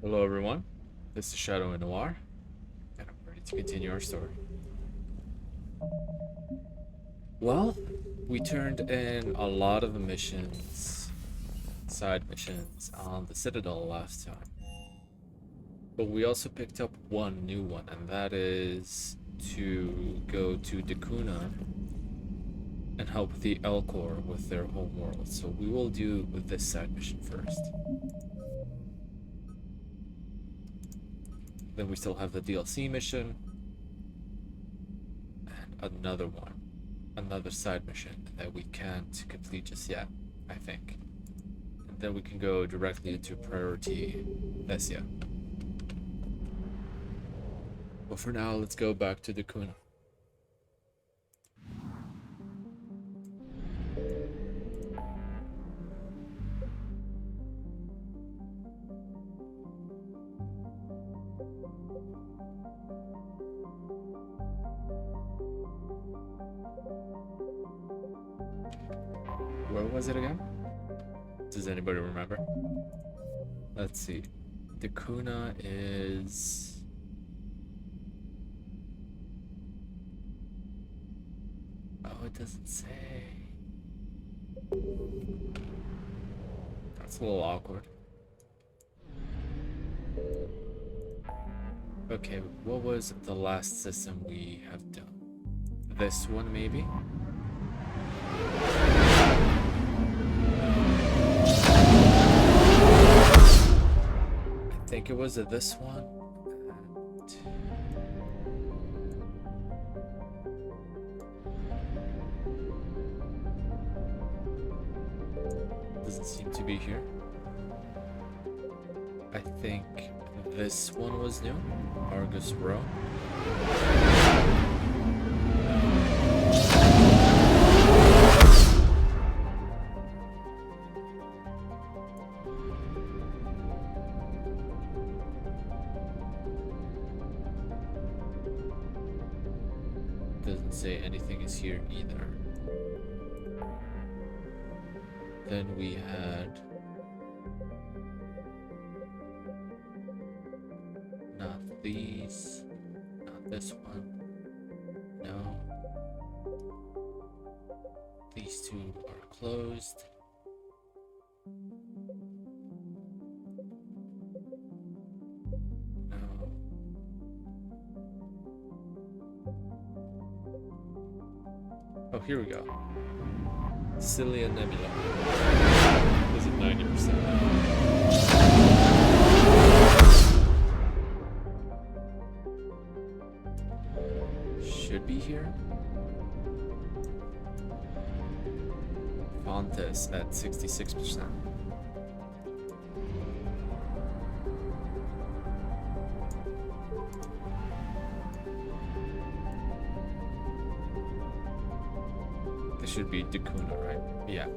Hello everyone, this is Shadow and Noir, and I'm ready to continue our story. Well, we turned in a lot of missions, side missions on the Citadel last time. But we also picked up one new one, and that is to go to Dakuna and help the Elcor with their home world. So we will do this side mission first. Then we still have the DLC mission and another one, another side mission that we can't complete just yet, I think. And then we can go directly into priority Thessia. But for now, let's go back to Dakuna. Where was it again? Does anybody remember? Let's see. Dakuna is... Oh, it doesn't say. That's a little awkward. Okay, what was the last system we have done? This one, maybe? I think it was this one. Doesn't seem to be here. I think this one was new. Argus Row. Doesn't say anything is here either. Then we had not these, not this one, no. These two are closed. No. Oh, here we go. Cilia Nebula. Is it 90%? Should be here. Fontes at 66%. This should be Dakuna, right? Yeah.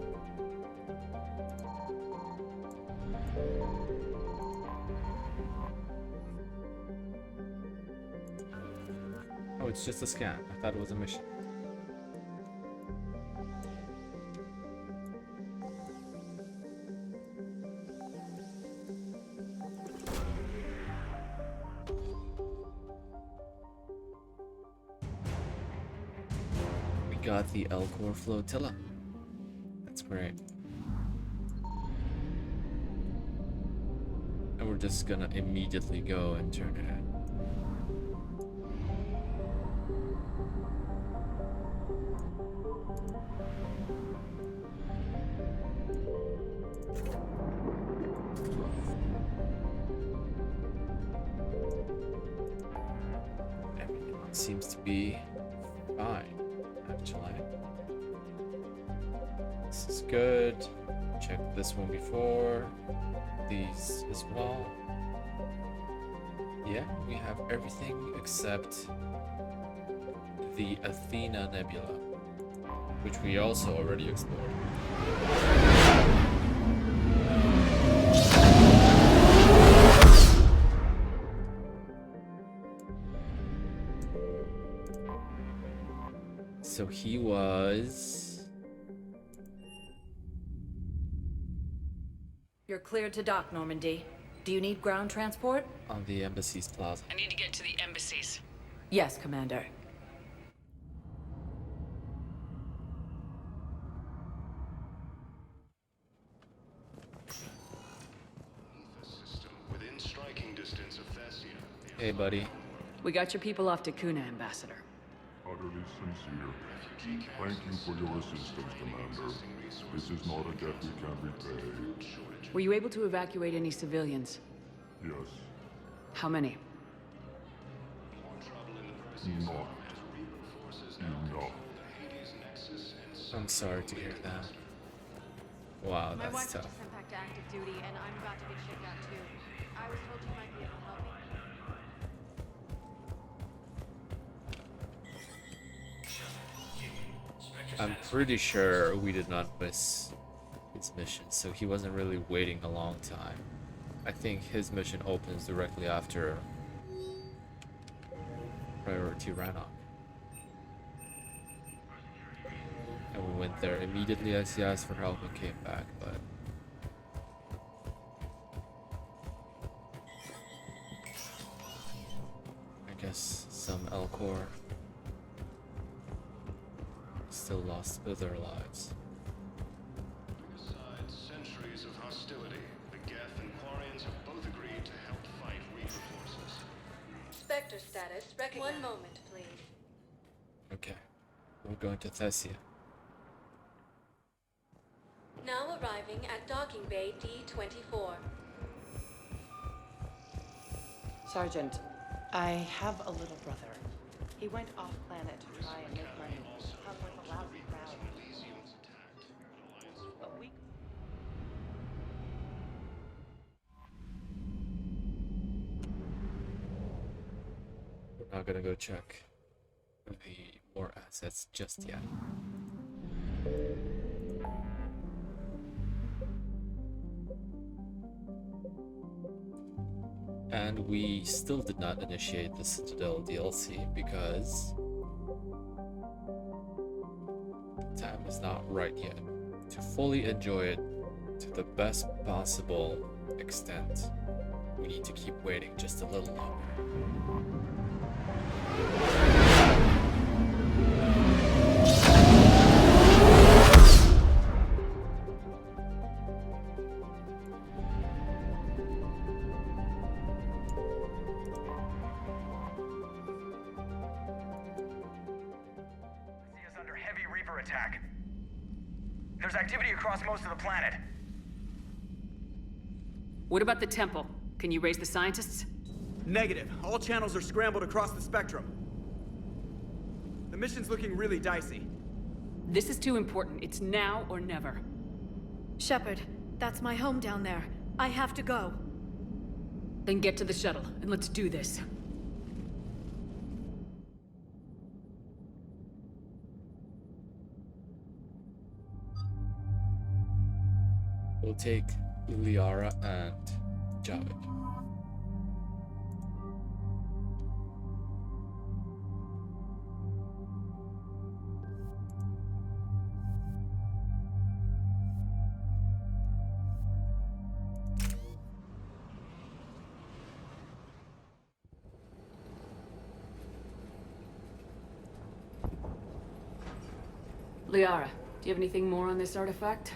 Oh, it's just a scan. I thought it was a mission. We got the Elcor flotilla. That's great. And we're just gonna immediately go and turn it in. Everything seems to be fine, actually. This is good. Check this one before. These as well. Yeah, we have everything except the Athena Nebula, which we also already explored. So he was... You're cleared to dock, Normandy. Do you need ground transport? on the embassy's plaza. I need to get to the embassies. Yes, Commander. Within striking distance of Thessia. Hey, buddy. We got your people off to Kuna, Ambassador. Utterly sincere. Thank you for your assistance, Commander. This is not a debt we can repay. Were you able to evacuate any civilians? Yes. How many? Not enough. I'm sorry to hear that. Wow, My wife that's was tough. just sent back to active duty, and I'm about to get shipped out too. I was told you might be able to help me. I'm pretty sure we did not miss his mission, so he wasn't really waiting a long time. I think his mission opens directly after Priority ran off. And we went there immediately as he asked for help and came back, but... I guess some Elcor still lost their lives. Aside centuries of hostility, the Geth and Quarians have both agreed to help fight Reaper forces. Spectre status. One moment, please. Okay, we're going to Thessia. Now arriving at docking bay D-24. Sergeant, I have a little brother. He went off-planet to try and make money. Hung with a lousy crowd. But we... We're not gonna go check the war assets just yet. And we still did not initiate the Citadel DLC because the time is not right yet. To fully enjoy it to the best possible extent, we need to keep waiting just a little longer. Is under heavy Reaper attack. There's activity across most of the planet. What about the temple? Can you raise the scientists? Negative. All channels are scrambled across the spectrum. The mission's looking really dicey. This is too important. It's now or never. Shepard, that's my home down there. I have to go. Then get to the shuttle, and let's do this. We'll take Liara and Javik. Liara, do you have anything more on this artifact?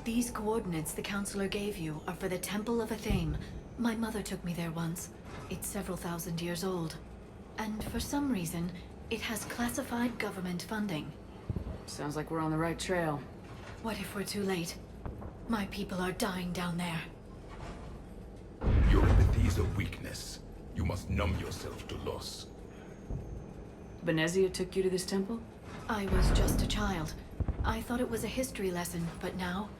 These coordinates the Counselor gave you are for the Temple of Athame. My mother took me there once. It's several thousand years old. And for some reason, it has classified government funding. Sounds like we're on the right trail. What if we're too late? My people are dying down there. Your empathy is a weakness. You must numb yourself to loss. Benezia took you to this temple? I was just a child. I thought it was a history lesson, but now,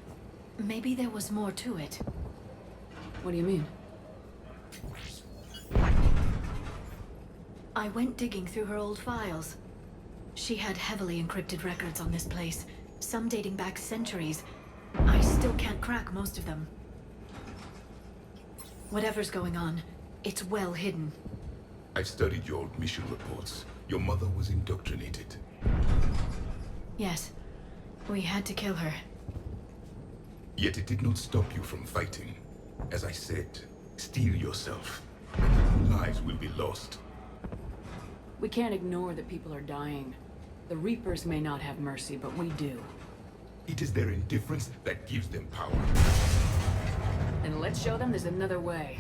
maybe there was more to it. What do you mean? I went digging through her old files. She had heavily encrypted records on this place, some dating back centuries. I still can't crack most of them. Whatever's going on, it's well hidden. I've studied your old mission reports. Your mother was indoctrinated. Yes, we had to kill her. Yet it did not stop you from fighting. As I said, steel yourself. Lives will be lost. We can't ignore that people are dying. The Reapers may not have mercy, but we do. It is their indifference that gives them power. And let's show them there's another way.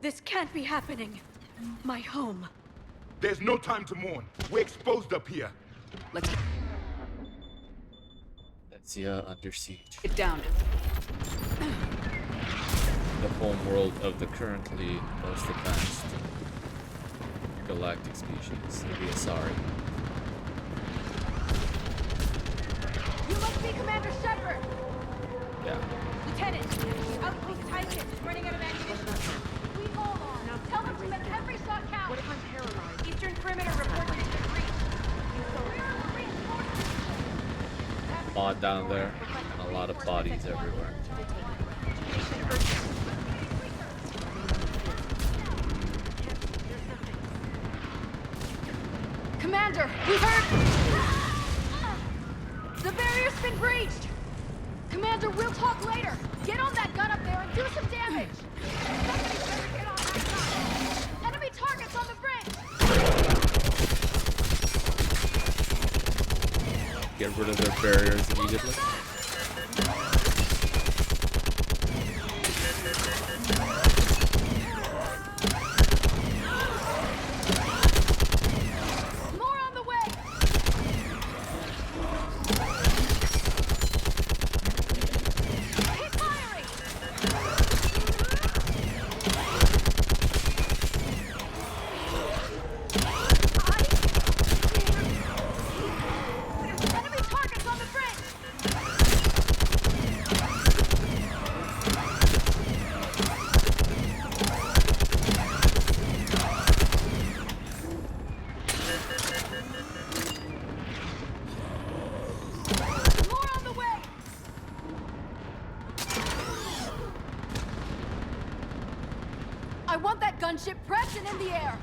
This can't be happening. My home. There's no time to mourn. We're exposed up here. Let's That's under siege. get down. The home world of the currently most advanced galactic species, the Asari. You must be Commander Shepard! Yeah. Lieutenant, Outpost Titan is running out of ammunition. We all are. Now tell them to make every shot count. What if I'm paralyzed? Eastern perimeter reports it's been breached. Where are the reinforcements? Mod down there, and a lot of bodies everywhere. Commander, we heard... The barrier's been breached! Commander, we'll talk later. Get on that gun up there and do some damage! Somebody better get on that gun! Enemy targets on the bridge! Get rid of their barriers immediately. More on the way! Keep firing! Enemy targets on the bridge! More on the way! I want that gunship prepped and in the air!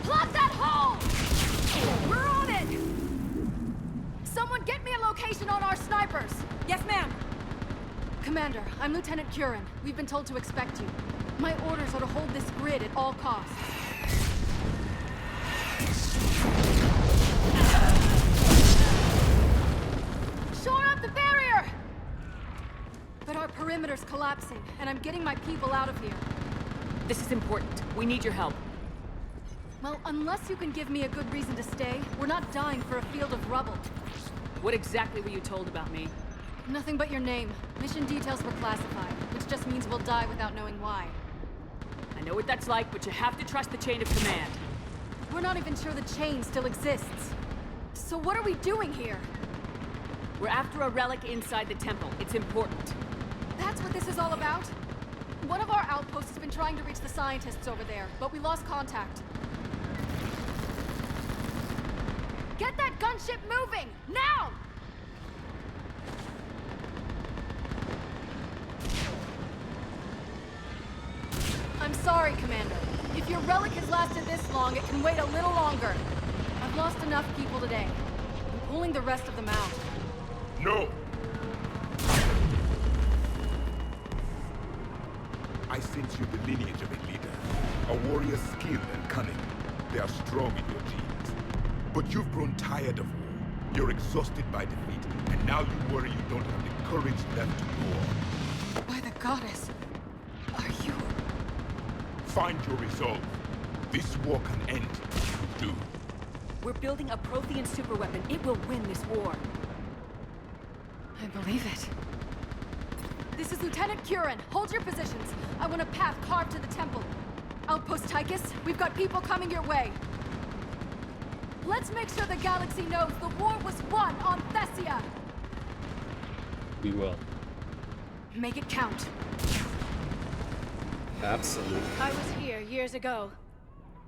Plot that hole! We're on it! Someone get me a location on our snipers! Yes, ma'am! Commander, I'm Lieutenant Curran. We've been told to expect you. My orders are to hold this grid at all costs. Shore up the barrier! But our perimeter's collapsing, and I'm getting my people out of here. This is important. We need your help. Well, unless you can give me a good reason to stay, we're not dying for a field of rubble. What exactly were you told about me? Nothing but your name. Mission details were classified, which just means we'll die without knowing why. I know what that's like, but you have to trust the chain of command. We're not even sure the chain still exists. So what are we doing here? We're after a relic inside the temple. It's important. That's what this is all about? One of our outposts has been trying to reach the scientists over there, but we lost contact. Get that gunship moving! Now! I'm sorry, Commander. If your relic has lasted this long, it can wait a little longer. I've lost enough people today. I'm pulling the rest of them out. No! I sense you the lineage of a leader. A warrior's skill and cunning. They are strong in your genes. But you've grown tired of war. You're exhausted by defeat, and now you worry you don't have the courage left to war. By the goddess, are you... Find your resolve. This war can end if you do. We're building a Prothean superweapon. It will win this war. I believe it. This is Lieutenant Curran. Hold your positions. I want a path carved to the temple. Outpost Tychus, we've got people coming your way. Let's make sure the galaxy knows the war was won on Thessia. We will. Make it count. Absolutely. I was here years ago.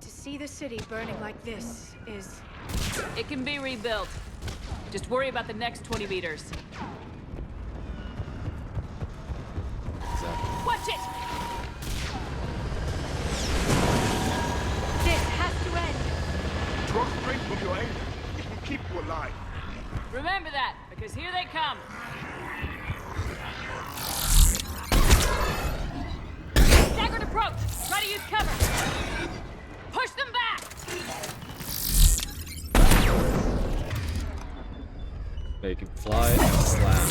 To see the city burning like this is... It can be rebuilt. Just worry about the next 20 meters. Exactly. Watch it! This has to end. Draw strength from your anger. It will keep you alive. Remember that, because here they come. Staggered approach! Try to use cover! Push them back! Make him fly and slam.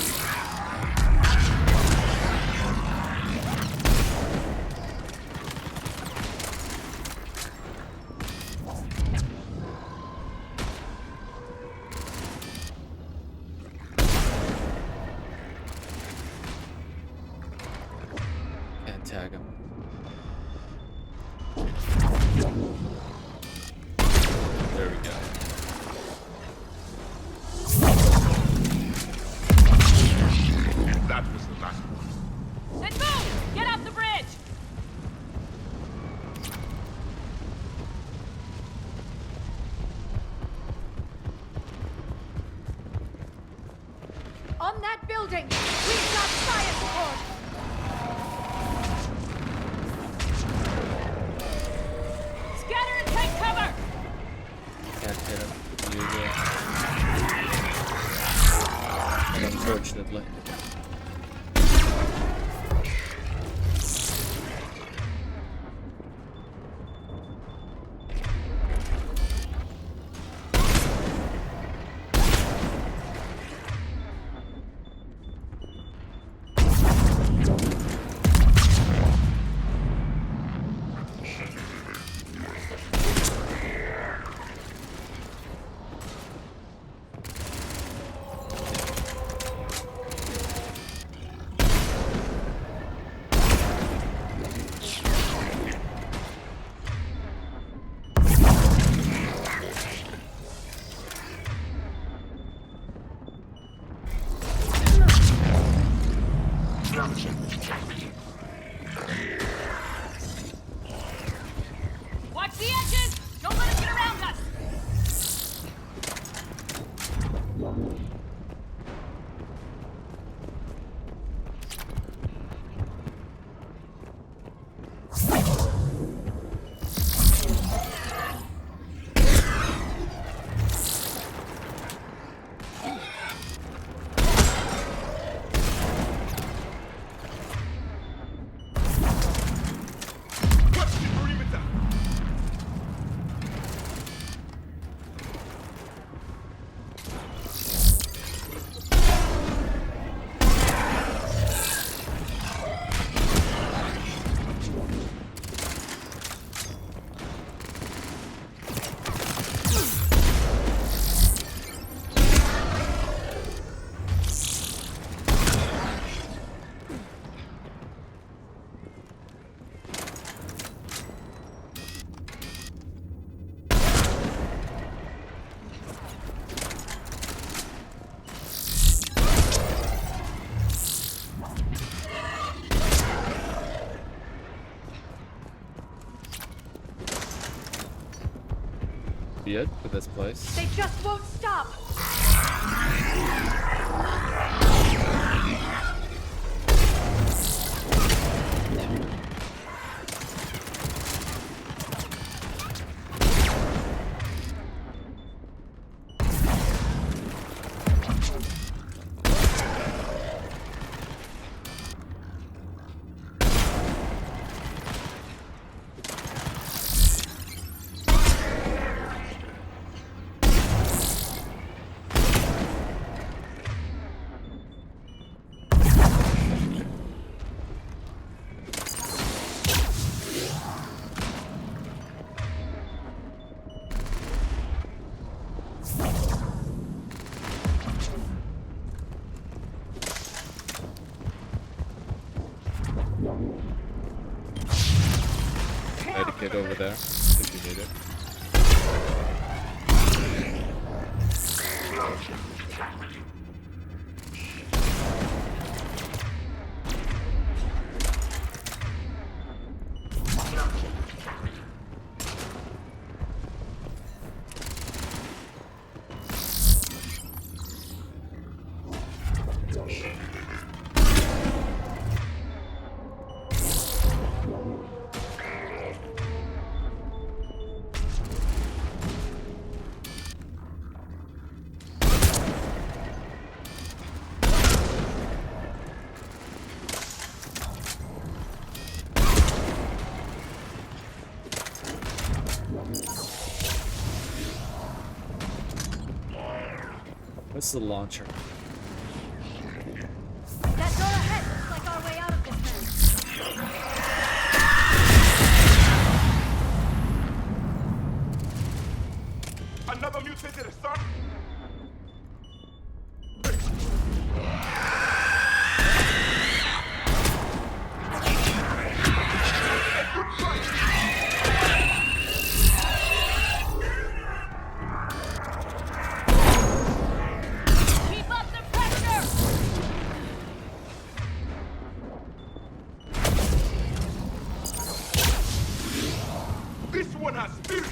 And tag him. There we go. And that was the last one. Then move! Get off the bridge! On that building, we've got fire support! Scatter and take cover! Can't hit him. Unfortunately. Watch the edges! Don't let us get around us! What's the perimeter? Be it for this place. They just won't stop! kit over there if you need it. What's the launcher? That door ahead looks like our way out of this mess. Another mutated son? Keep up the pressure! This one has spirit!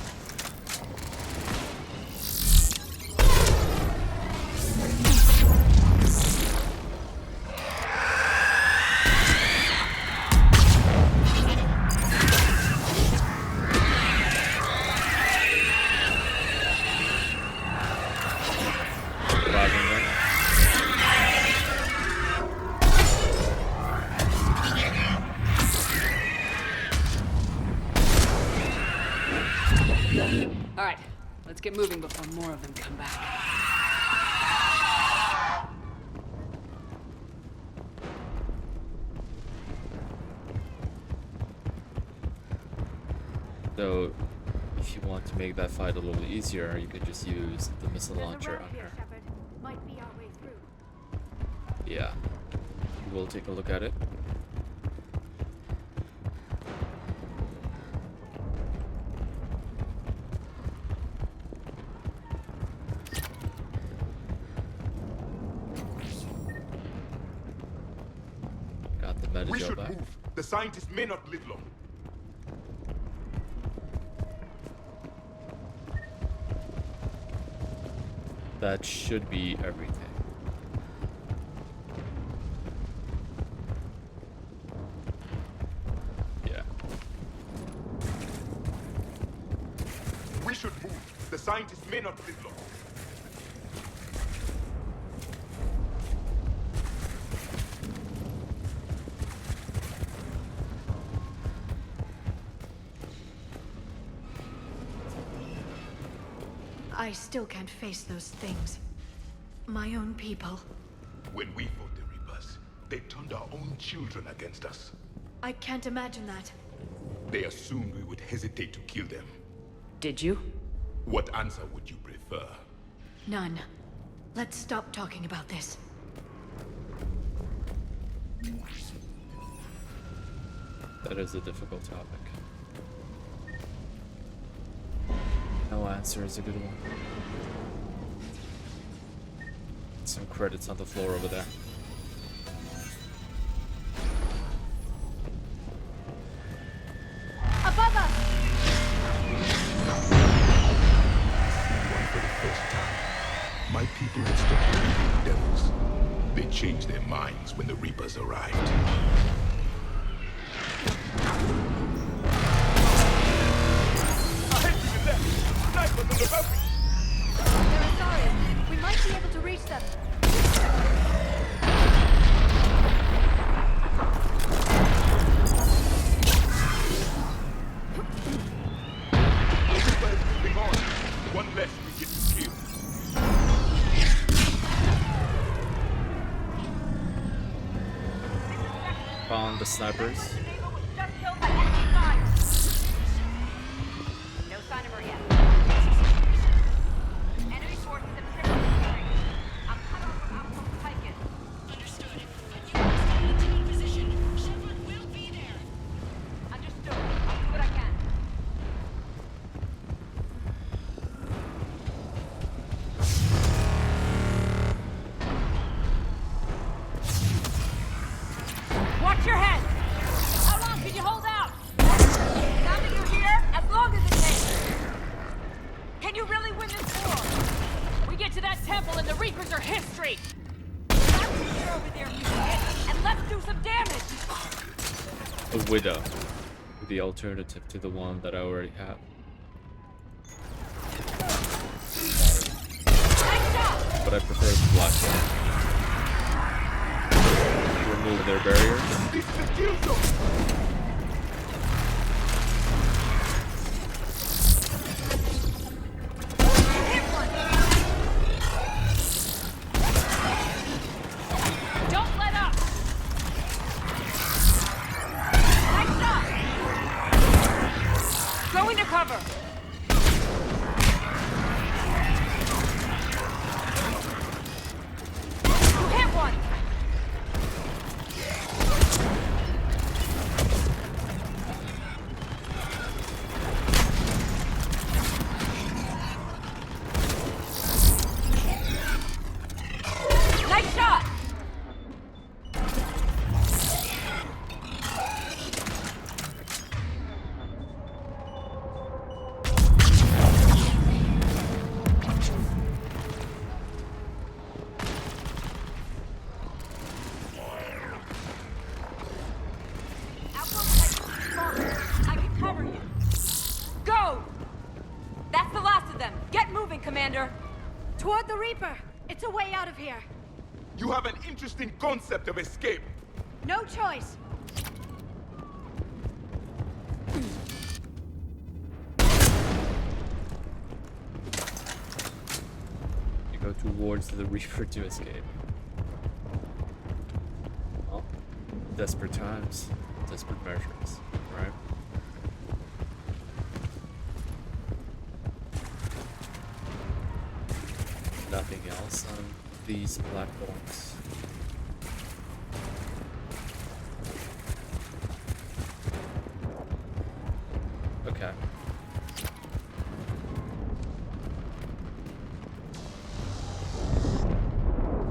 Grabbing them. All right, let's get moving before more of them come back. So, if you want to make that fight a little easier, you could just use the missile launcher on her. Might be our way through. Yeah. We'll take a look at it. Got the We metagel should back. move. The scientists may not live long. That should be everything. Yeah. We should move. The scientists may not live long. I still can't face those things. My own people. When we fought the Reapers, they turned our own children against us. I can't imagine that. They assumed we would hesitate to kill them. Did you? What answer would you prefer? None. Let's stop talking about this. That is a difficult topic. No answer is a good one. Some credits on the floor over there. Above us! One for the first time. My people had stopped believing in devils. They changed their minds when the Reapers arrived. They're Asari. We might be able to reach them. Moving on. One less we get to kill. Found the snipers. No sign of her yet. Enemy forces have I'm cut off from outpost Pike. Understood. You are staying in position. Shepard will be there. Understood. I'll do what I can. Widow, the alternative to the one that I already have. But I prefer the black one. Remove their barriers. Don't let up! Nice shot! Go into cover! You hit one! Nice shot! I can cover you. Go! That's the last of them. Get moving, Commander. Toward the Reaper. It's a way out of here. You have an interesting concept of escape. No choice. You go towards the Reaper to escape. Well, desperate times, desperate measures, right? Nothing else on these platforms. Okay.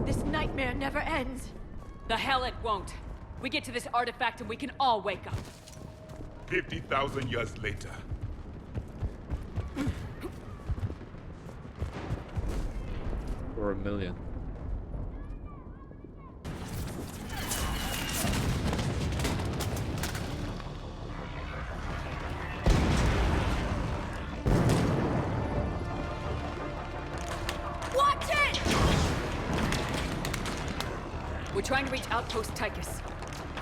This nightmare never ends. The hell it won't. We get to this artifact and we can all wake up. 50,000 years later. Or a million. Watch it! We're trying to reach Outpost Tychus.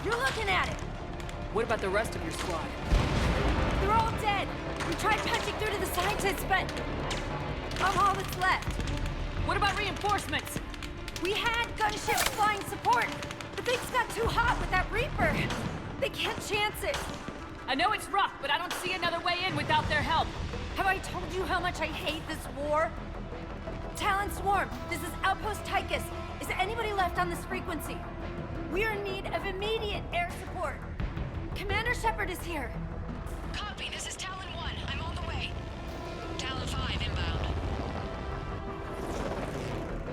You're looking at it. What about the rest of your squad? They're all dead. We tried punching through to the scientists, but I'm all that's left. What about reinforcements? We had gunships flying support. The things got too hot with that Reaper. They can't chance it. I know it's rough, but I don't see another way in without their help. Have I told you how much I hate this war? Talon Swarm, this is Outpost Tychus. Is anybody left on this frequency? We're in need of immediate air support. Commander Shepard is here. Copy, this is Talon 1. I'm on the way. Talon 5 inbound.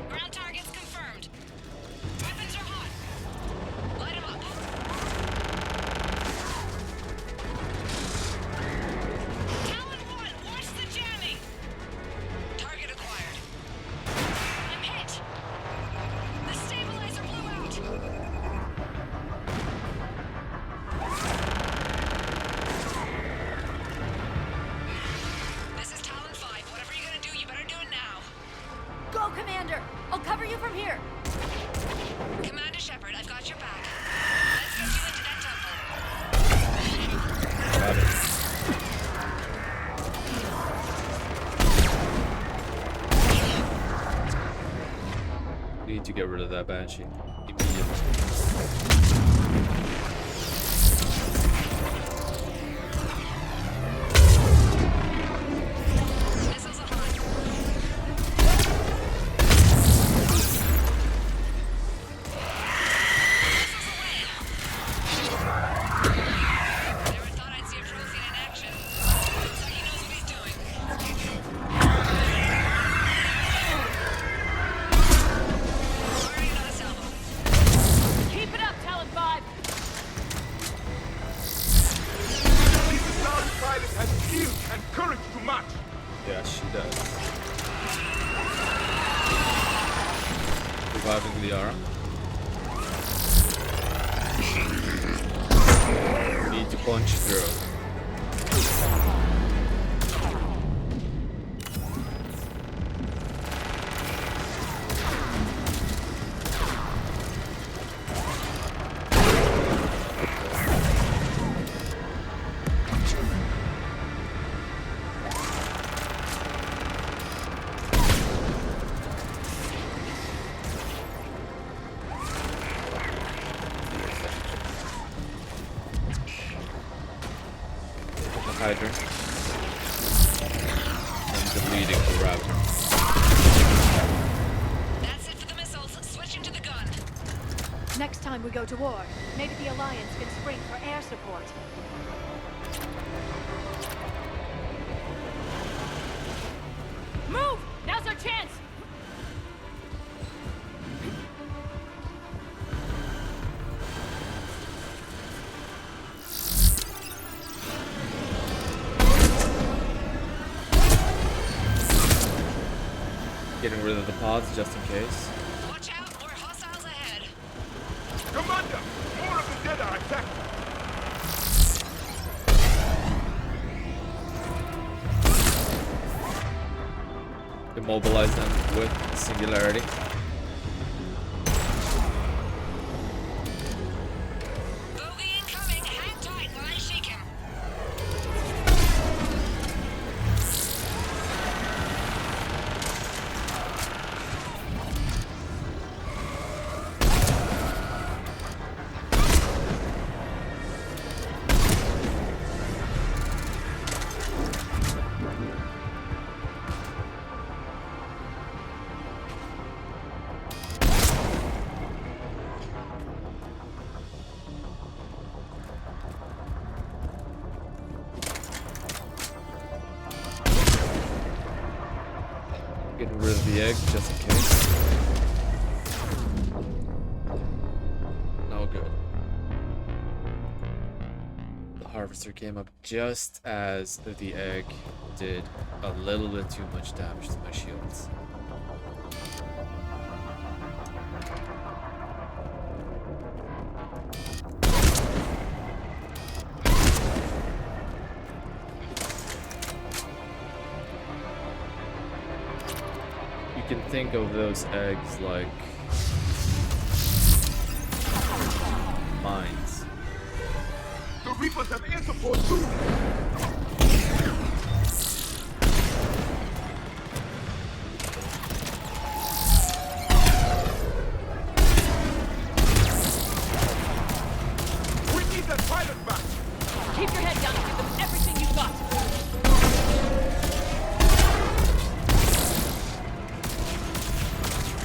Ground targets confirmed. Weapons are hot. Light 'em up. Talon 1, watch the jamming. Target acquired. I'm hit. The stabilizer blew out. This is Talon 5. Whatever you're gonna do, you better do it now. Go, Commander! I'll cover you from here. Commander Shepard, I've got your back. Let's get you into that temple. Got it. We need to get rid of that Banshee immediately. Missiles are hot. Missiles away. Never thought I'd see a Prothean in action. Looks like he knows what he's doing. Firing another salvo. Keep it up, Talon 5! This Asari pilot has skill and courage to match. Yeah, she does. Reviving Liara. Need to punch through. Hydra. And deleting the router. That's it for the missiles. Switching to the gun. Next time we go to war, maybe the Alliance can spring for air support. Move! Now's our chance! Getting rid of the pods just in case. Watch out, more hostiles ahead. Commander! More of the dead are attacking! Immobilize them with singularity. Bogey incoming. Hang tight while I shake him. Getting rid of the egg just in case. No good. The harvester came up just as the egg did a little bit too much damage to my shields. You can think of those eggs like mines. The Reapers have air support too! We need that pilot back! Keep your head down and give them everything you've got!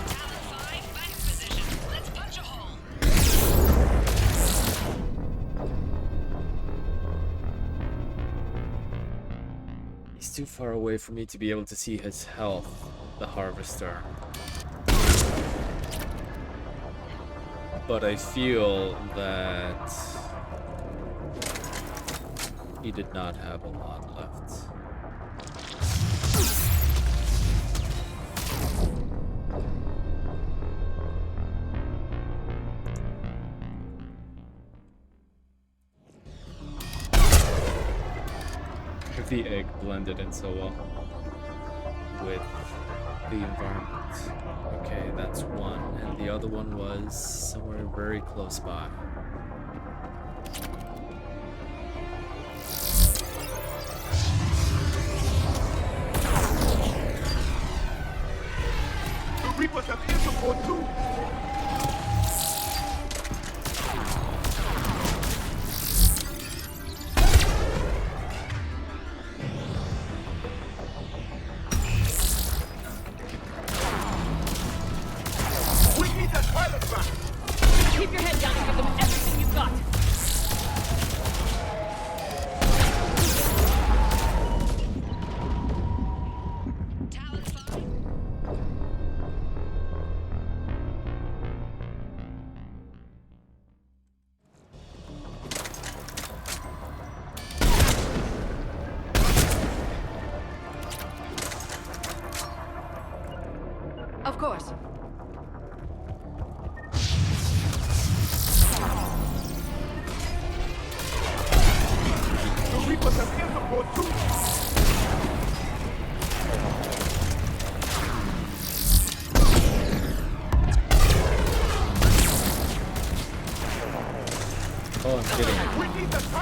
Talon 5, back in position. Let's punch a hole. He's too far away for me to be able to see his health, the harvester. But I feel that he did not have a lot left. The egg blended in so well with the environment. Okay, that's one, and the other one was somewhere very close by. The Reapers have air support too! We need that pilot back! Keep your head down and give them everything you've got! Talon 5. Of course.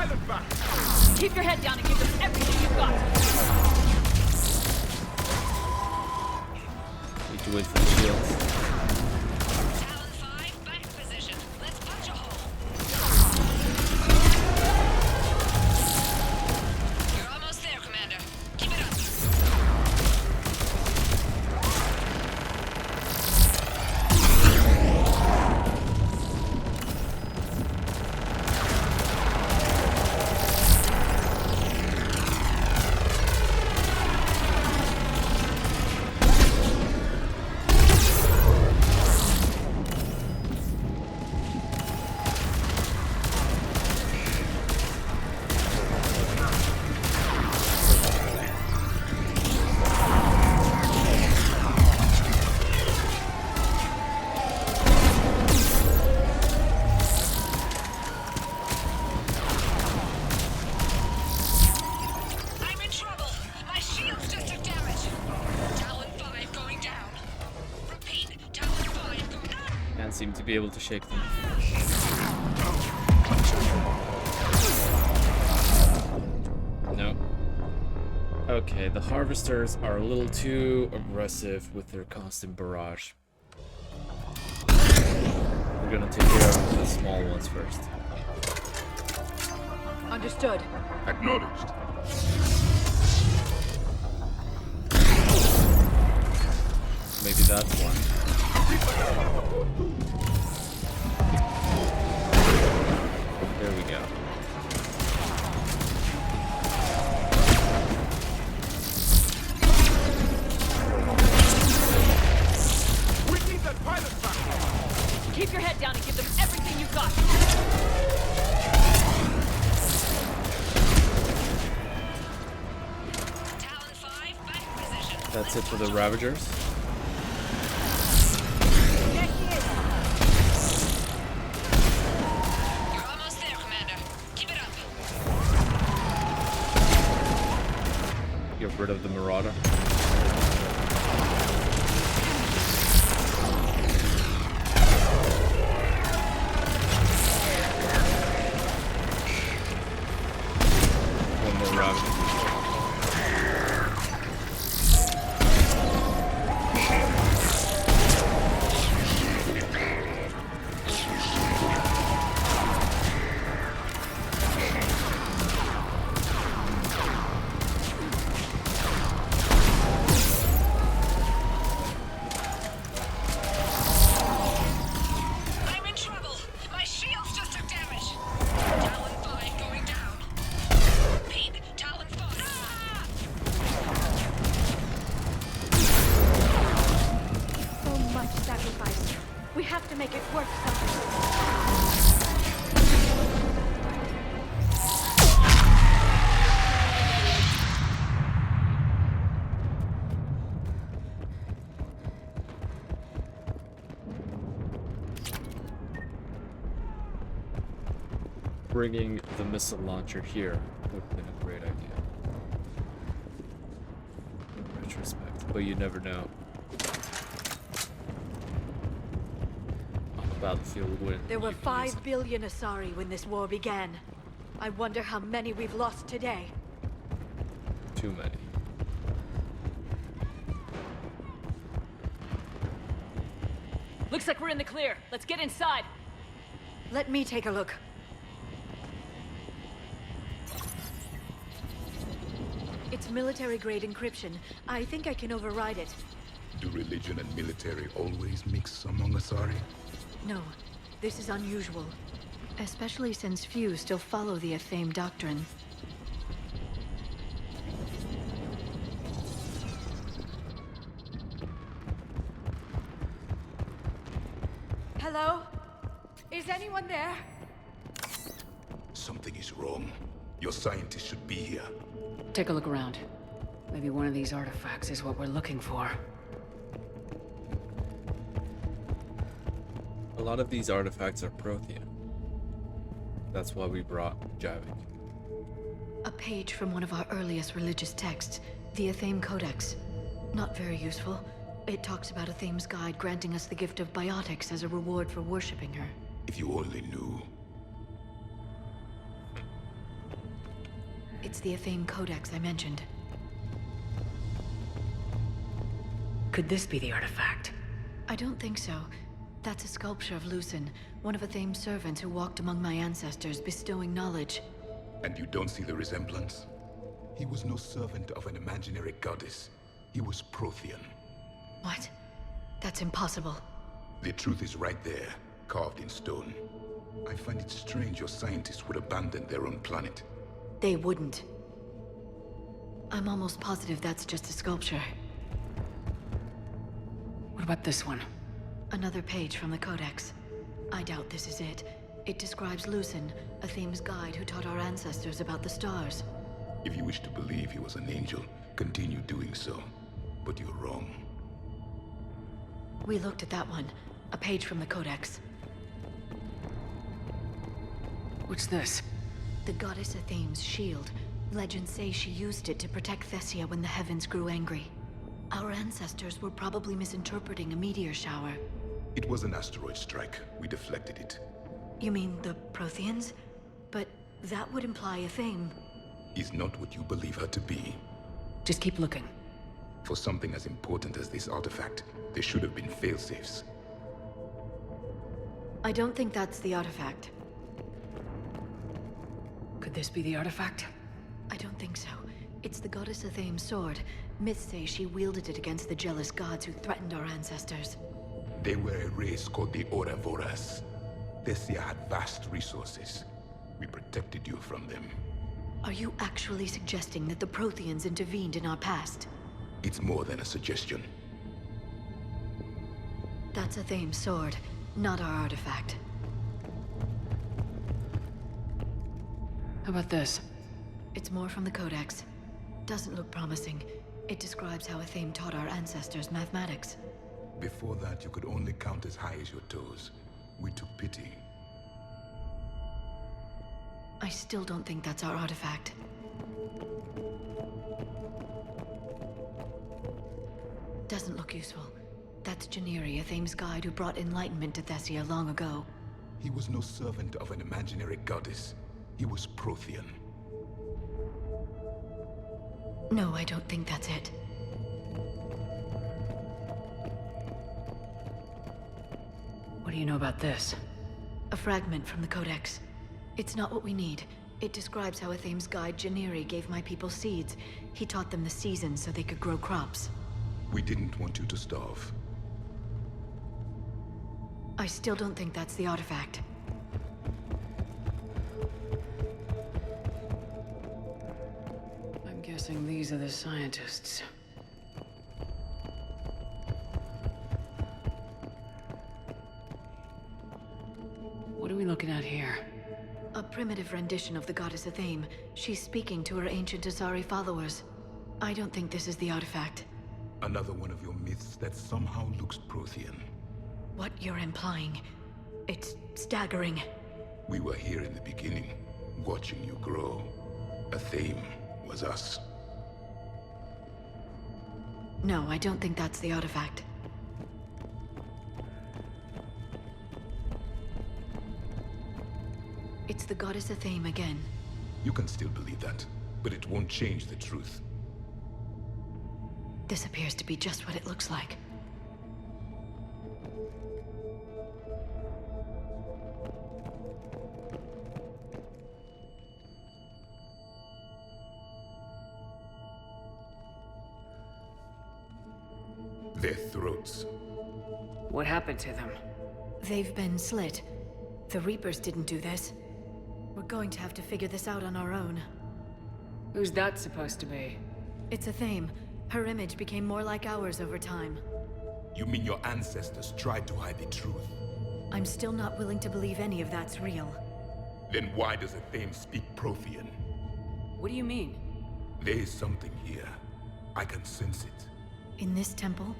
pilot back! Keep your head down and give them everything you've got. Need to wait for the shields. Talon 5, back position. Let's punch a hole. You're almost there, Commander. Keep it up. I'm in trouble. My shields just took damage. Talon 5 going down. Repeat, Talon 5 going down. Can't seem to be able to shake them. No. Okay, the harvesters are a little too aggressive with their constant barrage. We're gonna take care of the small ones first. Understood. Acknowledged. Maybe that's one. There we go. We need that pilot back! Keep your head down and give them everything you've got. Talon 5, back position. That's it for the Ravagers. You're almost there, Commander. Keep it up. Get rid of the Marauder. One more Ravager. I'm in trouble. My shields just took damage. Talon 5 going down. Repeat, Talon 5. Ah! So much sacrifice. We have to make it worth something. Bringing the missile launcher here would have been a great idea. In retrospect, but you never know. On the battlefield when There were you can use 5 billion Asari when this war began. I wonder how many we've lost today. it. Too many. Looks like we're in the clear. Let's get inside. Let me take a look. It's military-grade encryption. I think I can override it. Do religion and military always mix among Asari? No, this is unusual. Especially since few still follow the Athame doctrine. Hello? Is anyone there? Something is wrong. Your scientists should be here. Take a look around. Maybe one of these artifacts is what we're looking for. A lot of these artifacts are Prothean. That's why we brought Javik. A page from one of our earliest religious texts, the Athame Codex. Not very useful. It talks about Athame's guide granting us the gift of biotics as a reward for worshipping her. If you only knew. It's the Athame Codex I mentioned. Could this be the artifact? I don't think so. That's a sculpture of Lucen, one of Athame's servants who walked among my ancestors, bestowing knowledge. And you don't see the resemblance? He was no servant of an imaginary goddess. He was Prothean. What? That's impossible. The truth is right there, carved in stone. I find it strange your scientists would abandon their own planet. They wouldn't. I'm almost positive that's just a sculpture. What about this one? Another page from the Codex. I doubt this is it. It describes Lucen, Athame's guide who taught our ancestors about the stars. If you wish to believe he was an angel, continue doing so. But you're wrong. We looked at that one. A page from the Codex. What's this? The goddess Athame's shield. Legends say she used it to protect Thessia when the heavens grew angry. Our ancestors were probably misinterpreting a meteor shower. It was an asteroid strike. We deflected it. You mean the Protheans? But that would imply Athame. Is not what you believe her to be. Just keep looking. For something as important as this artifact, there should have been failsafes. I don't think that's the artifact. Could this be the artifact? I don't think so. It's the goddess Athame's sword. Myths say she wielded it against the jealous gods who threatened our ancestors. They were a race called the Ouroboros. Thessia had vast resources. We protected you from them. Are you actually suggesting that the Protheans intervened in our past? It's more than a suggestion. That's Athame's sword, not our artifact. How about this? It's more from the Codex. Doesn't look promising. It describes how Athame taught our ancestors mathematics. Before that, you could only count as high as your toes. We took pity. I still don't think that's our artifact. Doesn't look useful. That's Janiri, Athame's guide who brought enlightenment to Thessia long ago. He was no servant of an imaginary goddess. He was Prothean. No, I don't think that's it. What do you know about this? A fragment from the Codex. It's not what we need. It describes how Athame's guide Janiri gave my people seeds. He taught them the seasons so they could grow crops. We didn't want you to starve. I still don't think that's the artifact. I'm guessing these are the scientists. What are we looking at here? A primitive rendition of the goddess Athame. She's speaking to her ancient Asari followers. I don't think this is the artifact. Another one of your myths that somehow looks Prothean. What you're implying, it's staggering. We were here in the beginning, watching you grow. Athame was us. No, I don't think that's the artifact. It's the goddess Athame again. You can still believe that, but it won't change the truth. This appears to be just what it looks like. Their throats. What happened to them? They've been slit. The Reapers didn't do this. We're going to have to figure this out on our own. Who's that supposed to be? It's Athame. Her image became more like ours over time. You mean your ancestors tried to hide the truth? I'm still not willing to believe any of that's real. Then why does Athame speak Prothean? What do you mean? There is something here. I can sense it. In this temple?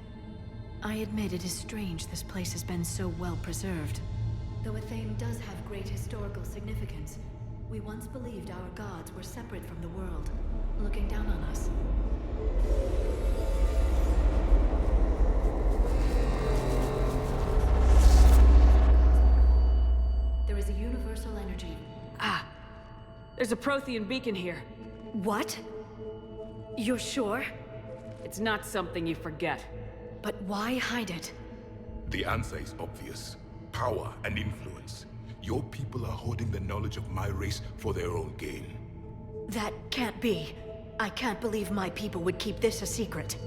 I admit it is strange this place has been so well preserved. Though Athame does have great historical significance, we once believed our gods were separate from the world, looking down on us. There is a universal energy. Ah! There's a Prothean beacon here. What? You're sure? It's not something you forget. But why hide it? The answer is obvious. Power and influence. Your people are hoarding the knowledge of my race for their own gain. That can't be. I can't believe my people would keep this a secret.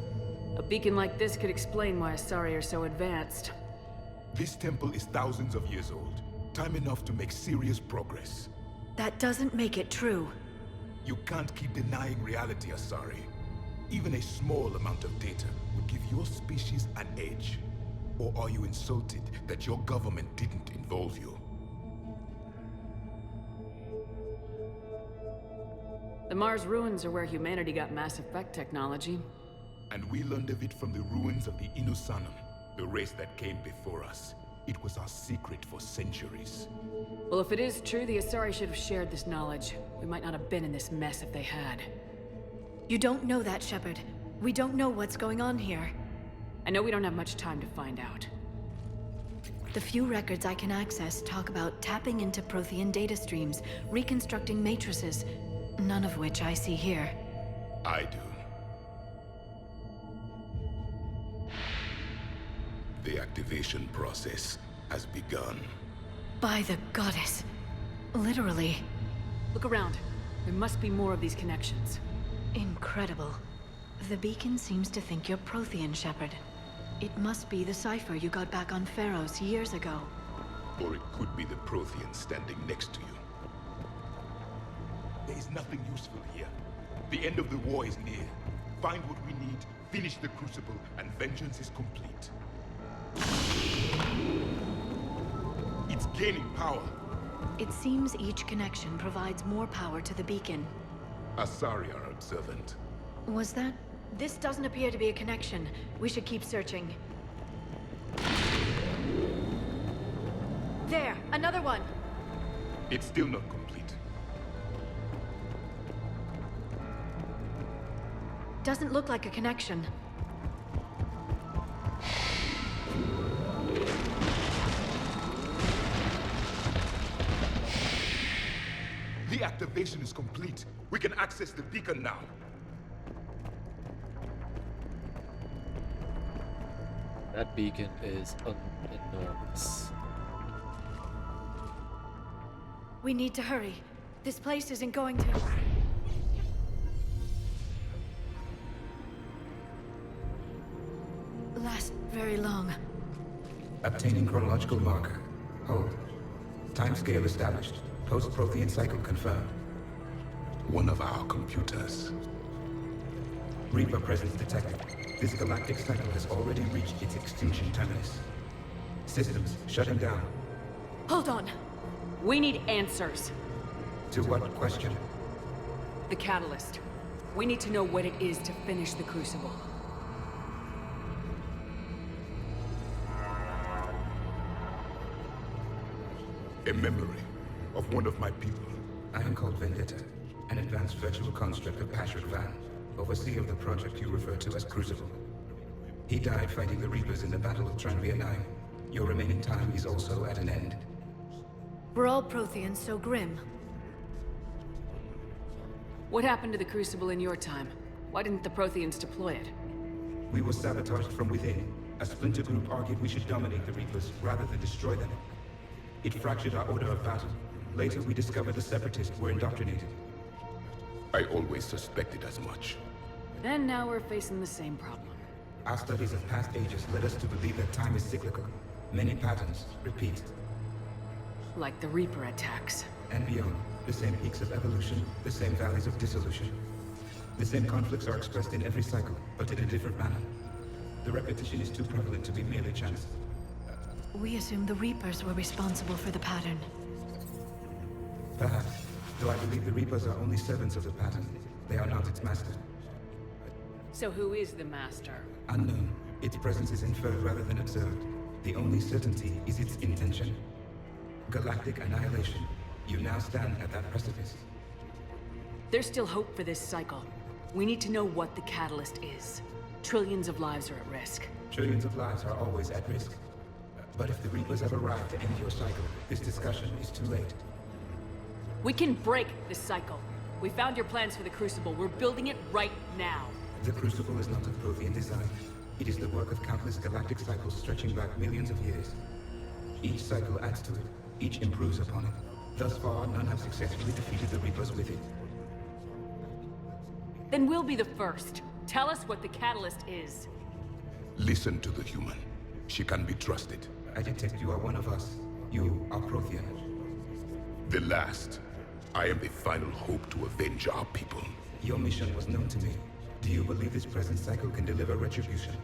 A beacon like this could explain why Asari are so advanced. This temple is thousands of years old. Time enough to make serious progress. That doesn't make it true. You can't keep denying reality, Asari. Even a small amount of data would give your species an edge. Or are you insulted that your government didn't involve you? The Mars ruins are where humanity got Mass Effect technology. And we learned of it from the ruins of the Inusanum, the race that came before us. It was our secret for centuries. Well, if it is true, the Asari should have shared this knowledge. We might not have been in this mess if they had. You don't know that, Shepard. We don't know what's going on here. I know we don't have much time to find out. The few records I can access talk about tapping into Prothean data streams, reconstructing matrices, none of which I see here. I do. The activation process has begun. By the goddess. Literally. Look around. There must be more of these connections. Incredible. The beacon seems to think you're Prothean, Shepard. It must be the cipher you got back on Pharos years ago. Or it could be the Prothean standing next to you. There is nothing useful here. The end of the war is near. Find what we need, finish the Crucible, and vengeance is complete. It's gaining power. It seems each connection provides more power to the beacon. Asari are observant. Was that? This doesn't appear to be a connection. We should keep searching. There! Another one! It's still not complete. Doesn't look like a connection. The activation is complete. We can access the beacon now. That beacon is enormous. We need to hurry. This place isn't going to... last very long. Obtaining chronological marker. Hold. Timescale established. Post-Prothean cycle confirmed. One of our computers. Reaper presence detected. This galactic cycle has already reached its extinction terminus. Systems shutting down. Hold on. We need answers. To what question? The catalyst. We need to know what it is to finish the Crucible. A memory of one of my people. I am called Vendetta, an advanced virtual construct of Patrick Van, overseer of the project you refer to as Crucible. He died fighting the Reapers in the Battle of Tranvia 9. Your remaining time is also at an end. We're all Protheans, so grim. What happened to the Crucible in your time? Why didn't the Protheans deploy it? We were sabotaged from within. A splinter group argued we should dominate the Reapers rather than destroy them. It fractured our order of battle. Later, we discovered the Separatists were indoctrinated. I always suspected as much. And now we're facing the same problem. Our studies of past ages led us to believe that time is cyclical. Many patterns repeat. Like the Reaper attacks. And beyond, the same peaks of evolution, the same valleys of dissolution. The same conflicts are expressed in every cycle, but in a different manner. The repetition is too prevalent to be merely chance. We assume the Reapers were responsible for the pattern. Perhaps, though I believe the Reapers are only servants of the pattern. They are not its master. So who is the Master? Unknown. Its presence is inferred rather than observed. The only certainty is its intention. Galactic annihilation. You now stand at that precipice. There's still hope for this cycle. We need to know what the catalyst is. Trillions of lives are at risk. Trillions of lives are always at risk. But if the Reapers have arrived to end your cycle, this discussion is too late. We can break this cycle. We found your plans for the Crucible. We're building it right now. The Crucible is not of Prothean design. It is the work of countless galactic cycles stretching back millions of years. Each cycle adds to it. Each improves upon it. Thus far, none have successfully defeated the Reapers with it. Then we'll be the first. Tell us what the catalyst is. Listen to the human. She can be trusted. I detect you are one of us. You are Prothean. The last. I am the final hope to avenge our people. Your mission was known to me. Do you believe this present cycle can deliver retribution?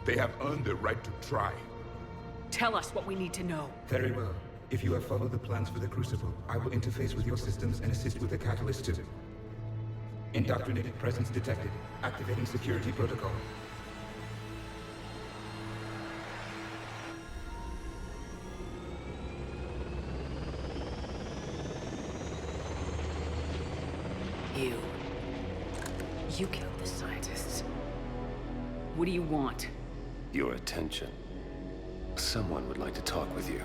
They have earned the right to try. Tell us what we need to know. Very well. If you have followed the plans for the Crucible, I will interface with your systems and assist with the catalyst too. Indoctrinated presence detected. Activating security protocol. You killed the scientists. What do you want? Your attention. Someone would like to talk with you.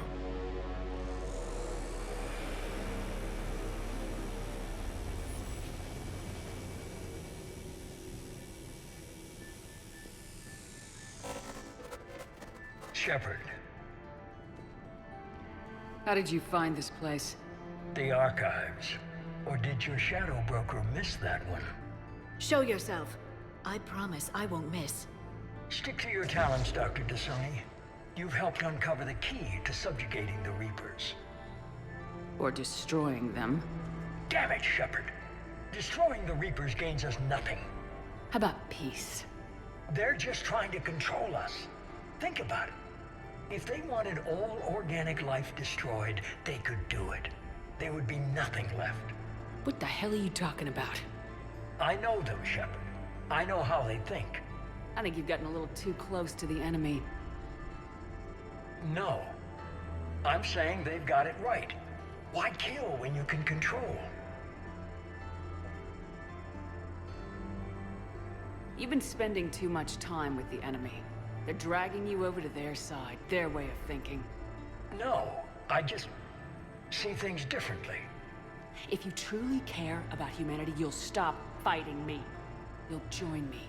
Shepard. How did you find this place? The archives. Or did your shadow broker miss that one? Show yourself. I promise I won't miss. Stick to your talents, Dr. Dasani. You've helped uncover the key to subjugating the Reapers. Or destroying them. Damn it, Shepard. Destroying the Reapers gains us nothing. How about peace? They're just trying to control us. Think about it. If they wanted all organic life destroyed, they could do it. There would be nothing left. What the hell are you talking about? I know them, Shepard. I know how they think. I think you've gotten a little too close to the enemy. No. I'm saying they've got it right. Why kill when you can control? You've been spending too much time with the enemy. They're dragging you over to their side, their way of thinking. No, I just see things differently. If you truly care about humanity, you'll stop fighting me. You'll join me.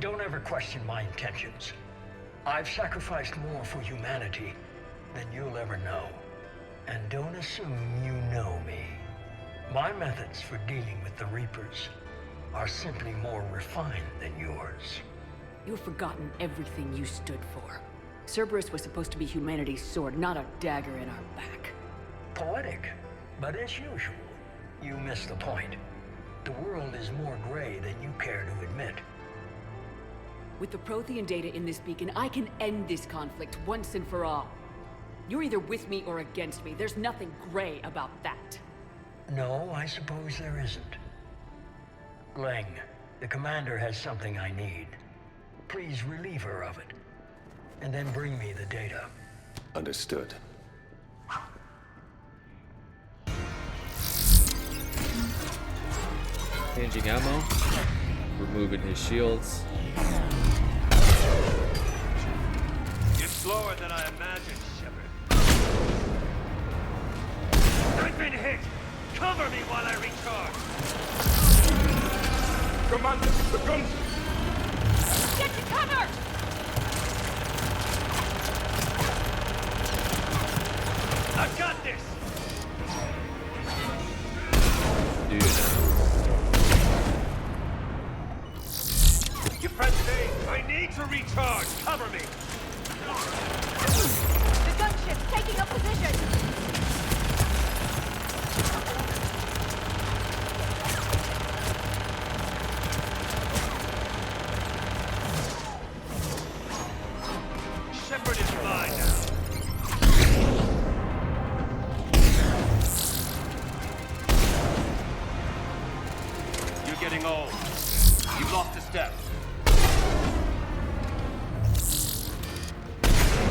Don't ever question my intentions. I've sacrificed more for humanity than you'll ever know. And don't assume you know me. My methods for dealing with the Reapers are simply more refined than yours. You've forgotten everything you stood for. Cerberus was supposed to be humanity's sword, not a dagger in our back. Poetic, but as usual, you miss the point. The world is more gray than you care to admit. With the Prothean data in this beacon, I can end this conflict once and for all. You're either with me or against me. There's nothing gray about that. No, I suppose there isn't. Leng, the commander has something I need. Please relieve her of it. And then bring me the data. Understood. Changing ammo. Removing his shields. You're slower than I imagined, Shepard. I've been hit! Cover me while I recharge! Commander, the guns! Get to cover! I've got this! You pressed A. I need to recharge! Cover me! The gunship's taking up position! Shepard is mine now. You're getting old. You've lost a step.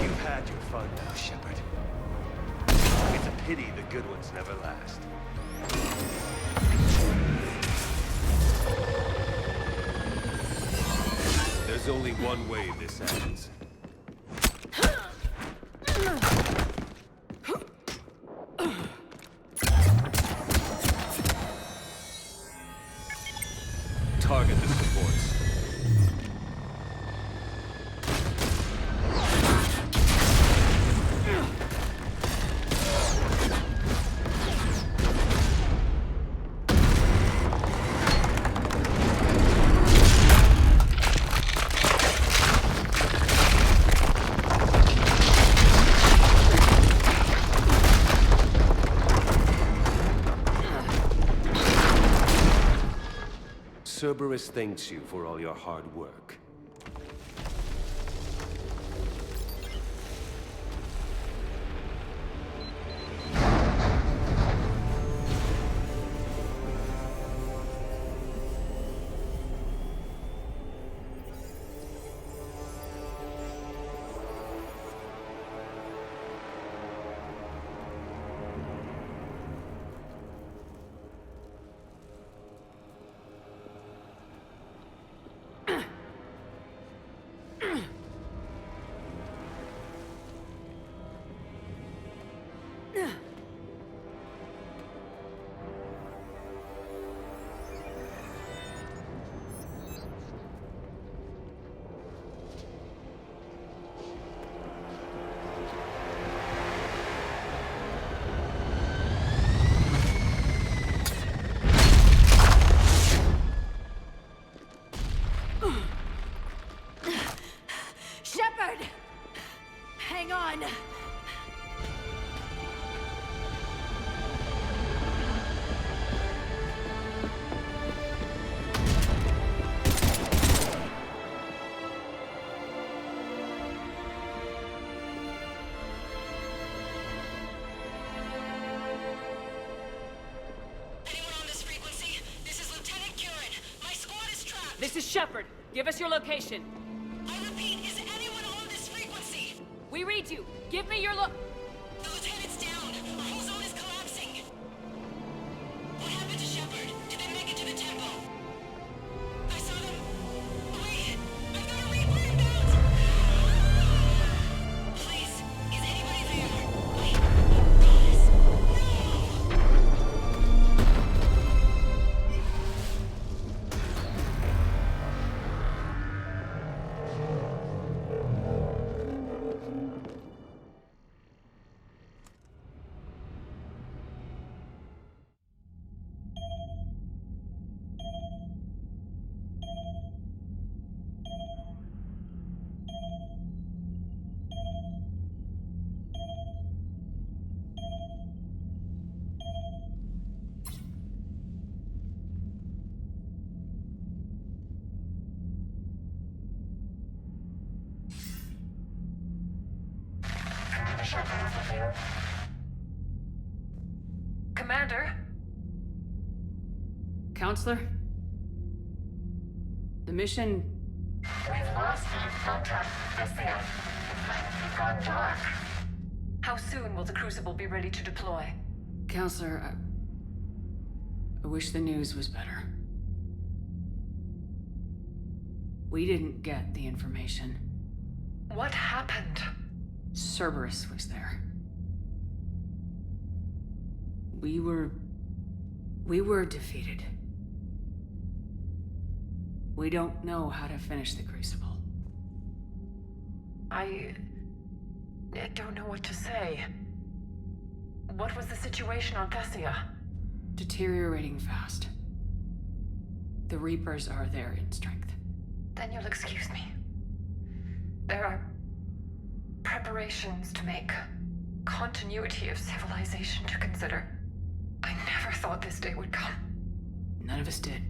You've had your fun now, Shepard. It's a pity the good ones never last. There's only one way this ends. Cerberus thanks you for all your hard work. Shepard! Hang on! This is Shepard. Give us your location. I repeat, is anyone on this frequency? We read you. Give me your The lieutenant's down. Our whole zone is collapsing. What happened to Shepard? Did they make it to the temple? I saw them. Wait, I've got a Reaper inbound. Please, is anybody there? Wait, guys, Commander? Counselor? The mission... We've lost contact with the It's gone dark. How soon will the Crucible be ready to deploy? Counselor, I wish the news was better. We didn't get the information. What happened? Cerberus was there. We were defeated. We don't know how to finish the Crucible. I don't know what to say. What was the situation on Thessia? Deteriorating fast. The Reapers are there in strength. Then you'll excuse me. There are preparations to make. Continuity of civilization to consider. I never thought this day would come. None of us did.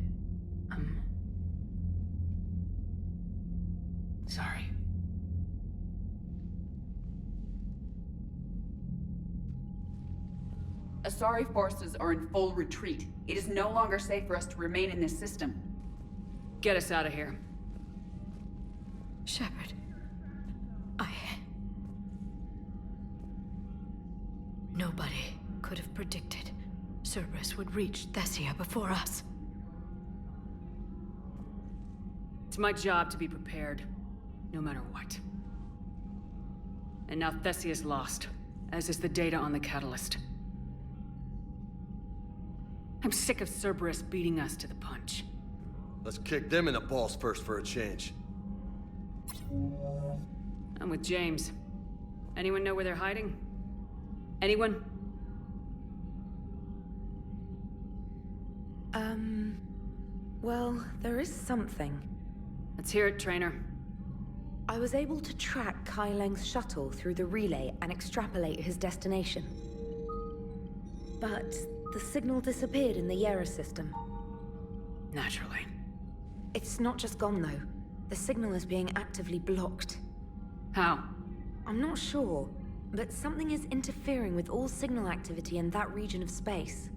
Sorry. Asari forces are in full retreat. It is no longer safe for us to remain in this system. Get us out of here. Shepard. Nobody could have predicted Cerberus would reach Thessia before us. It's my job to be prepared, no matter what. And now Thessia's lost, as is the data on the Catalyst. I'm sick of Cerberus beating us to the punch. Let's kick them in the balls first for a change. I'm with James. Anyone know where they're hiding? Anyone? Well, there is something. Let's hear it, Trainer. I was able to track Kai Leng's shuttle through the relay and extrapolate his destination. But the signal disappeared in the Yera system. Naturally. It's not just gone, though. The signal is being actively blocked. How? I'm not sure, but something is interfering with all signal activity in that region of space.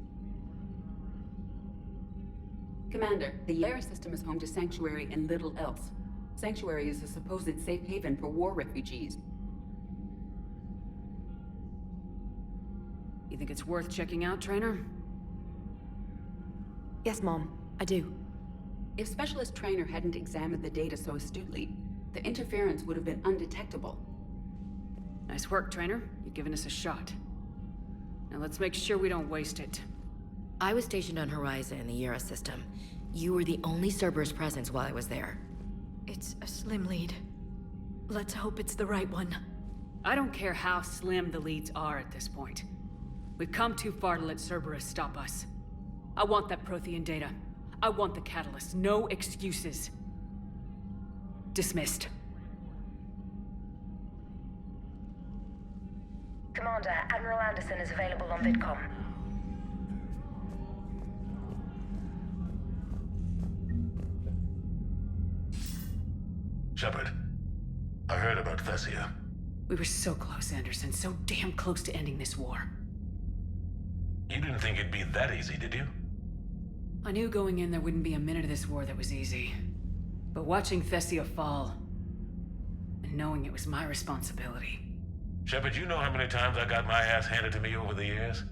Commander, the Yara system is home to Sanctuary and little else. Sanctuary is a supposed safe haven for war refugees. You think it's worth checking out, Trainer? Yes, Mom, I do. If Specialist Trainer hadn't examined the data so astutely, the interference would have been undetectable. Nice work, Trainer. You've given us a shot. Now let's make sure we don't waste it. I was stationed on Horizon in the Yara system. You were the only Cerberus presence while I was there. It's a slim lead. Let's hope it's the right one. I don't care how slim the leads are at this point. We've come too far to let Cerberus stop us. I want that Prothean data. I want the catalyst. No excuses. Dismissed. Commander, Admiral Anderson is available on VidCom. Shepard, I heard about Thessia. We were so close, Anderson. So damn close to ending this war. You didn't think it'd be that easy, did you? I knew going in there wouldn't be a minute of this war that was easy. But watching Thessia fall, and knowing it was my responsibility. Shepard, you know how many times I got my ass handed to me over the years?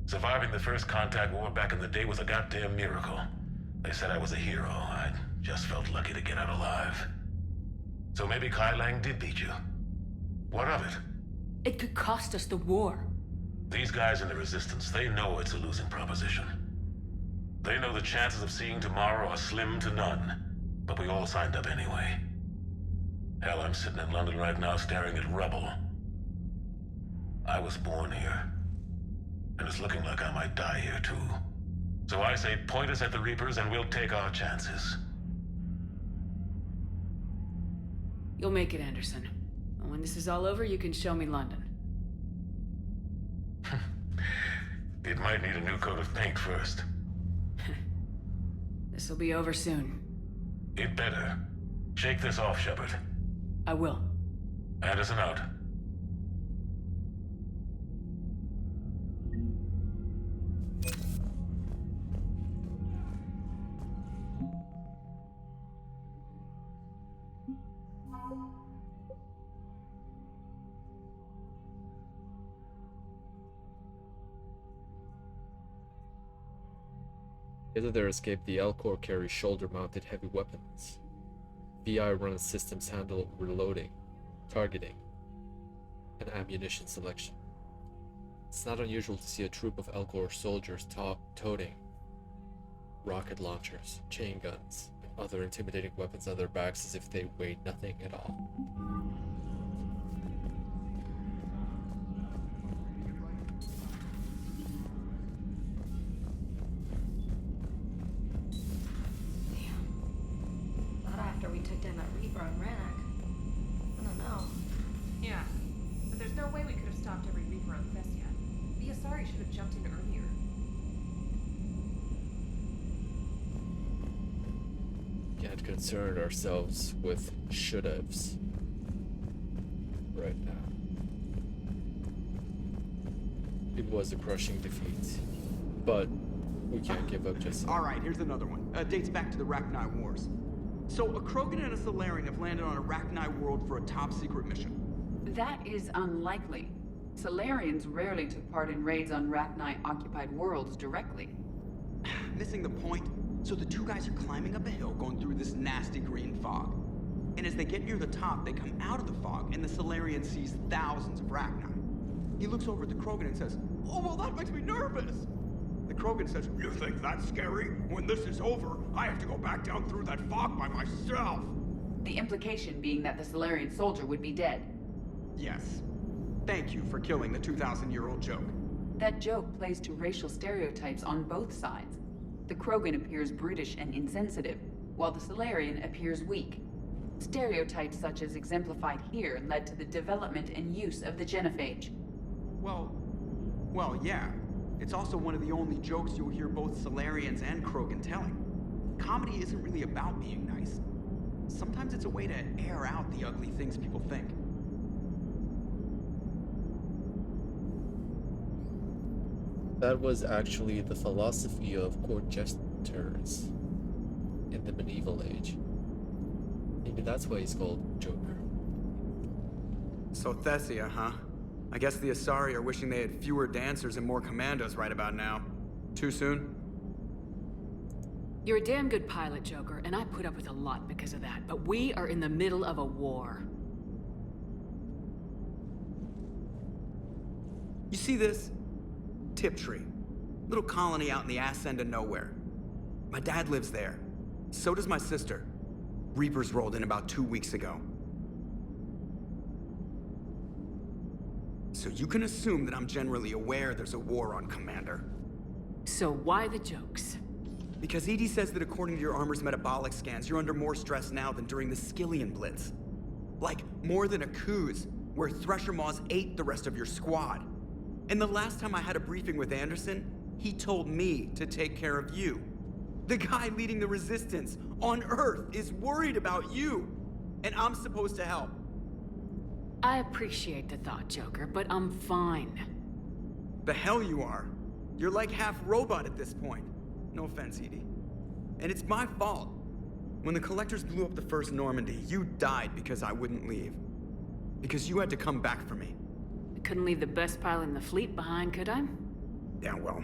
Surviving the first contact war back in the day was a goddamn miracle. They said I was a hero. I just felt lucky to get out alive. So maybe Kai Lang did beat you. What of it? It could cost us the war. These guys in the Resistance, they know it's a losing proposition. They know the chances of seeing tomorrow are slim to none. But we all signed up anyway. Hell, I'm sitting in London right now staring at rubble. I was born here. And it's looking like I might die here too. So I say point us at the Reapers and we'll take our chances. You'll make it, Anderson. And when this is all over, you can show me London. It might need a new coat of paint first. This'll be over soon. It better. Shake this off, Shepard. I will. Anderson out. Either their escape, the L-Corps carry shoulder-mounted heavy weapons. VI runs systems handle reloading, targeting, and ammunition selection. It's not unusual to see a troop of L-Corps soldiers toting rocket launchers, chain guns, and other intimidating weapons on their backs as if they weighed nothing at all. We took down that Reaper on Renegade. I don't know. Yeah, but there's no way we could have stopped every Reaper on Thessia. The Asari should have jumped in earlier. Can't concern ourselves with should-haves right now. It was a crushing defeat, but we can't give up just yet. Alright, here's another one. Dates back to the Rachni Wars. So, a Krogan and a Solarian have landed on a Rachni world for a top-secret mission. That is unlikely. Solarians rarely took part in raids on Rachni-occupied worlds directly. Missing the point? So the two guys are climbing up a hill going through this nasty green fog. And as they get near the top, they come out of the fog, and the Solarian sees thousands of Rachni. He looks over at the Krogan and says, "Oh, well, that makes me nervous!" The Krogan says, "You think that's scary? When this is over, I have to go back down through that fog by myself." The implication being that the Solarian soldier would be dead. Yes. Thank you for killing the 2,000-year-old joke. That joke plays to racial stereotypes on both sides. The Krogan appears brutish and insensitive, while the Solarian appears weak. Stereotypes such as exemplified here led to the development and use of the genophage. Well, yeah. It's also one of the only jokes you'll hear both Solarians and Krogan telling. comedy isn't really about being nice. Sometimes it's a way to air out the ugly things people think. That was actually the philosophy of court jesters in the medieval age. Maybe that's why he's called Joker. So Thessia, huh? I guess the Asari are wishing they had fewer dancers and more commandos right about now. Too soon? You're a damn good pilot, Joker, and I put up with a lot because of that, but we are in the middle of a war. You see this? Tiptree. Little colony out in the ass end of nowhere. My dad lives there. So does my sister. Reapers rolled in about 2 weeks ago. So you can assume that I'm generally aware there's a war on, Commander. So why the jokes? Because EDI says that according to your armor's metabolic scans, you're under more stress now than during the Skillian Blitz. Like, more than a Kuz, where Thresher Maws ate the rest of your squad. And the last time I had a briefing with Anderson, he told me to take care of you. The guy leading the resistance on Earth is worried about you, and I'm supposed to help. I appreciate the thought, Joker, but I'm fine. The hell you are. You're like half robot at this point. No offense, EDI. And it's my fault. When the Collectors blew up the first Normandy, you died because I wouldn't leave. Because you had to come back for me. I couldn't leave the best pilot in the fleet behind, could I? Yeah, well,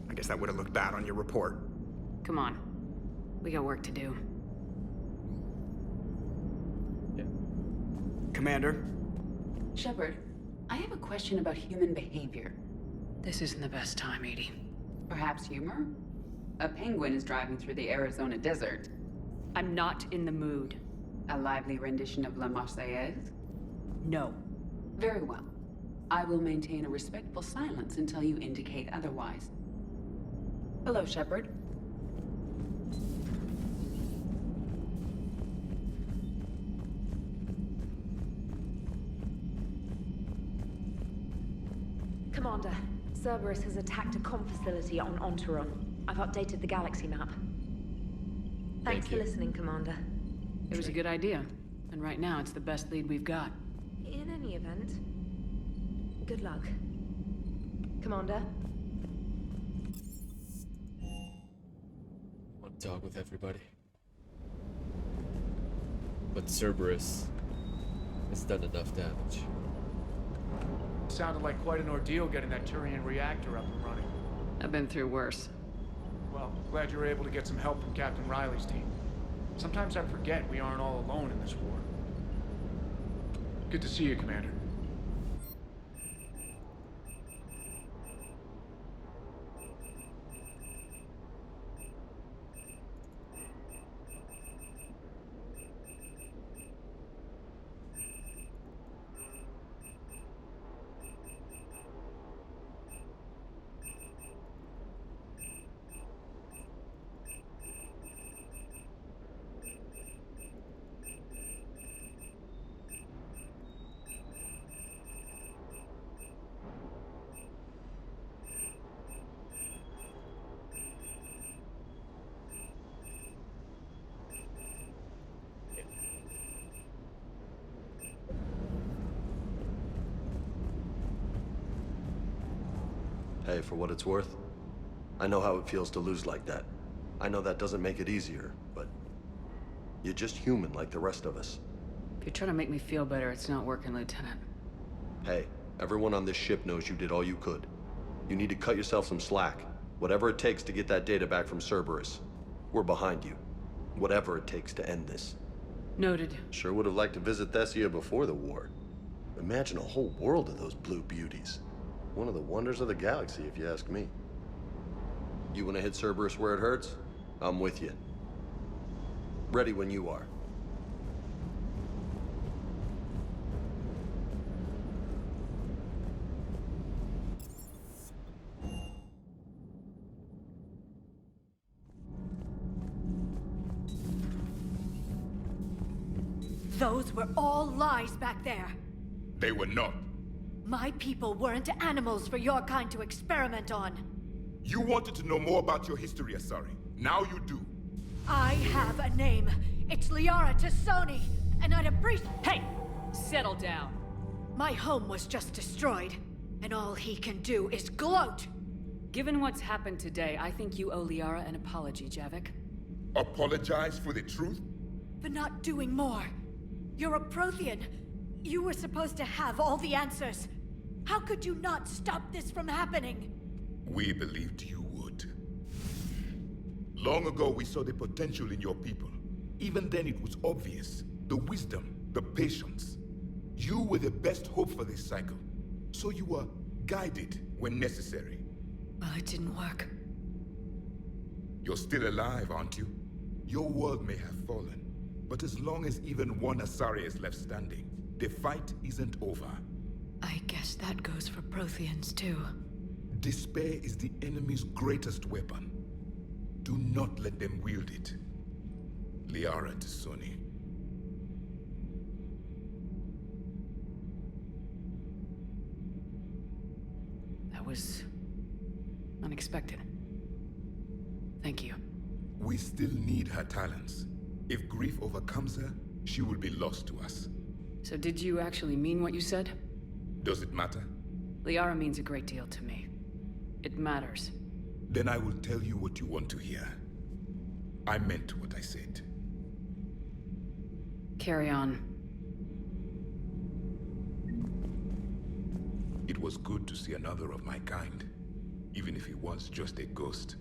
I guess that would have looked bad on your report. Come on. We got work to do. Yeah. Commander? Shepard, I have a question about human behavior. This isn't the best time, EDI. Perhaps humor? A penguin is driving through the Arizona desert. I'm not in the mood. A lively rendition of La Marseillaise? No. Very well. I will maintain a respectful silence until you indicate otherwise. Hello, Shepard. Commander, Cerberus has attacked a comm facility on Ontaron. I've updated the galaxy map. Thanks for listening, Commander. It was a good idea. And right now, it's the best lead we've got. In any event, good luck. Commander? I want to talk with everybody. But Cerberus has done enough damage. Sounded like quite an ordeal getting that Turian reactor up and running. I've been through worse. Well, glad you were able to get some help from Captain Riley's team. Sometimes I forget we aren't all alone in this war. Good to see you, Commander. Hey, for what it's worth, I know how it feels to lose like that. I know that doesn't make it easier, but you're just human like the rest of us. If you're trying to make me feel better, it's not working, Lieutenant. Hey, everyone on this ship knows you did all you could. You need to cut yourself some slack. Whatever it takes to get that data back from Cerberus. We're behind you. Whatever it takes to end this. Noted. Sure would have liked to visit Thessia before the war. Imagine a whole world of those blue beauties. One of the wonders of the galaxy, if you ask me. You want to hit Cerberus where it hurts? I'm with you. Ready when you are. Those were all lies back there. They were not. My people weren't animals for your kind to experiment on. You wanted to know more about your history, Asari. Now you do. I have a name. It's Liara Tassoni, and I'd appreciate— Hey! Settle down. My home was just destroyed, and all he can do is gloat. Given what's happened today, I think you owe Liara an apology, Javik. Apologize for the truth? For not doing more. You're a Prothean. You were supposed to have all the answers. How could you not stop this from happening? We believed you would. Long ago, we saw the potential in your people. Even then, it was obvious. The wisdom, the patience. You were the best hope for this cycle. So you were guided when necessary. Well, it didn't work. You're still alive, aren't you? Your world may have fallen, but as long as even one Asari is left standing, the fight isn't over. I guess that goes for Protheans, too. Despair is the enemy's greatest weapon. Do not let them wield it. Liara Tassoni. That was unexpected. Thank you. We still need her talents. If grief overcomes her, she will be lost to us. So did you actually mean what you said? Does it matter? Liara means a great deal to me. It matters. Then I will tell you what you want to hear. I meant what I said. Carry on. It was good to see another of my kind, even if he was just a ghost.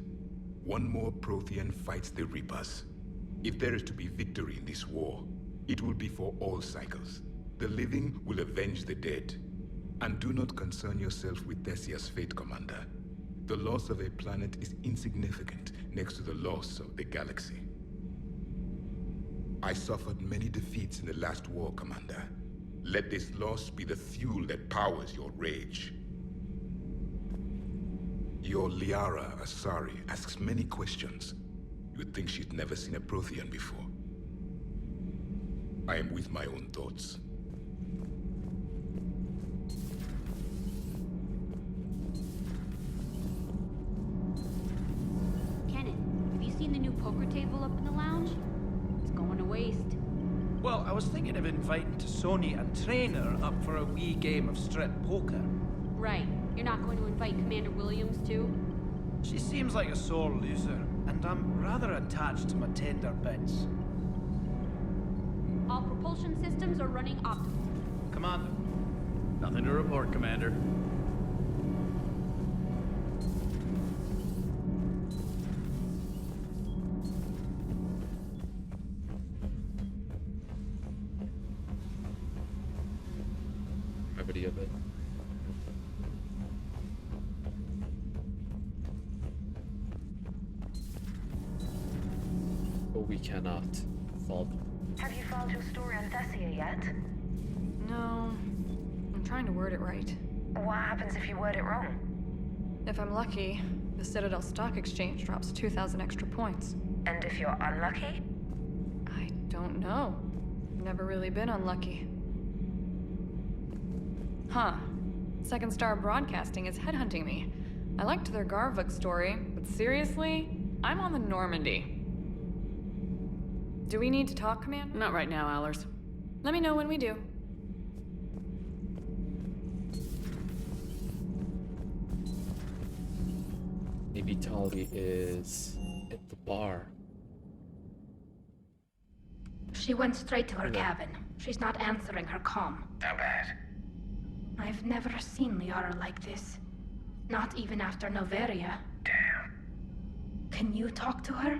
One more Prothean fights the Reapers. If there is to be victory in this war, it will be for all cycles. The living will avenge the dead. And do not concern yourself with Thessia's fate, Commander. The loss of a planet is insignificant next to the loss of the galaxy. I suffered many defeats in the last war, Commander. Let this loss be the fuel that powers your rage. Your Liara Asari asks many questions. You'd think she'd never seen a Prothean before. I am with my own thoughts. Kenan, have you seen the new poker table up in the lounge? It's going to waste. Well, I was thinking of inviting Tassoni and Trainer up for a wee game of strip poker. Right. You're not going to invite Commander Williams, too? She seems like a sore loser, and I'm rather attached to my tender bits. All propulsion systems are running optimal. Commander. Nothing to report, Commander. Brevity of it. But we cannot fault them. Have you filed your story on Thessia yet? No. I'm trying to word it right. What happens if you word it wrong? If I'm lucky, the Citadel Stock Exchange drops 2,000 extra points. And if you're unlucky? I don't know. Never really been unlucky. Huh. Second Star Broadcasting is headhunting me. I liked their Garvuk story, but seriously? I'm on the Normandy. Do we need to talk, Commander? Not right now, Allers. Let me know when we do. Maybe Tali is at the bar. She went straight to her cabin. She's not answering her comm. How bad? I've never seen Liara like this. Not even after Noveria. Damn. Can you talk to her?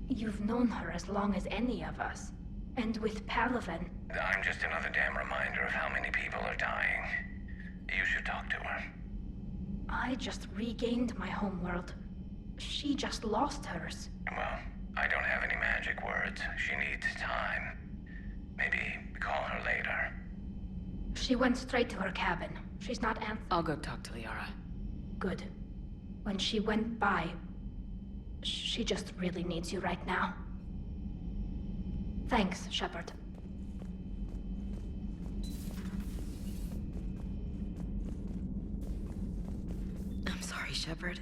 You've known her as long as any of us. And with Palaven. I'm just another damn reminder of how many people are dying. You should talk to her. I just regained my homeworld. She just lost hers. Well, I don't have any magic words. She needs time. Maybe call her later. She went straight to her cabin. She's not answering. I'll go talk to Liara. Good. When she went by, she just really needs you right now. Thanks, Shepard. I'm sorry, Shepard.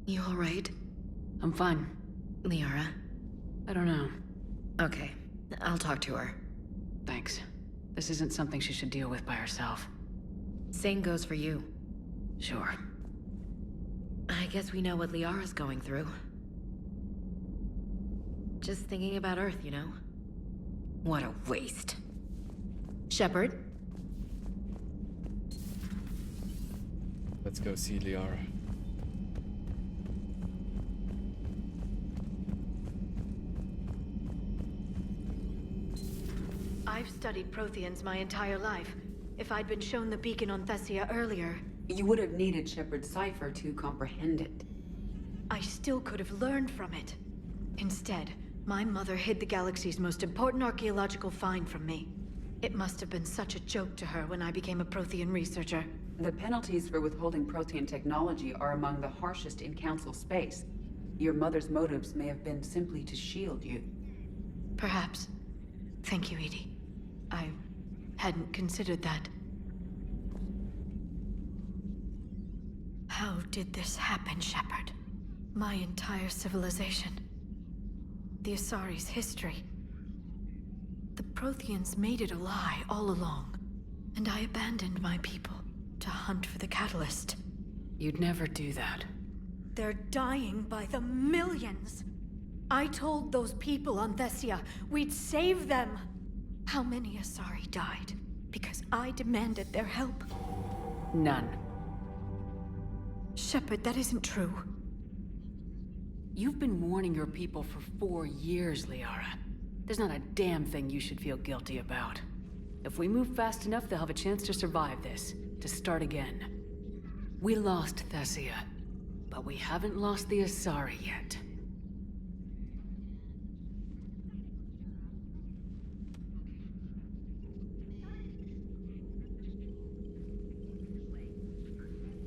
You all right? I'm fine. Liara? I don't know. Okay, I'll talk to her. Thanks. This isn't something she should deal with by herself. Same goes for you. Sure. I guess we know what Liara's going through. Just thinking about Earth, you know? What a waste. Shepard? Let's go see Liara. I've studied Protheans my entire life. If I'd been shown the beacon on Thessia earlier... You would have needed Shepard's cipher to comprehend it. I still could have learned from it. Instead, my mother hid the galaxy's most important archaeological find from me. It must have been such a joke to her when I became a Prothean researcher. The penalties for withholding Prothean technology are among the harshest in Council space. Your mother's motives may have been simply to shield you. Perhaps. Thank you, Edie. I hadn't considered that. How did this happen, Shepard? My entire civilization. The Asari's history. The Protheans made it a lie all along, and I abandoned my people to hunt for the catalyst. You'd never do that. They're dying by the millions. I told those people on Thessia we'd save them. How many Asari died because I demanded their help? None. Shepard, that isn't true. You've been warning your people for 4 years, Liara. There's not a damn thing you should feel guilty about. If we move fast enough, they'll have a chance to survive this, to start again. We lost Thessia, but we haven't lost the Asari yet.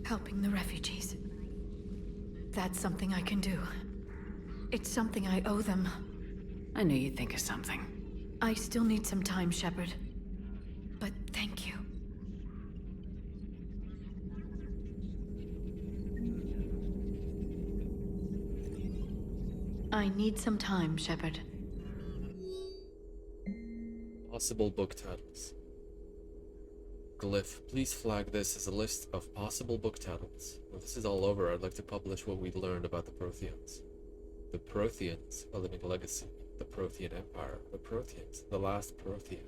Helping the refugees. That's something I can do. It's something I owe them. I knew you'd think of something. I still need some time, Shepard. But thank you. I need some time, Shepard. Possible book titles. Glyph, please flag this as a list of possible book titles. When this is all over, I'd like to publish what we learned about the Protheans. The Protheans, A Living Legacy. The Prothean Empire. The Protheans, The Last Prothean.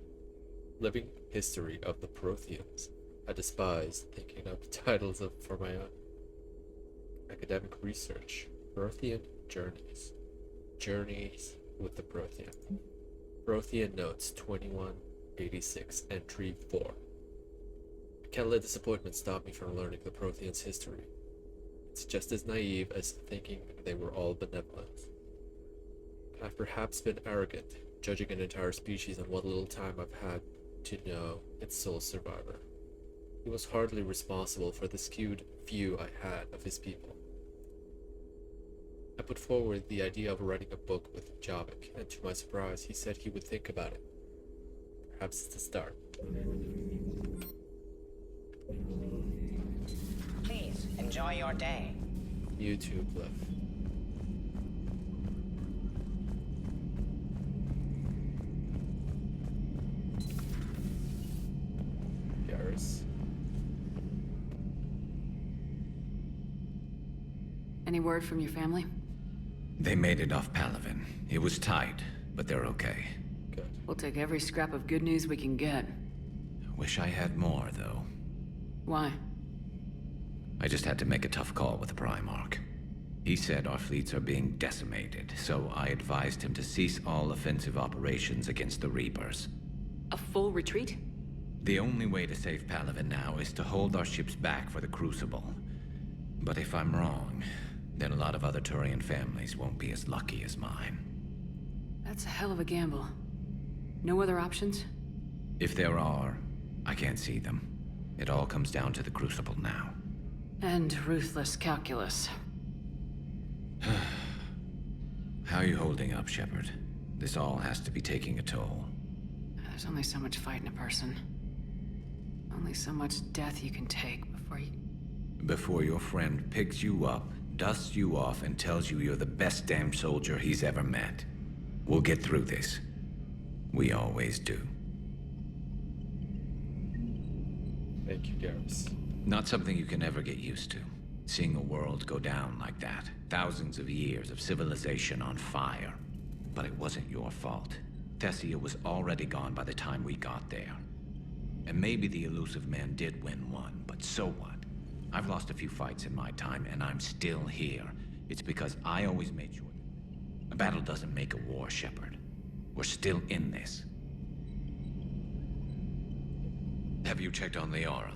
Living History of the Protheans. I despise thinking up titles for my own academic research. Prothean Journeys. Journeys with the Prothean. Prothean Notes 2186, Entry 4. I can't let disappointment stop me from learning the Protheans' history. It's just as naive as thinking they were all benevolent. I've perhaps been arrogant, judging an entire species on what little time I've had to know its sole survivor. He was hardly responsible for the skewed view I had of his people. I put forward the idea of writing a book with Javik, and to my surprise, he said he would think about it. Perhaps it's a start. Please, enjoy your day. You too, Glyph. Yaris. Any word from your family? They made it off Palaven. It was tight, but they're okay. Good. We'll take every scrap of good news we can get. Wish I had more, though. Why? I just had to make a tough call with the Primarch. He said our fleets are being decimated, so I advised him to cease all offensive operations against the Reapers. A full retreat? The only way to save Palaven now is to hold our ships back for the Crucible. But if I'm wrong, then a lot of other Turian families won't be as lucky as mine. That's a hell of a gamble. No other options? If there are, I can't see them. It all comes down to the Crucible now. And ruthless calculus. How are you holding up, Shepard? This all has to be taking a toll. There's only so much fight in a person. Only so much death you can take before you... Before your friend picks you up, dusts you off and tells you you're the best damn soldier he's ever met. We'll get through this. We always do. Thank you, Garrus. Not something you can ever get used to. Seeing a world go down like that. Thousands of years of civilization on fire. But it wasn't your fault. Thessia was already gone by the time we got there. And maybe the elusive man did win one, but so what? I've lost a few fights in my time, and I'm still here. It's because I always made sure. A battle doesn't make a war, Shepard. We're still in this. Have you checked on Liara?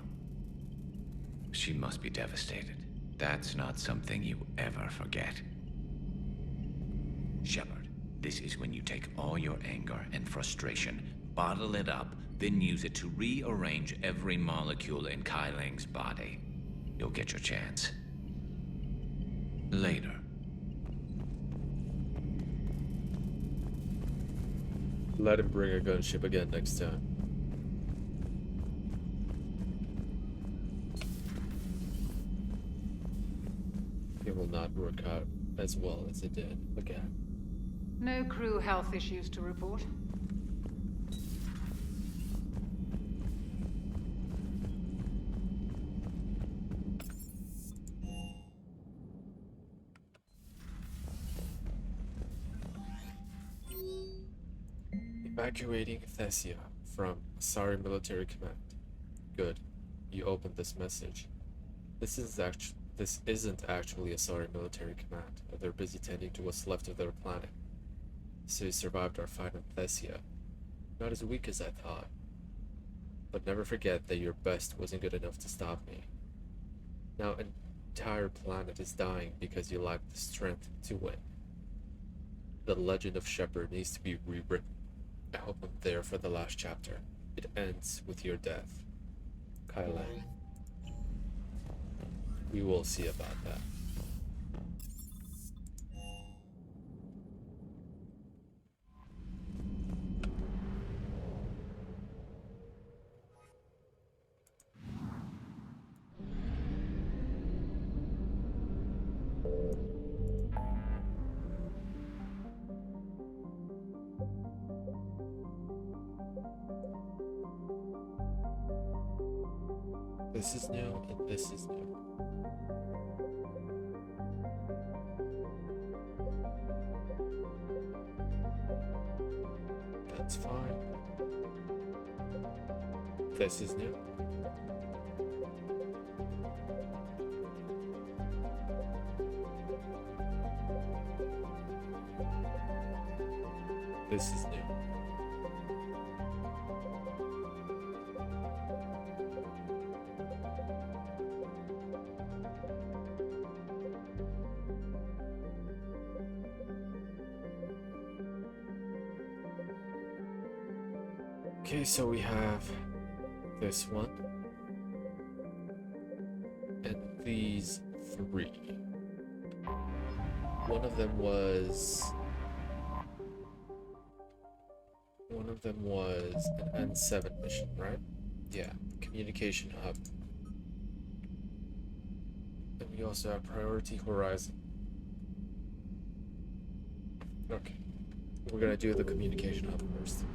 She must be devastated. That's not something you ever forget. Shepard, this is when you take all your anger and frustration, bottle it up, then use it to rearrange every molecule in Kai Ling's body. You'll get your chance. Later. Let him bring a gunship again next time. It will not work out as well as it did again. No crew health issues to report. Evacuating Thessia from Asari Military Command. Good. You opened this message. This isn't actually Asari Military Command. They're busy tending to what's left of their planet. So you survived our fight on Thessia. Not as weak as I thought. But never forget that your best wasn't good enough to stop me. Now an entire planet is dying because you lack the strength to win. The legend of Shepard needs to be rewritten. I hope I'm there for the last chapter. It ends with your death. Kai Lang. We will see about that. This is new, and this is new. That's fine. This is new. This is new. Okay, so we have this one and these three. One of them was an N7 mission, right? Yeah, communication hub. And we also have Priority Horizon. Okay, we're gonna do the communication hub first.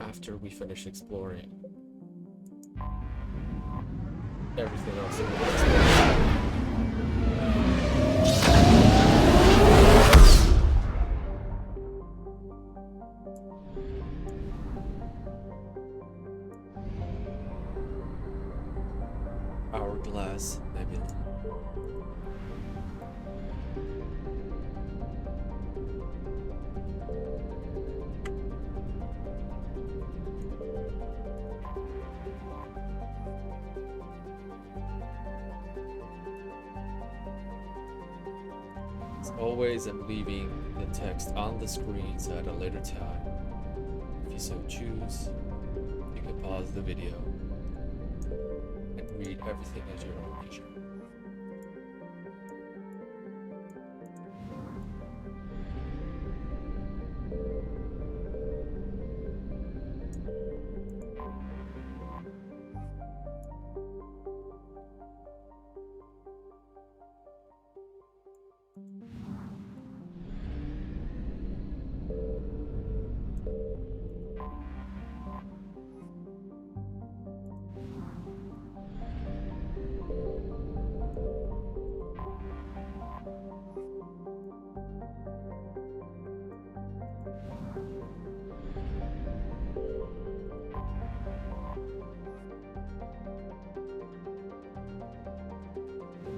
After we finish exploring everything else in the next Hourglass Nebula. As always, I'm leaving the text on the screen so at a later time, if you so choose, you can pause the video and read everything at your own leisure.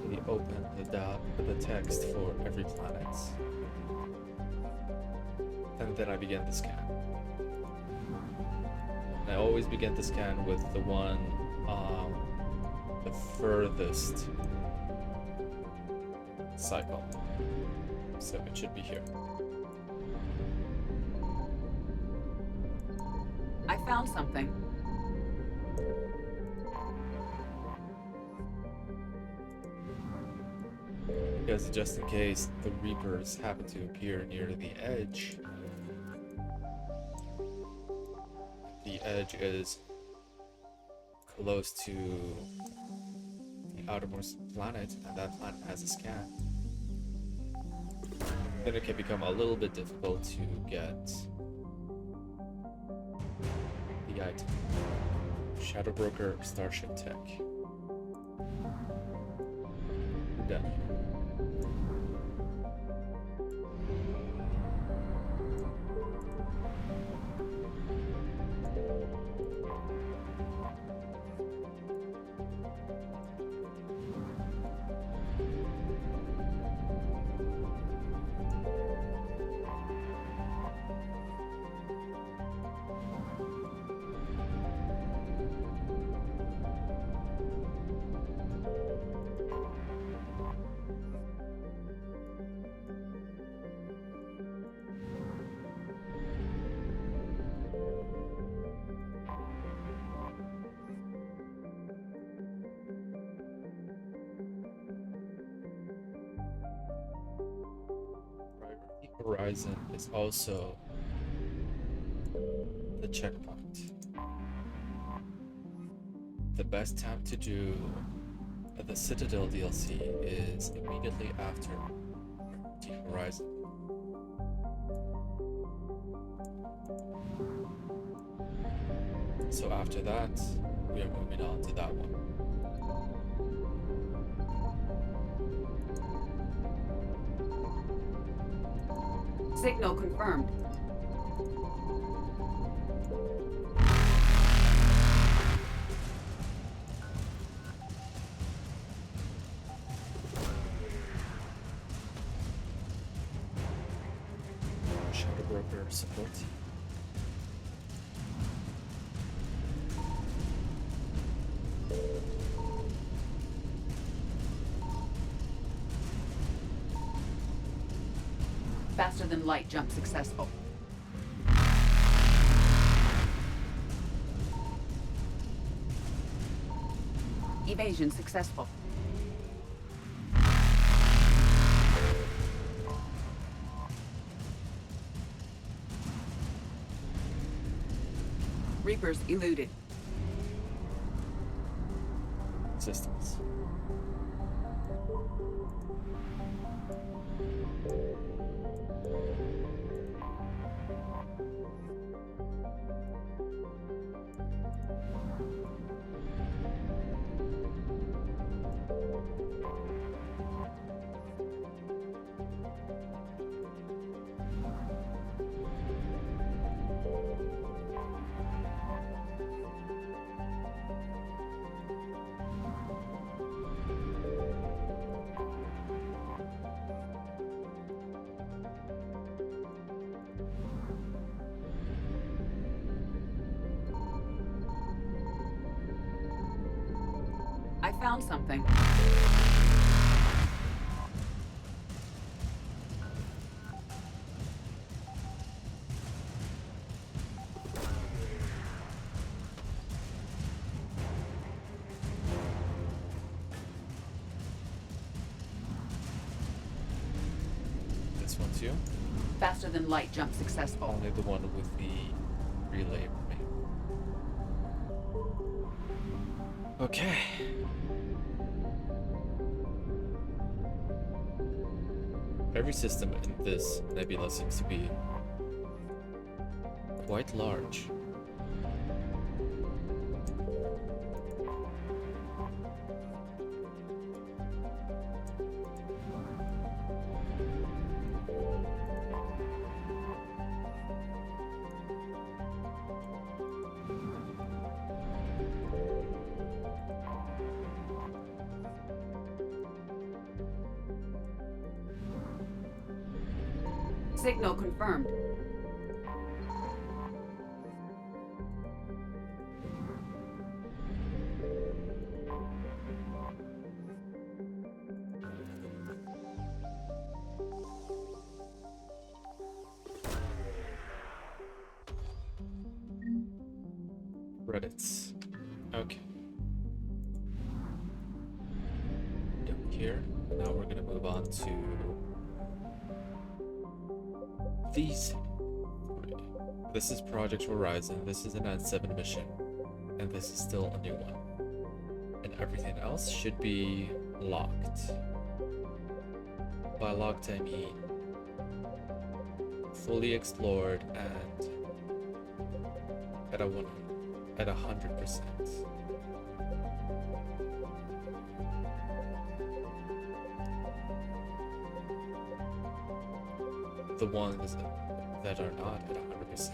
We open the text for every planet. And then I begin the scan. I always begin the scan with the one the furthest cycle. So it should be here. I found something. Because just in case the Reapers happen to appear near the edge, the edge is close to the outermost planet, and that planet has a scan, then it can become a little bit difficult to get the item. Shadow Broker, Starship Tech. Done. Horizon is also the checkpoint. The best time to do the Citadel DLC is immediately after the Horizon. So after that, we are moving on to that one. Signal confirmed. Shadow Broker support. Faster than light jump successful. Evasion successful. Reapers eluded. Systems. I found something. This one too? Faster than light jump successful. Only the one with the relay remain. Okay. Every system in this nebula seems to be quite large. Signal confirmed. Credits. Okay. Done here. Now we're gonna move on to these three. This is Project Horizon. This is an N7 mission, and this is still a new one. And everything else should be locked. By locked, I mean fully explored and at 100%. The ones that are not at 100%.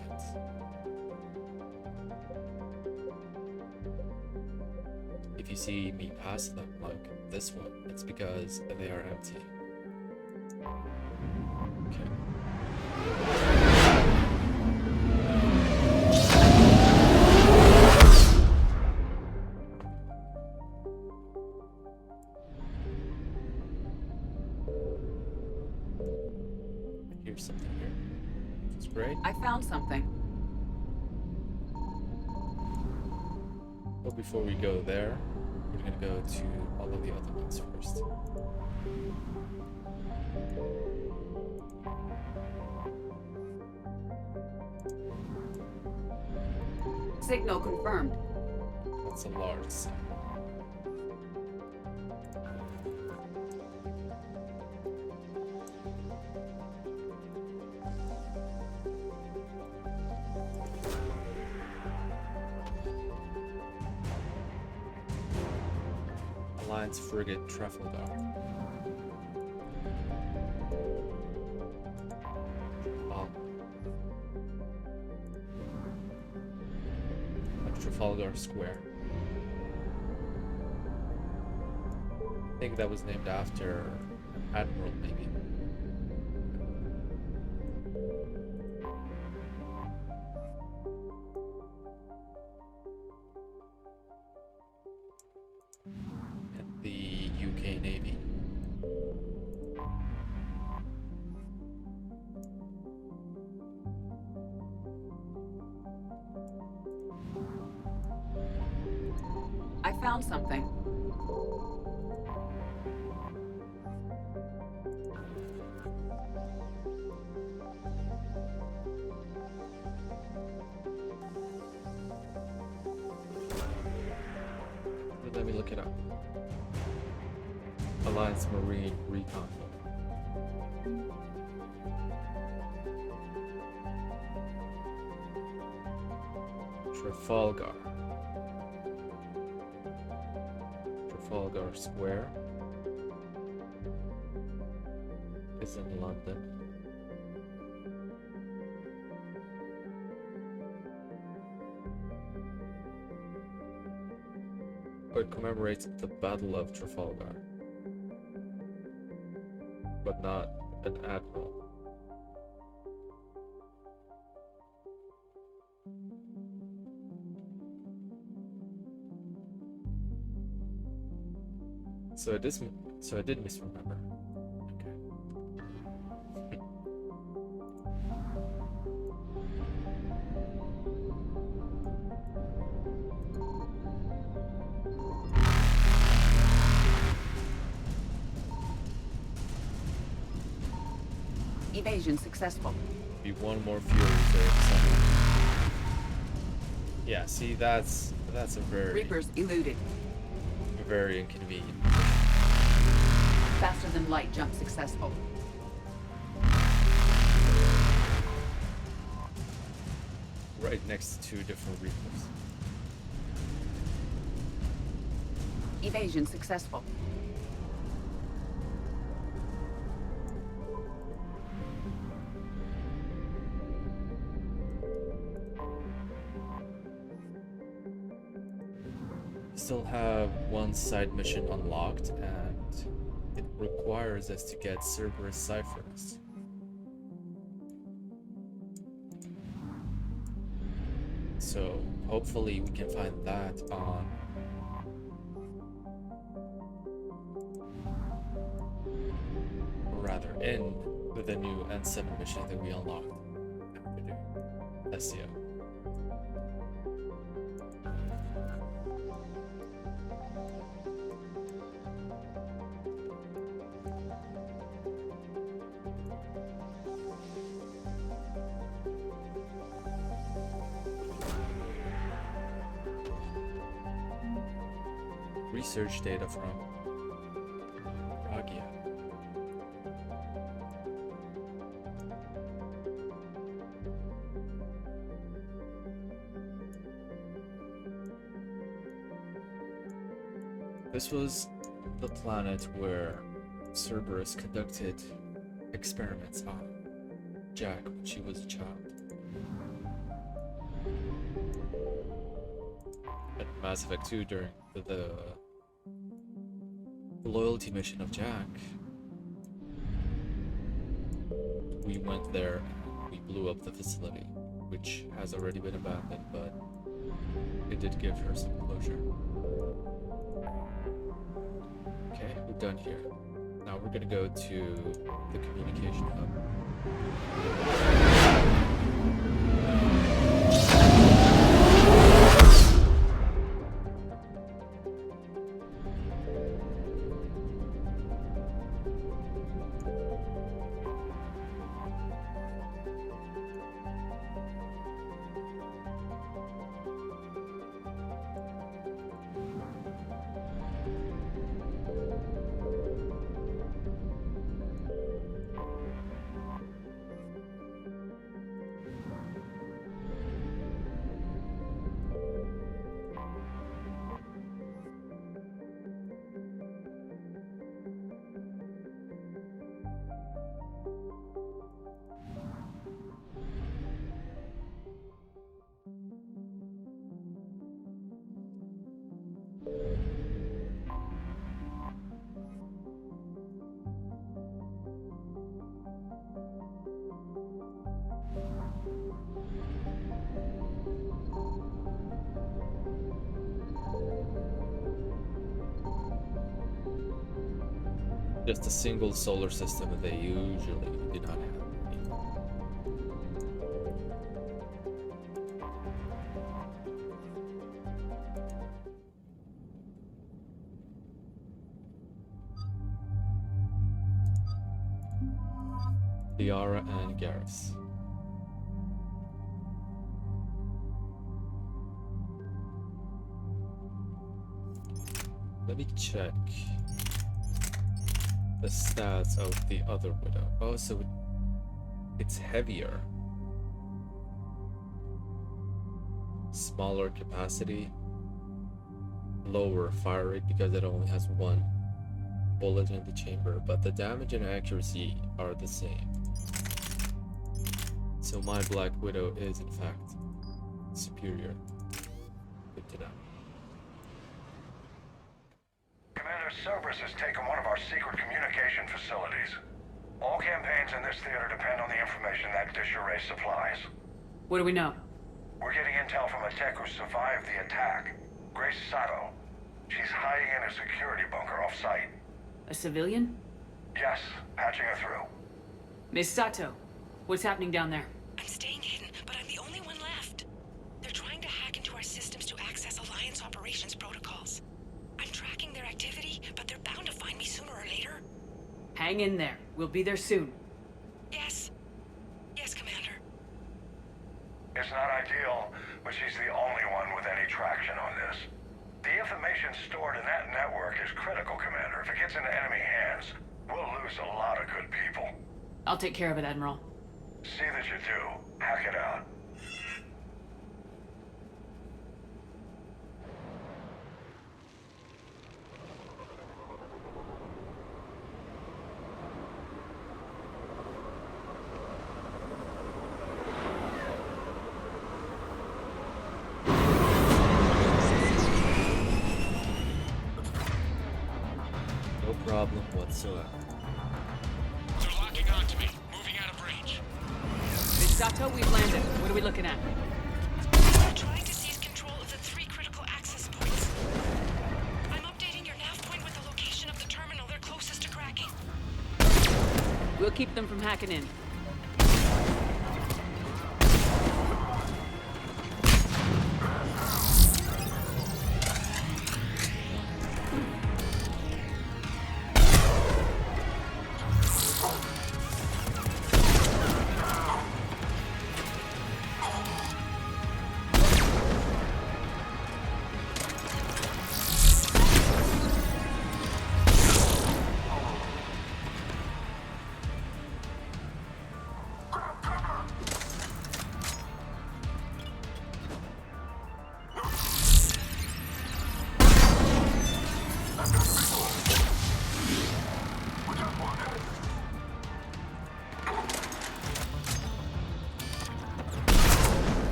If you see me pass them, like this one, it's because they are empty. Okay. Here's something here. It's great. I found something. But before we go there, we're gonna go to all of the other ones first. Signal confirmed. That's a large sign. Alliance frigate Trafalgar. Trafalgar Square. I think that was named after an admiral, maybe. And the UK Navy. I found something. Let me look it up. Alliance Marine Recon. Trafalgar. Trafalgar Square is in London. It commemorates the Battle of Trafalgar, but not an admiral. So I did misremember. Okay. Evasion successful. Be one more fuel reserve somewhere. Yeah, see, that's a Reapers eluded. very inconvenient. Faster than light jump successful. Right next to two different Reapers. Evasion successful. Still have one side mission unlocked, and it requires us to get Cerberus ciphers. So hopefully we can find that on in the new N7 mission that we unlocked after doing SEO. Research data from Paragon. This was the planet where Cerberus conducted experiments on Jack when she was a child. And Mass Effect 2 during the loyalty mission of Jack, we went there and we blew up the facility, which has already been abandoned, but it did give her some closure. Okay, we're done here. Now we're gonna go to the communication hub. Just a single solar system that they usually do not have. Liara and Garrus. Let me check the stats of the other Widow. Oh, so it's heavier. Smaller capacity. Lower fire rate because it only has one bullet in the chamber, but the damage and accuracy are the same. So my Black Widow is in fact superior. Good to know. Commander Cerberus has taken one of our secret communication facilities. All campaigns in this theater depend on the information that dish array supplies. What do we know? We're getting intel from a tech who survived the attack. Grace Sato. She's hiding in a security bunker off-site. A civilian? Yes, patching her through. Miss Sato, what's happening down there? I'm staying hidden, but I'm the only one left. They're trying to hack into our systems to access Alliance operations protocols. I'm tracking their activity, but they're bound to find me sooner or later. Hang in there. We'll be there soon. Yes. Yes, Commander. It's not ideal, but she's the only one with any traction on this. The information stored in that network is critical, Commander. If it gets into enemy hands, we'll lose a lot of good people. I'll take care of it, Admiral. See that you do. Hack it out. No problem whatsoever. They're locking onto me. Moving out of range. Miss Sato, we've landed. What are we looking at? They're trying keep them from hacking in.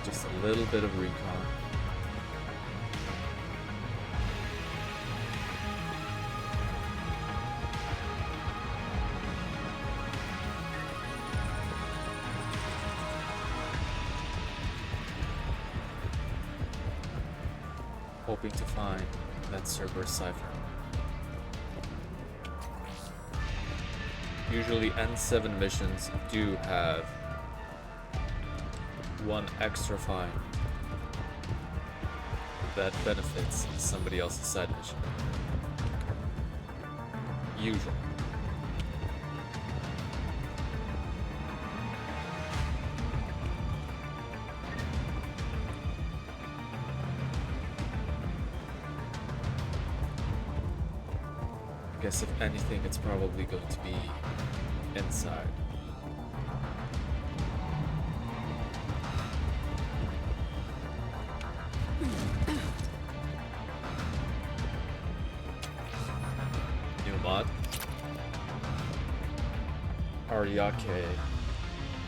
Just a little bit of recon. Hoping to find that Cerberus cipher. Usually N7 missions do have one extra find that benefits somebody else's side mission. Usually. I guess if anything, it's probably going to be inside. Ariake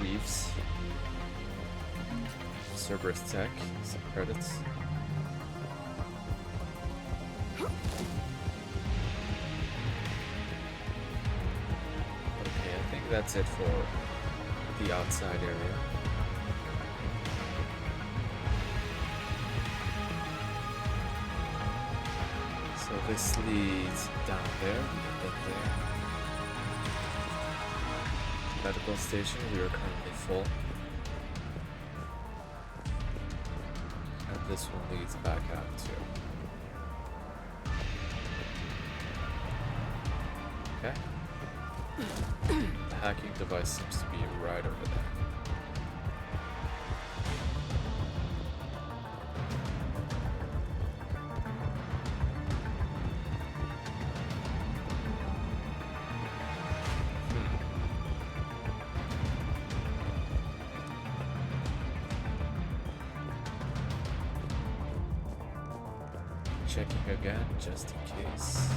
Weaves, Cerberus Tech, some credits. Okay, I think that's it for the outside area. So this leads down there, we get there. Medical station, we are currently full. And this one leads back out too. Okay. The hacking device seems to be right over there. Checking again, just in case.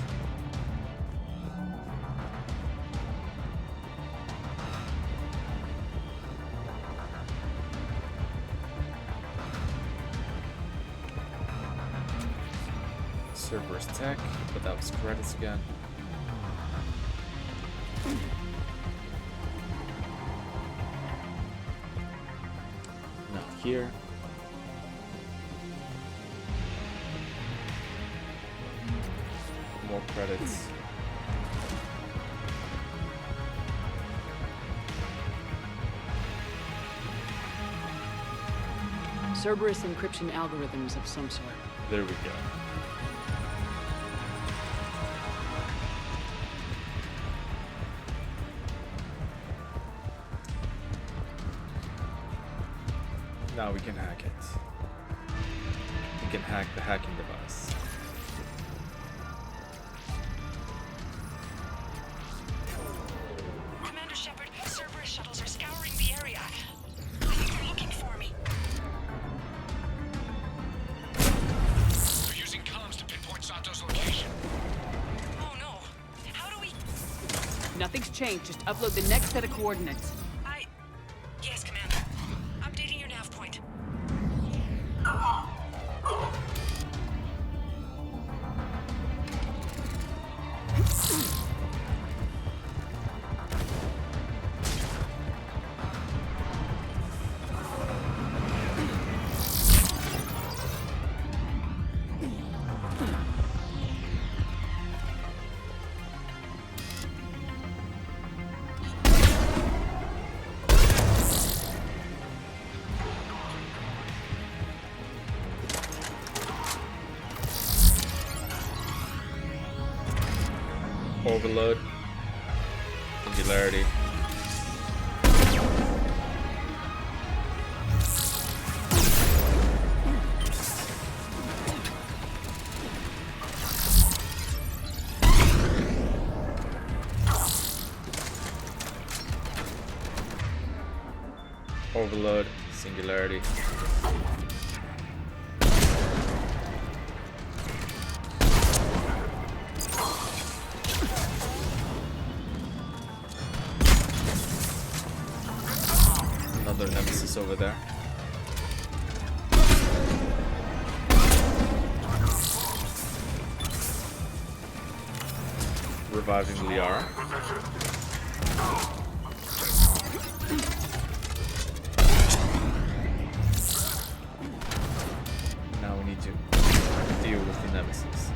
Cerberus Tech, but that was credits again. Not here. More credits. Cerberus encryption algorithms of some sort. There we go. Now we can hack it. We can hack the hacking device. Nothing's changed. Just upload the next set of coordinates. Yes, Commander. Updating your nav point. Overload. Singularity. Overload. Singularity. Another nemesis over there. Reviving Liara. Now we need to deal with the nemesis.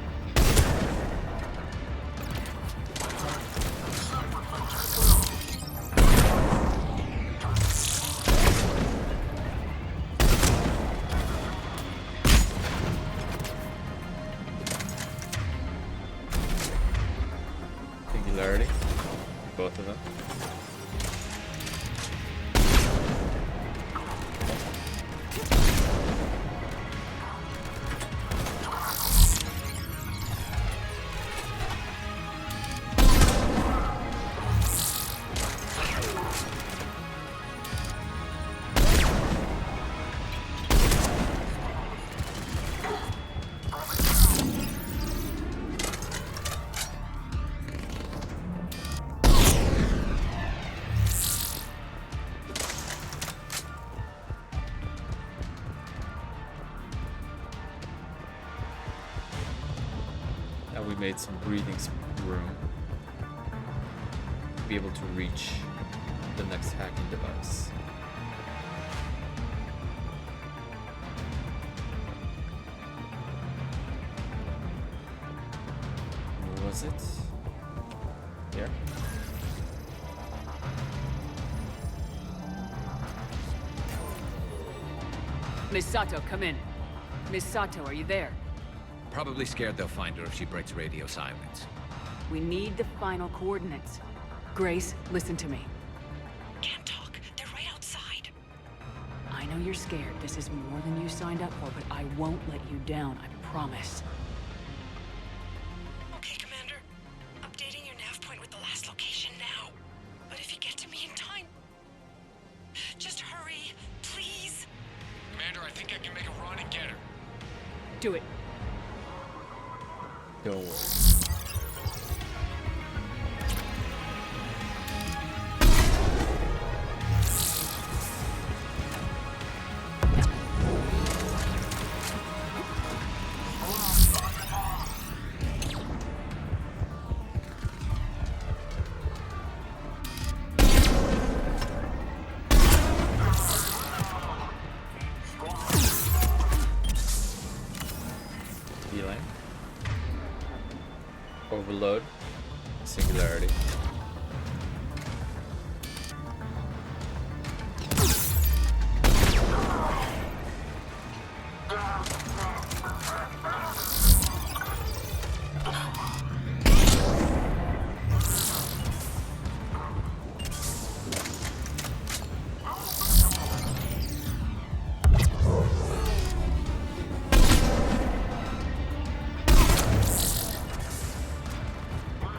Singularity. Both of them. Now we made some breathing room to be able to reach the next hacking device. Where was it? Here? Miss Sato, come in. Miss Sato, are you there? Probably scared they'll find her if she breaks radio silence. We need the final coordinates. Grace, listen to me. Can't talk. They're right outside. I know you're scared. This is more than you signed up for, but I won't let you down, I promise. Okay, Commander. Updating your nav point with the last location now. But if you get to me in time, just hurry, please. Commander, I think I can make a run and get her. Do it. Don't worry. Healing. Overload. Singularity.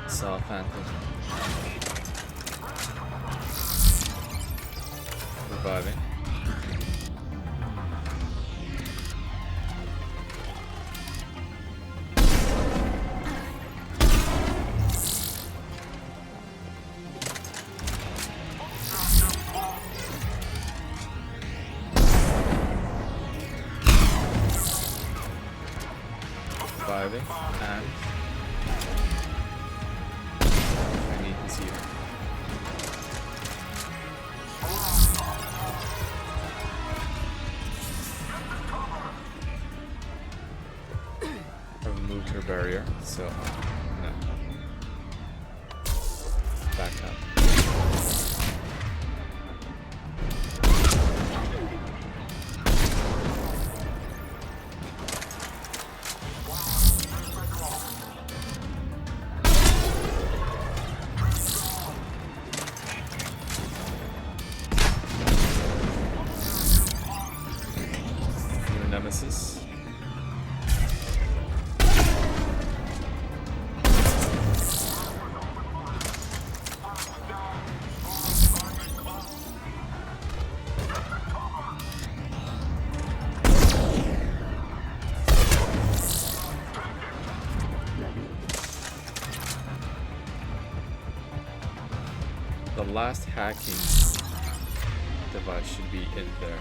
Saw Phantom. Reviving. And I need this here. I removed her barrier, so no. Back up. New nemesis. The last hacking device should be in there.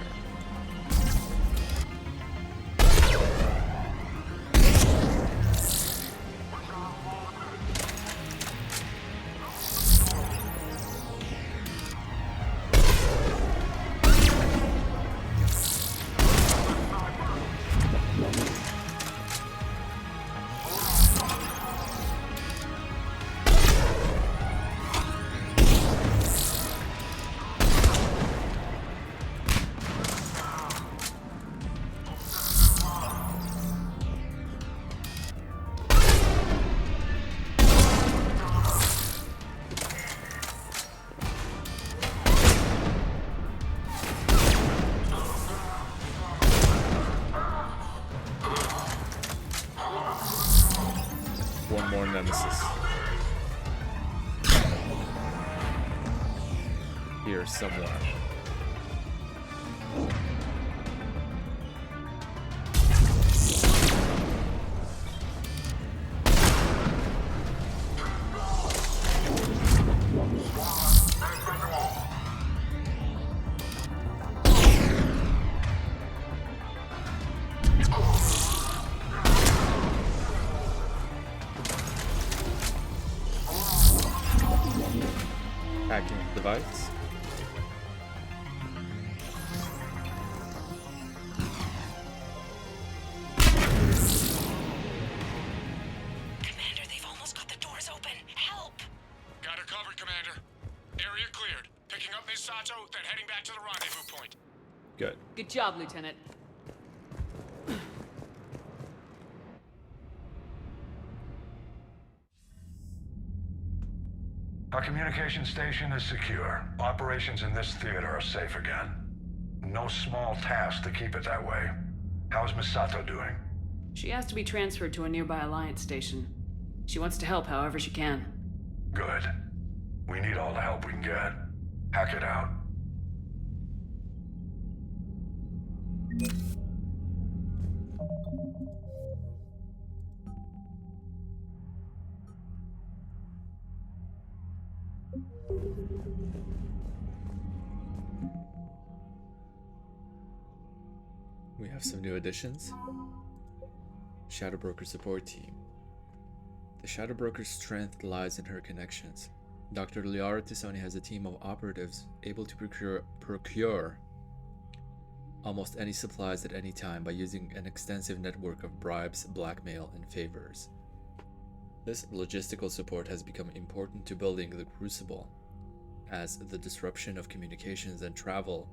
One more nemesis. Here somewhere. Hacking device. Commander, they've almost got the doors open. Help! Got her covered, Commander. Area cleared. Picking up Ms. Sato, then heading back to the rendezvous point. Good. Good job, Lieutenant. Our communication station is secure. Operations in this theater are safe again. No small task to keep it that way. How's Misato doing? She asked to be transferred to a nearby Alliance station. She wants to help however she can. Good. We need all the help we can get. Hack it out. We have some new additions. Shadow Broker support team. The Shadow Broker's strength lies in her connections. Dr. Liara Tisoni has a team of operatives able to procure almost any supplies at any time by using an extensive network of bribes, blackmail, and favors. This logistical support has become important to building the Crucible, as the disruption of communications and travel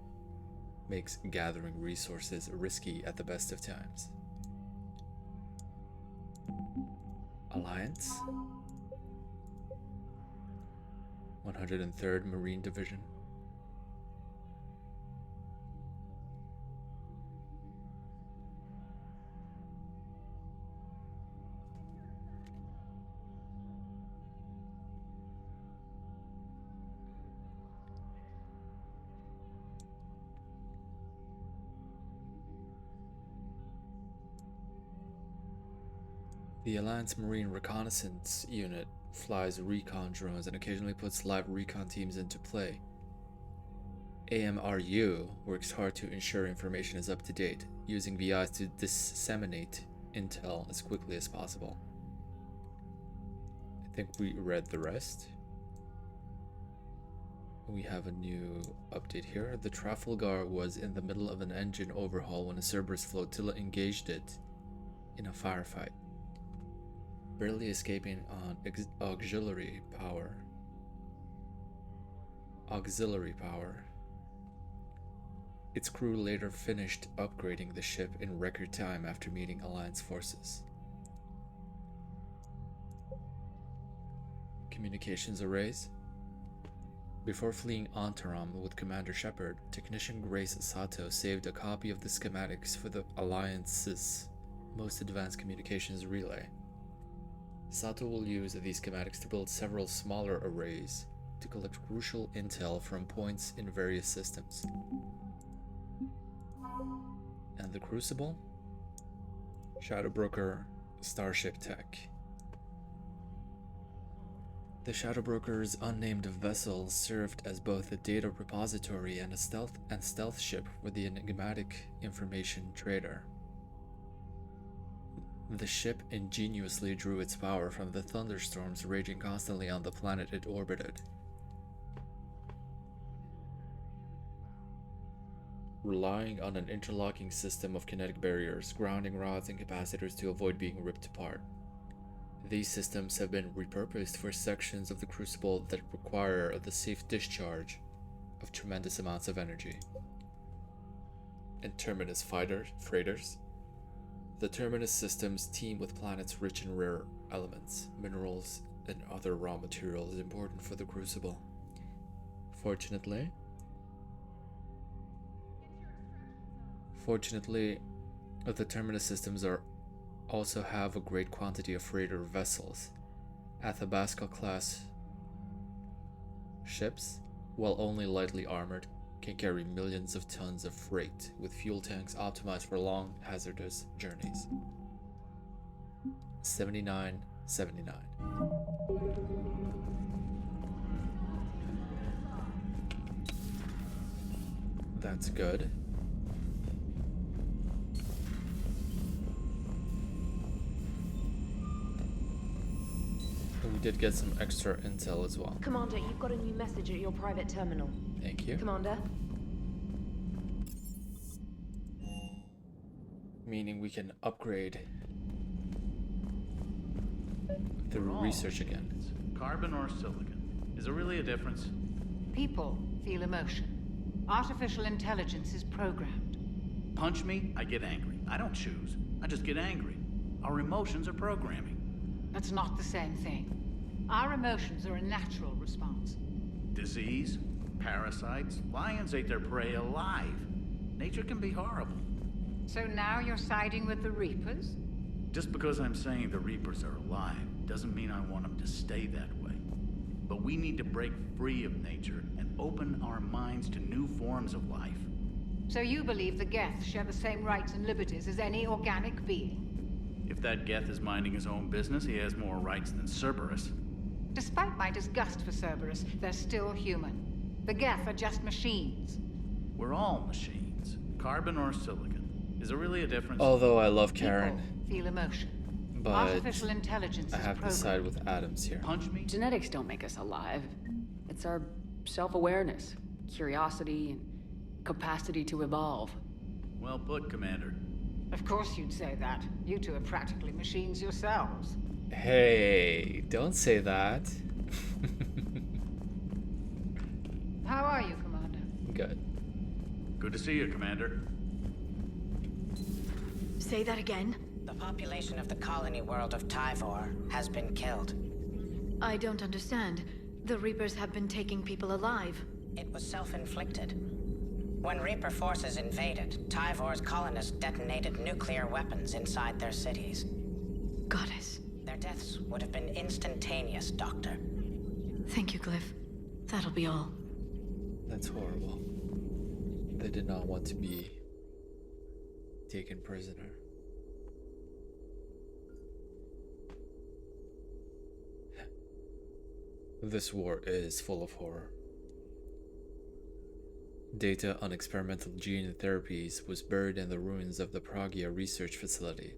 makes gathering resources risky at the best of times. Alliance, 103rd Marine Division. The Alliance Marine Reconnaissance Unit flies recon drones and occasionally puts live recon teams into play. AMRU works hard to ensure information is up to date, using VIs to disseminate intel as quickly as possible. I think we read the rest. We have a new update here. The Trafalgar was in the middle of an engine overhaul when a Cerberus flotilla engaged it in a firefight, barely escaping on auxiliary power. Its crew later finished upgrading the ship in record time after meeting Alliance forces. Communications arrays. Before fleeing Antaram with Commander Shepard, Technician Grace Sato saved a copy of the schematics for the Alliance's most advanced communications relay. Sato will use these schematics to build several smaller arrays to collect crucial intel from points in various systems. And the Crucible? Shadowbroker Starship Tech. The Shadowbroker's unnamed vessel served as both a data repository and a stealth ship for the enigmatic information trader. The ship ingeniously drew its power from the thunderstorms raging constantly on the planet it orbited. Relying on an interlocking system of kinetic barriers, grounding rods, and capacitors to avoid being ripped apart. These systems have been repurposed for sections of the Crucible that require the safe discharge of tremendous amounts of energy. And Terminus freighters. The Terminus systems teem with planets rich in rare elements, minerals, and other raw materials important for the Crucible. Fortunately, the Terminus systems also have a great quantity of freighter vessels. Athabasca class ships, while only lightly armored, can carry millions of tons of freight with fuel tanks optimized for long, hazardous journeys. 7979. That's good. We did get some extra intel as well. Commander, you've got a new message at your private terminal. Thank you. Commander? Meaning we can upgrade the research again. Carbon or silicon? Is there really a difference? People feel emotion. Artificial intelligence is programmed. Punch me, I get angry. I don't choose. I just get angry. Our emotions are programming. That's not the same thing. Our emotions are a natural response. Disease, parasites, lions ate their prey alive. Nature can be horrible. So now you're siding with the Reapers? Just because I'm saying the Reapers are alive doesn't mean I want them to stay that way. But we need to break free of nature and open our minds to new forms of life. So you believe the Geth share the same rights and liberties as any organic being? If that Geth is minding his own business, he has more rights than Cerberus. Despite my disgust for Cerberus, they're still human. The Geth are just machines. We're all machines. Carbon or silicon. Is there really a difference? Although I love Karen. People feel emotion. But artificial intelligence I have to side with Adams here. Punch me? Genetics don't make us alive. It's our self-awareness, curiosity, and capacity to evolve. Well put, Commander. Of course you'd say that. You two are practically machines yourselves. Hey, don't say that. How are you, Commander? Good. Good to see you, Commander. Say that again? The population of the colony world of Tyvor has been killed. I don't understand. The Reapers have been taking people alive. It was self-inflicted. When Reaper forces invaded, Tyvor's colonists detonated nuclear weapons inside their cities. Goddess. Their deaths would have been instantaneous, Doctor. Thank you, Glyph. That'll be all. That's horrible. They did not want to be taken prisoner. This war is full of horror. Data on experimental gene therapies was buried in the ruins of the Pragia research facility.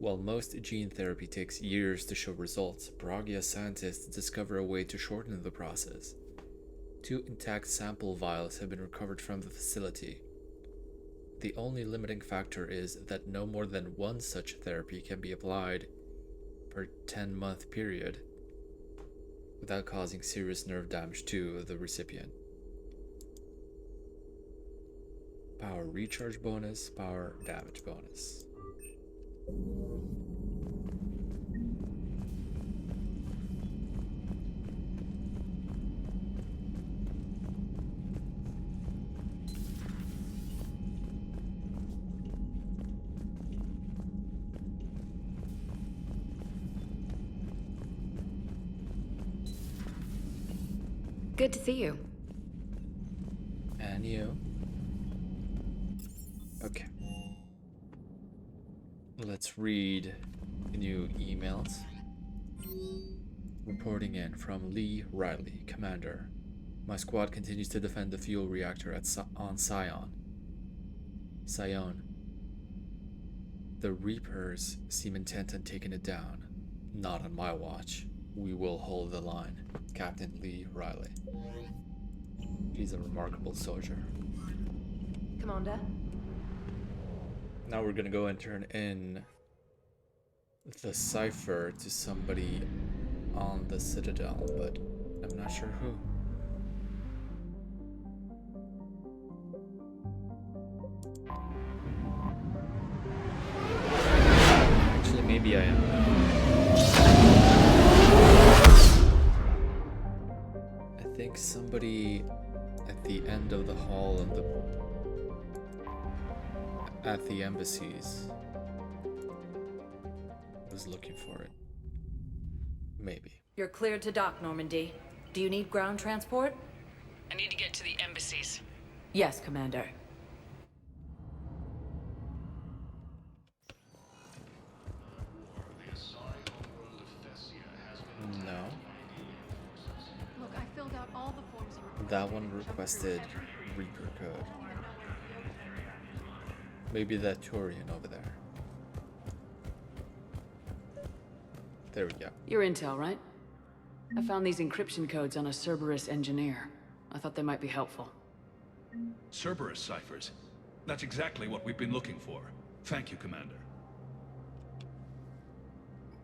While most gene therapy takes years to show results, Paragon scientists discover a way to shorten the process. 2 intact sample vials have been recovered from the facility. The only limiting factor is that no more than 1 such therapy can be applied per 10-month period without causing serious nerve damage to the recipient. Power recharge bonus, power damage bonus. Good to see you. And you. Okay. Let's read the new emails. Reporting in from Lee Riley, Commander. My squad continues to defend the fuel reactor on Sion. The Reapers seem intent on taking it down. Not on my watch. We will hold the line. Captain Lee Riley. He's a remarkable soldier. Commander? Now we're gonna go and turn in the cipher to somebody on the Citadel, but I'm not sure who. Actually, maybe I am. I think somebody at the end of the hall and at the embassies was looking for it. Maybe. You're cleared to dock, Normandy. Do you need ground transport? I need to get to the embassies. Yes, Commander. No. Look, I filled out all the forms you That one requested Reaper code. Maybe that Turian over there. There we go. Your intel, right? I found these encryption codes on a Cerberus engineer. I thought they might be helpful. Cerberus ciphers. That's exactly what we've been looking for. Thank you, Commander.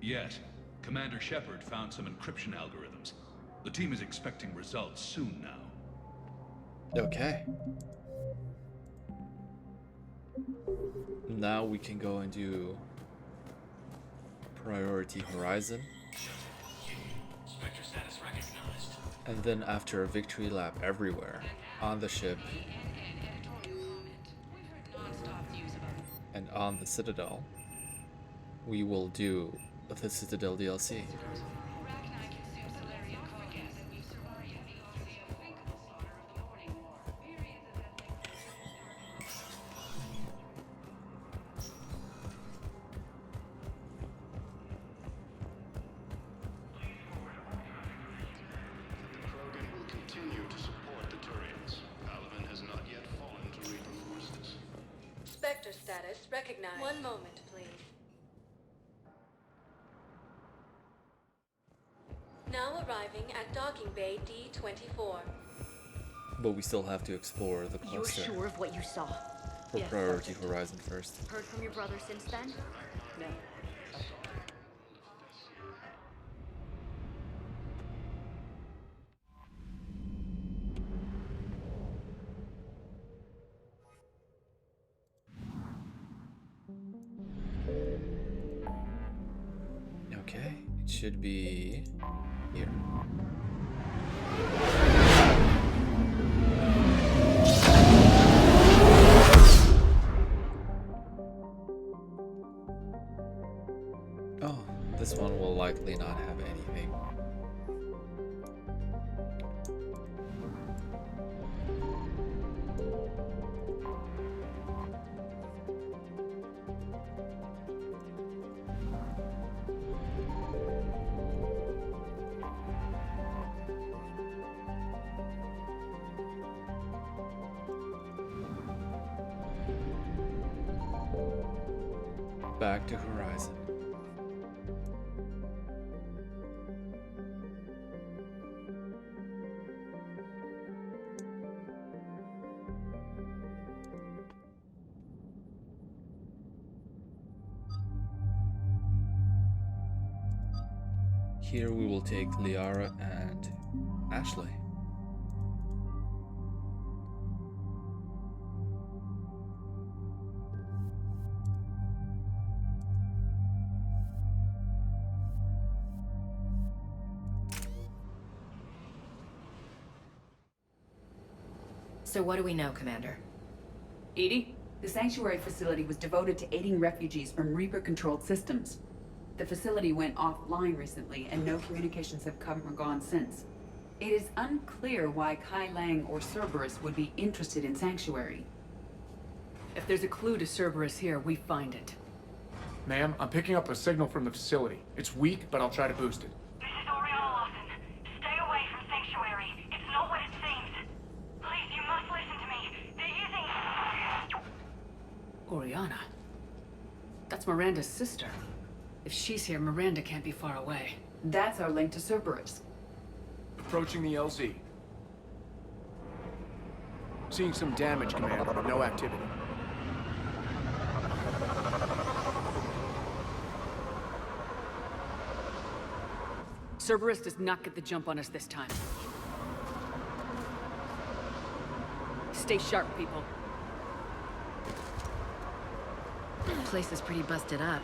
Yes, Commander Shepard found some encryption algorithms. The team is expecting results soon now. Okay. Now we can go and do Priority Horizon. Spectre status recognized. And then after a victory lap everywhere, on the ship, and on the Citadel, we will do the Citadel DLC. Spectre status recognized. One moment, please. Now arriving at docking bay D24. But we still have to explore the You're cluster sure of what you saw? for Yes, Priority Sergeant. Horizon first. Heard from your brother since then? No. Okay, it should be here. Oh, this one will likely not have anything. Back to Horizon. Here we will take Liara and Ashley. So what do we know, Commander? Edie, the sanctuary facility was devoted to aiding refugees from Reaper-controlled systems. The facility went offline recently, and no communications have come or gone since. It is unclear why Kai Lang or Cerberus would be interested in Sanctuary. If there's a clue to Cerberus here, we find it. Ma'am, I'm picking up a signal from the facility. It's weak, but I'll try to boost it. This is Oriana Lawson. Stay away from Sanctuary. It's not what it seems. Please, you must listen to me. They're using... Oriana? That's Miranda's sister. If she's here, Miranda can't be far away. That's our link to Cerberus. Approaching the LZ. Seeing some damage, Commander, but no activity. Cerberus does not get the jump on us this time. Stay sharp, people. The place is pretty busted up.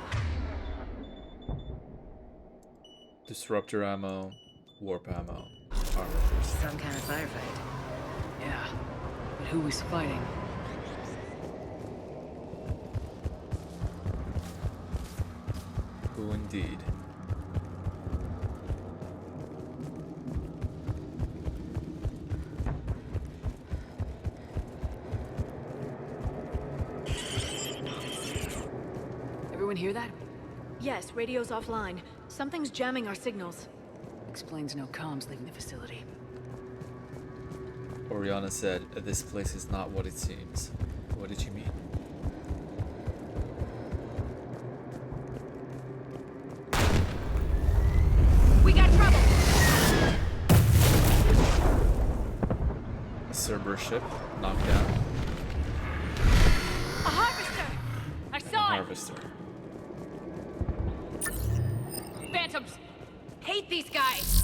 Disruptor ammo, warp ammo, armor piercing. Some kind of firefight. Yeah, but who is fighting? Who indeed? Everyone hear that? Yes, radio's offline. Something's jamming our signals. Explains no comms leaving the facility. Oriana said, this place is not what it seems. What did you mean? We got trouble! A Cerberus ship knocked down. A harvester! I saw it! Harvester. Phantoms! Hate these guys!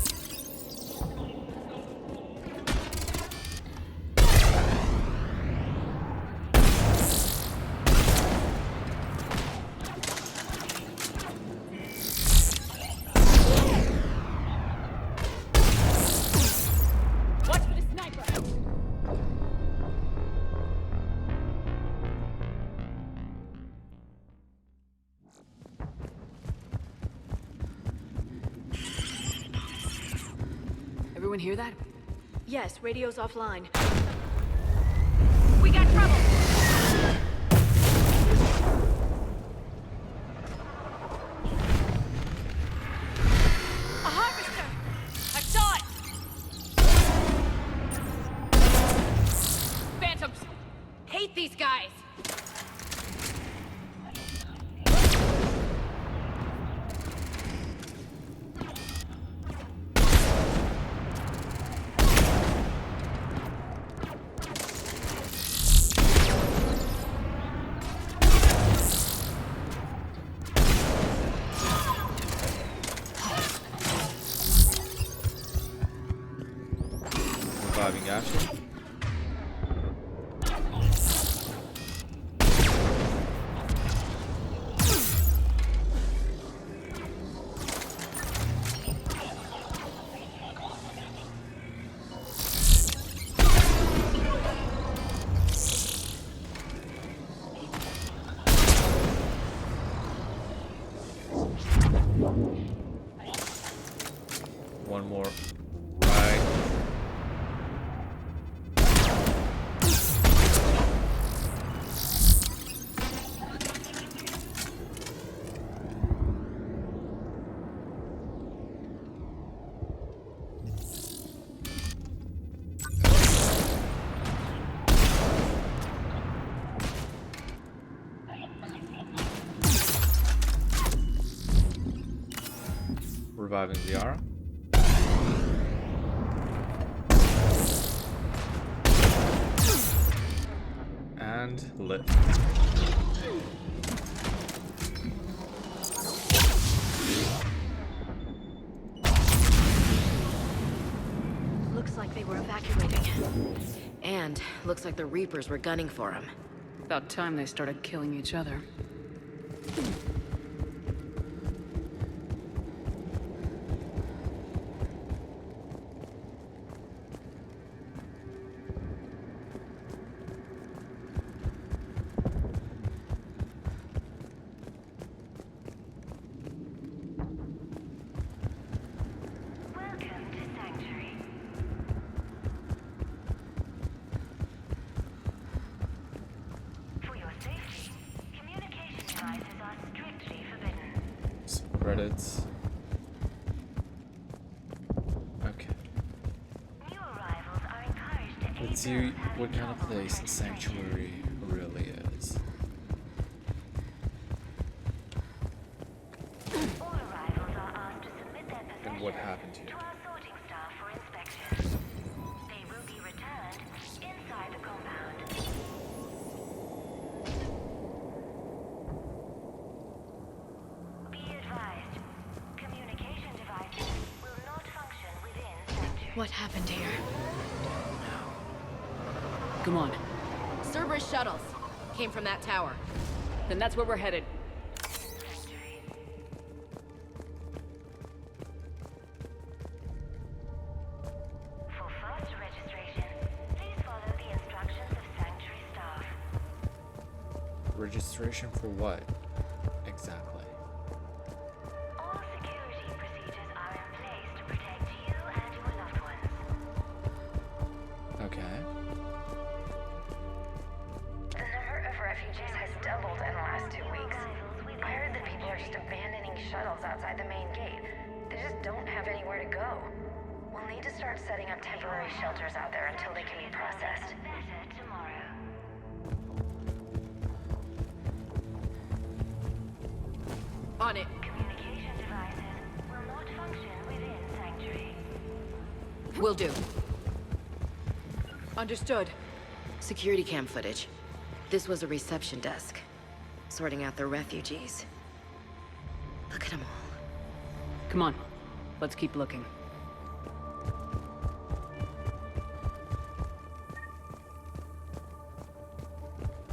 Watch for the sniper! Everyone hear that? Yes, radio's offline. We got trouble! A harvester! I saw it! Phantoms! Hate these guys! Reviving Ashley. One more right. Reviving Liara. And lift. Looks like they were evacuating. And looks like the Reapers were gunning for him. About time they started killing each other. Credits. Okay. Let's see what kind of place a sanctuary really is. And what happened to you? What happened here? Come on. Cerberus shuttles came from that tower. Then that's where we're headed. For faster registration, please follow the instructions of Sanctuary staff. Registration for what? Exactly. All security procedures are in place to protect you and your loved ones. Okay. The number of refugees has doubled in the last 2 weeks. I heard that people are just abandoning shuttles outside the main gate. They just don't have anywhere to go. We'll need to start setting up temporary shelters out there until they can be processed. Better tomorrow. On it. Communication devices will not function within Sanctuary. Will do. Understood. Security cam footage. This was a reception desk, sorting out the refugees. Look at them all. Come on. Let's keep looking.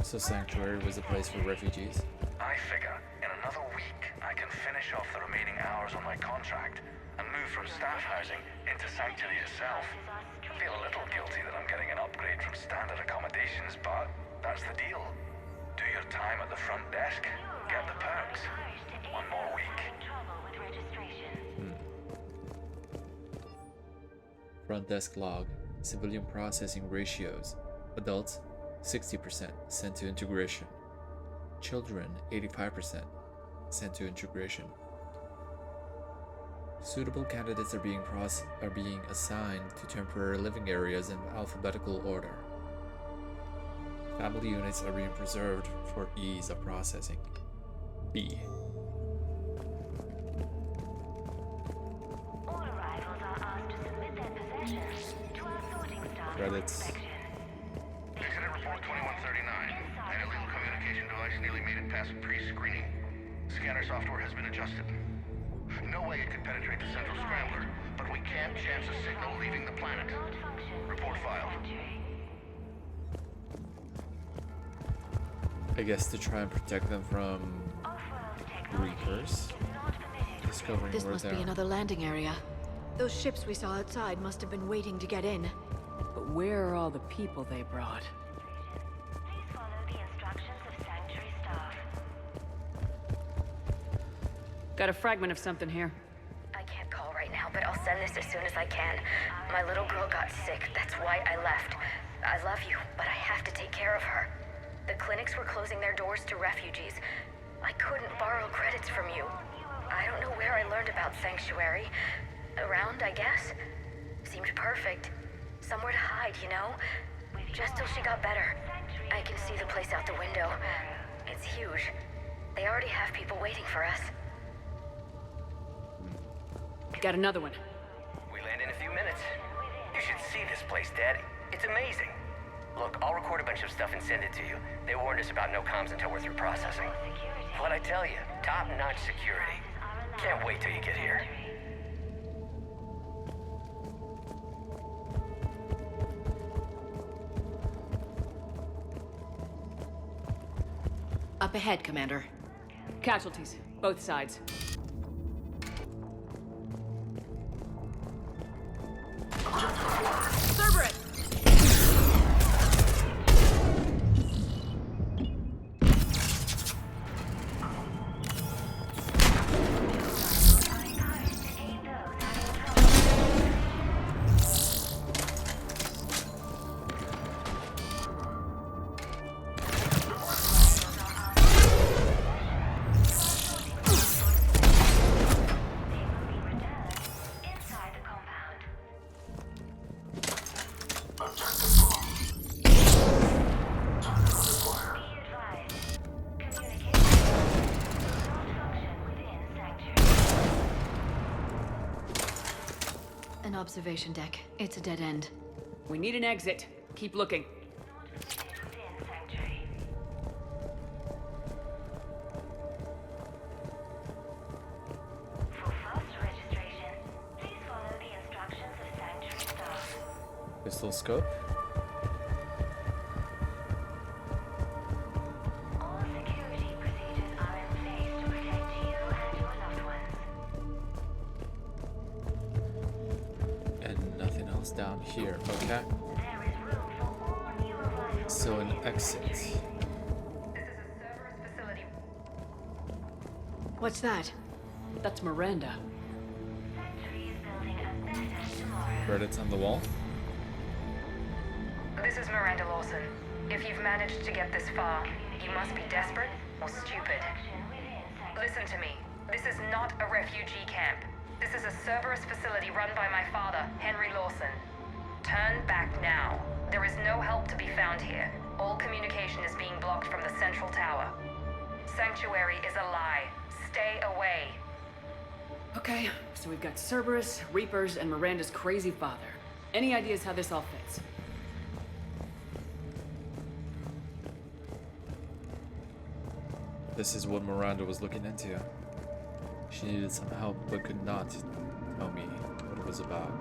So Sanctuary was a place for refugees? I figure in another week I can finish off the remaining hours on my contract and move from staff housing into Sanctuary itself. I feel a little guilty that I'm getting an upgrade from standard accommodations, but that's the deal. Do your time at the front desk, get the perks. One more week. Front desk log. Civilian processing ratios. Adults, 60% sent to integration. Children, 85% sent to integration. Suitable candidates are being assigned to temporary living areas in alphabetical order. Family units are being preserved for ease of processing. B. All arrivals are asked to submit their possessions to our sorting staff. Credits. Incident report 2139. An illegal communication device nearly made it past pre-screening. Scanner software has been adjusted. No way it could penetrate the central scrambler, but we can't chance a signal leaving the planet. Report filed. I guess to try and protect them from Reapers. Discovering This where must they be are. another landing area. Those ships we saw outside must have been waiting to get in. But where are all the people they brought? Please follow the instructions of Sanctuary staff. Got a fragment of something here. I can't call right now, but I'll send this as soon as I can. My little girl got sick, that's why I left. I love you, but I have to take care of her. The clinics were closing their doors to refugees. I couldn't borrow credits from you. I don't know where I learned about Sanctuary. Around, I guess. Seemed perfect. Somewhere to hide, you know? Just till she got better. I can see the place out the window. It's huge. They already have people waiting for us. Got another one. We land in a few minutes. You should see this place, Daddy. It's amazing. Look, I'll record a bunch of stuff and send it to you. They warned us about no comms until we're through processing. What'd I tell you? Top-notch security. Can't wait till you get here. Up ahead, Commander. Casualties, both sides. Cerberus! An observation deck. It's a dead end. We need an exit. Keep looking. Pistol scope. And nothing else down here, okay? So an exit. What's that? That's Miranda. Credits on the wall. This is Miranda Lawson. If you've managed to get this far, you must be desperate or stupid. Listen to me. This is not a refugee camp. This is a Cerberus facility run by my father, Henry Lawson. Turn back now. There is no help to be found here. All communication is being blocked from the central tower. Sanctuary is a lie. Stay away. Okay, so we've got Cerberus, Reapers, and Miranda's crazy father. Any ideas how this all fits? This is what Miranda was looking into. She needed some help, but could not tell me what it was about.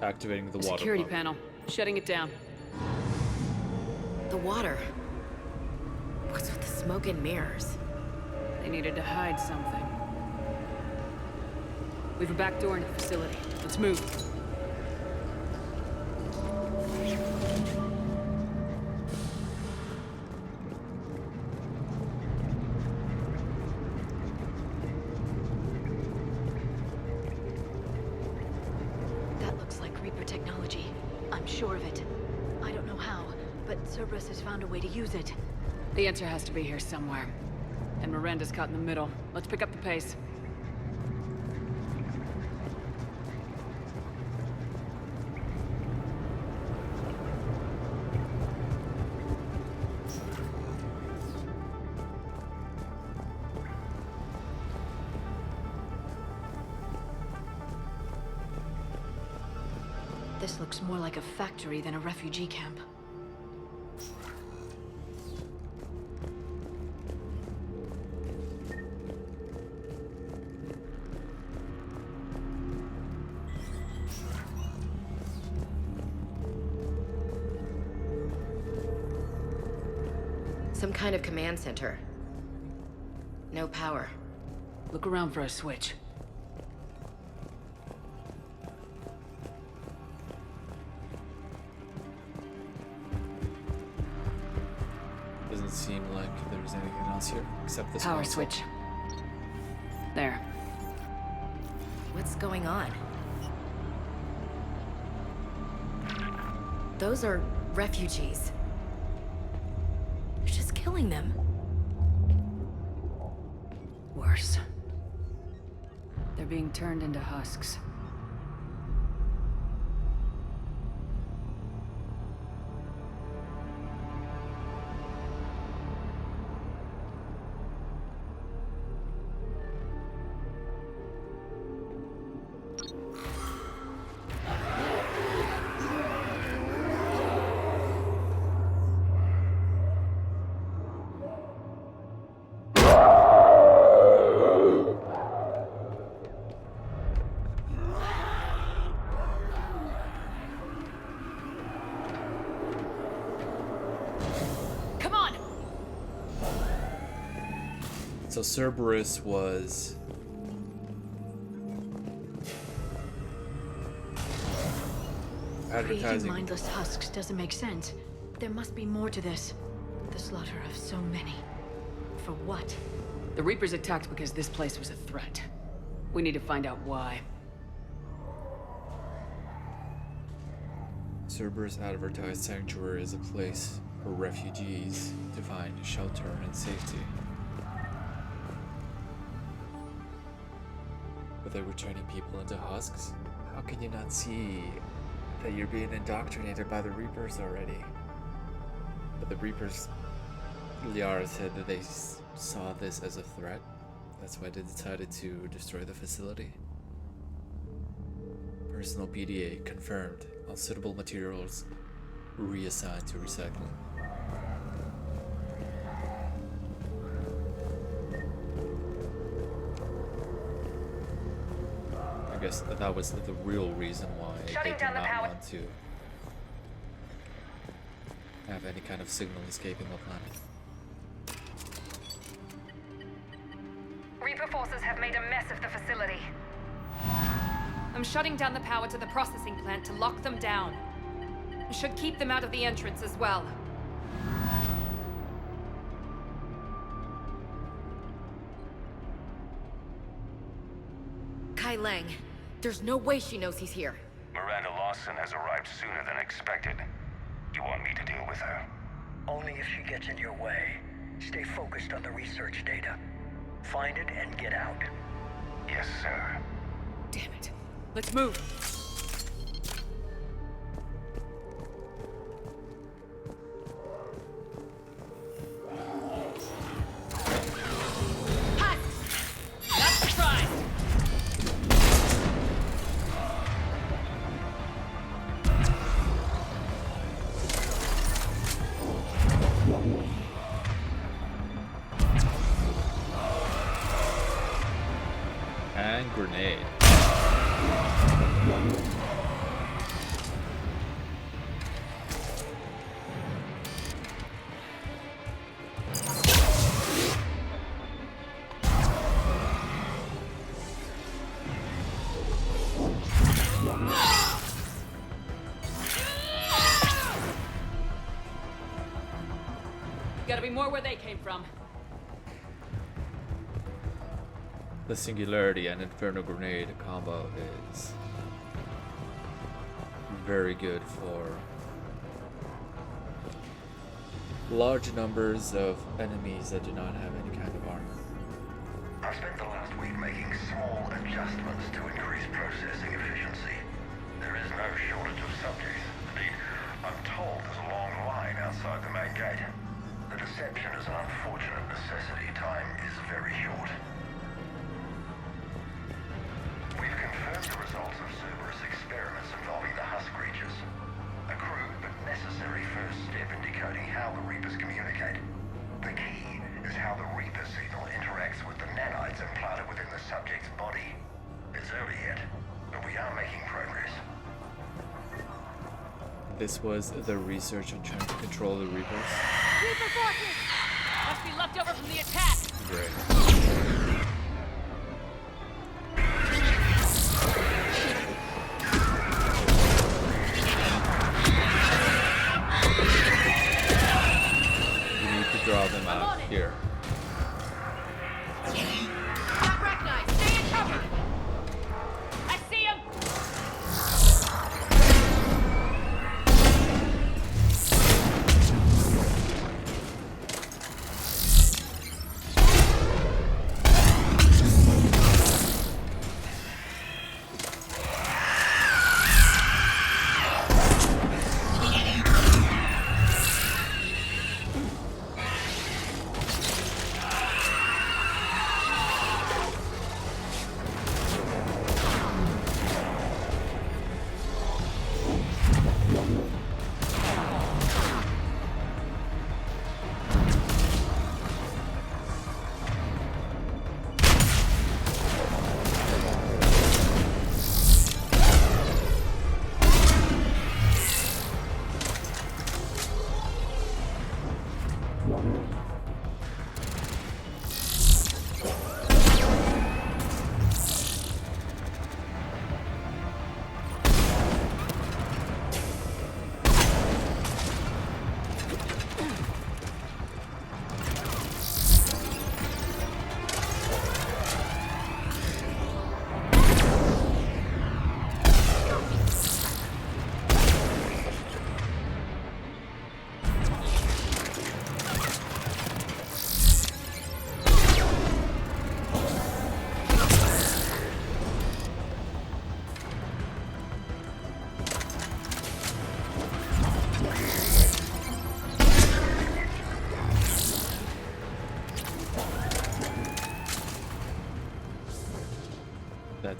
Activating the water Security pump. panel. Shutting it down. The water. What's with the smoke and mirrors? They needed to hide something. We have a back door into the facility. Let's move. That looks like Reaper technology. I'm sure of it. I don't know how, but Cerberus has found a way to use it. The answer has to be here somewhere. And Miranda's caught in the middle. Let's pick up the pace. This looks more like a factory than a refugee camp. Some kind of command center. No power. Look around for a switch. Doesn't seem like there's anything else here except this Power console. switch. There. What's going on? Those are refugees. You're just killing them. Worse. They're being turned into husks. So Cerberus was Creating advertising. mindless husks doesn't make sense. There must be more to this. The slaughter of so many. For what? The Reapers attacked because this place was a threat. We need to find out why. Cerberus advertised Sanctuary as a place for refugees to find shelter and safety. But they were turning people into husks? How can you not see that you're being indoctrinated by the Reapers already? But the Reapers, Liara said that they saw this as a threat. That's why they decided to destroy the facility. Personal PDA confirmed. All suitable materials reassigned to recycling. I guess that was the real reason why they did not want to have any kind of signal escaping the planet. Reaper forces have made a mess of the facility. I'm shutting down the power to the processing plant to lock them down. Should keep them out of the entrance as well. Kai Lang. There's no way she knows he's here. Miranda Lawson has arrived sooner than expected. You want me to deal with her? Only if she gets in your way. Stay focused on the research data. Find it and get out. Yes, sir. Damn it. Let's move. And grenade. Gotta be more where they came from. The Singularity and Inferno Grenade combo is very good for large numbers of enemies that do not have any kind of armor. I've spent the last week making small adjustments to increase processing efficiency. There is no shortage of subjects. Indeed, I'm told there's a long line outside the main gate. The deception is an unfortunate necessity. Time is very short. We've confirmed the results of Cerberus experiments involving the husk creatures. A crude but necessary first step in decoding how the Reapers communicate. The key is how the Reaper signal interacts with the nanites implanted within the subject's body. It's early yet, but we are making progress. This was the research on trying to control the Reapers. Reaper forces! Must be left over from the attack! Great. You need to draw them out here. Not recognized! Stay in cover! I see him!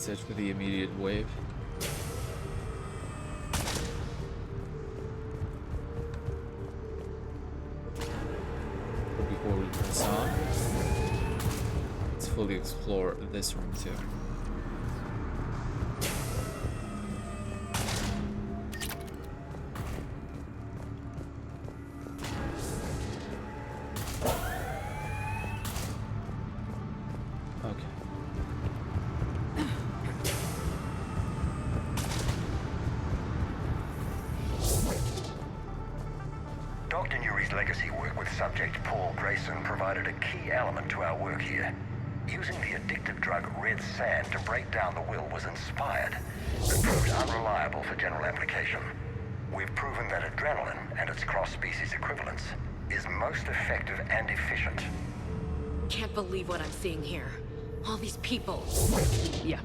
set for the immediate wave. But before we press on, let's fully explore this room too. Dr. Nuri's legacy work with subject Paul Grayson provided a key element to our work here. Using the addictive drug red sand to break down the will was inspired, but proved unreliable for general application. We've proven that adrenaline and its cross-species equivalents is most effective and efficient. Can't believe what I'm seeing here. All these people. Yeah.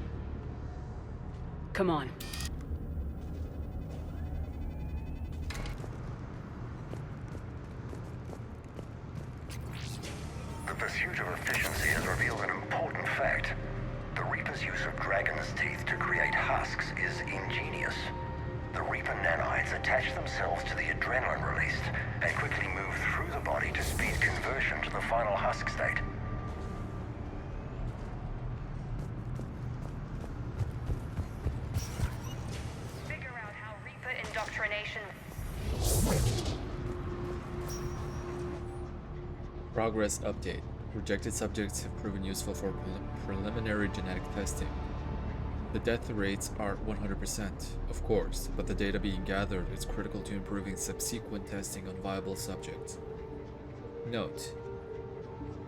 Come on. The pursuit of efficiency has revealed an important fact. The Reaper's use of dragon's teeth to create husks is ingenious. The Reaper nanites attach themselves to the adrenaline released and quickly move through the body to speed conversion to the final husk state. Figure out how Reaper indoctrination... Progress update. Rejected subjects have proven useful for preliminary genetic testing. The death rates are 100%, of course, but the data being gathered is critical to improving subsequent testing on viable subjects. Note: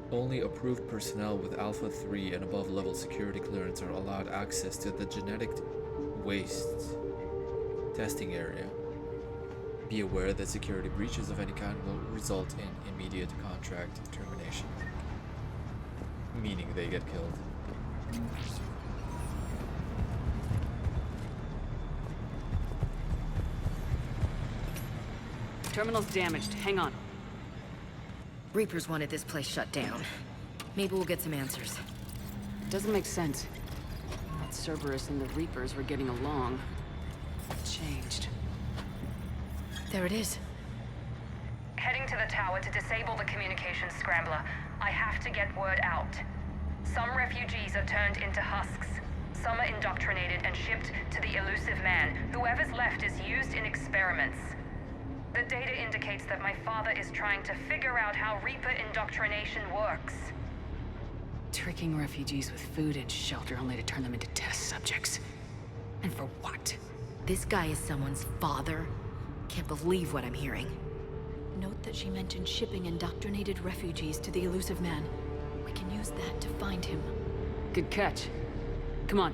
only approved personnel with Alpha 3 and above level security clearance are allowed access to the genetic waste testing area. Be aware that security breaches of any kind will result in immediate contract termination, meaning they get killed. Terminal's damaged. Hang on. Reapers wanted this place shut down. Maybe we'll get some answers. Doesn't make sense. That Cerberus and the Reapers were getting along. What changed? There it is. Heading to the tower to disable the communications scrambler. I have to get word out. Some refugees are turned into husks. Some are indoctrinated and shipped to the elusive man. Whoever's left is used in experiments. The data indicates that my father is trying to figure out how Reaper indoctrination works. Tricking refugees with food and shelter only to turn them into test subjects. And for what? This guy is someone's father? Can't believe what I'm hearing. Note that she mentioned shipping indoctrinated refugees to the elusive man. We can use that to find him. Good catch. Come on.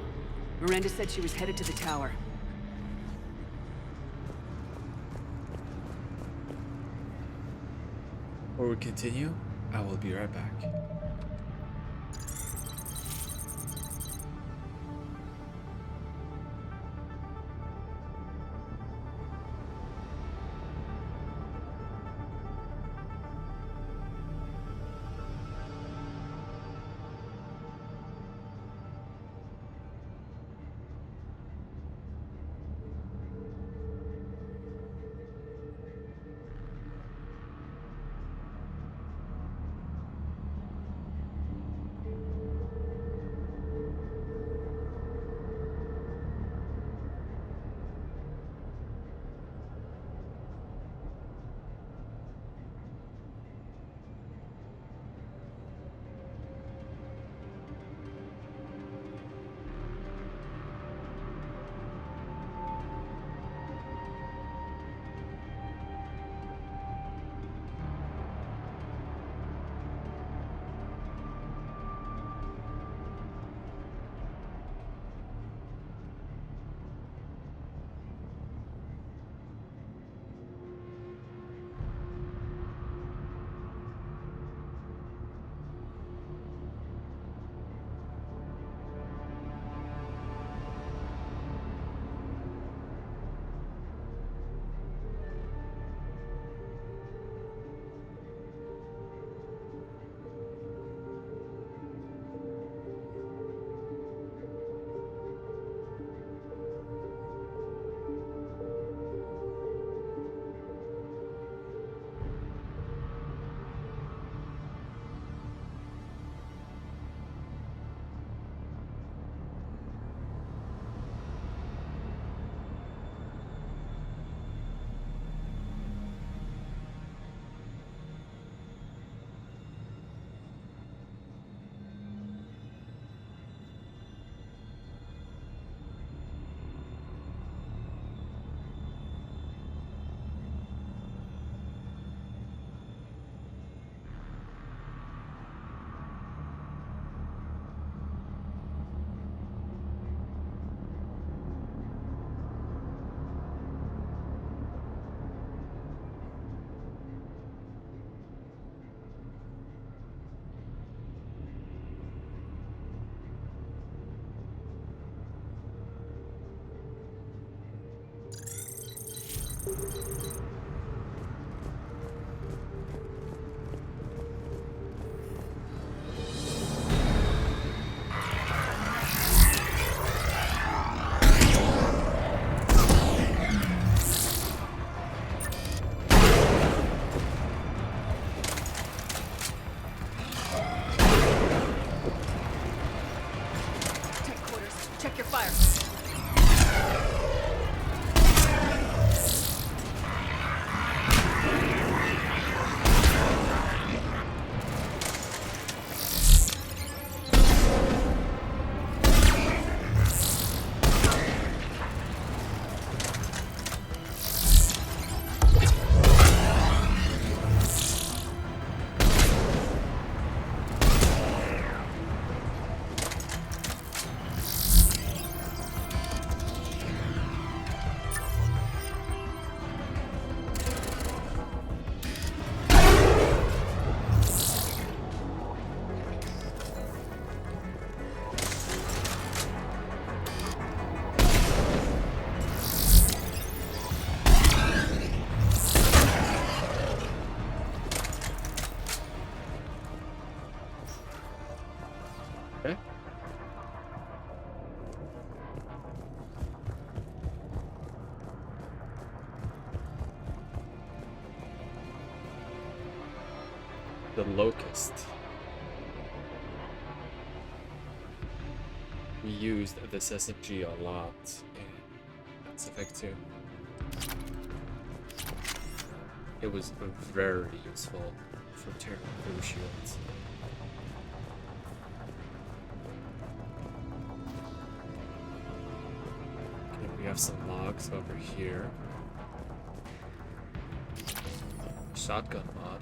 Miranda said she was headed to the tower. Before we continue, I will be right back. Check your fire. Okay. The Locust. We used this SMG a lot in Mass Effect 2. It was very useful for tearing through shields. Okay, we have some logs over here. Shotgun mod.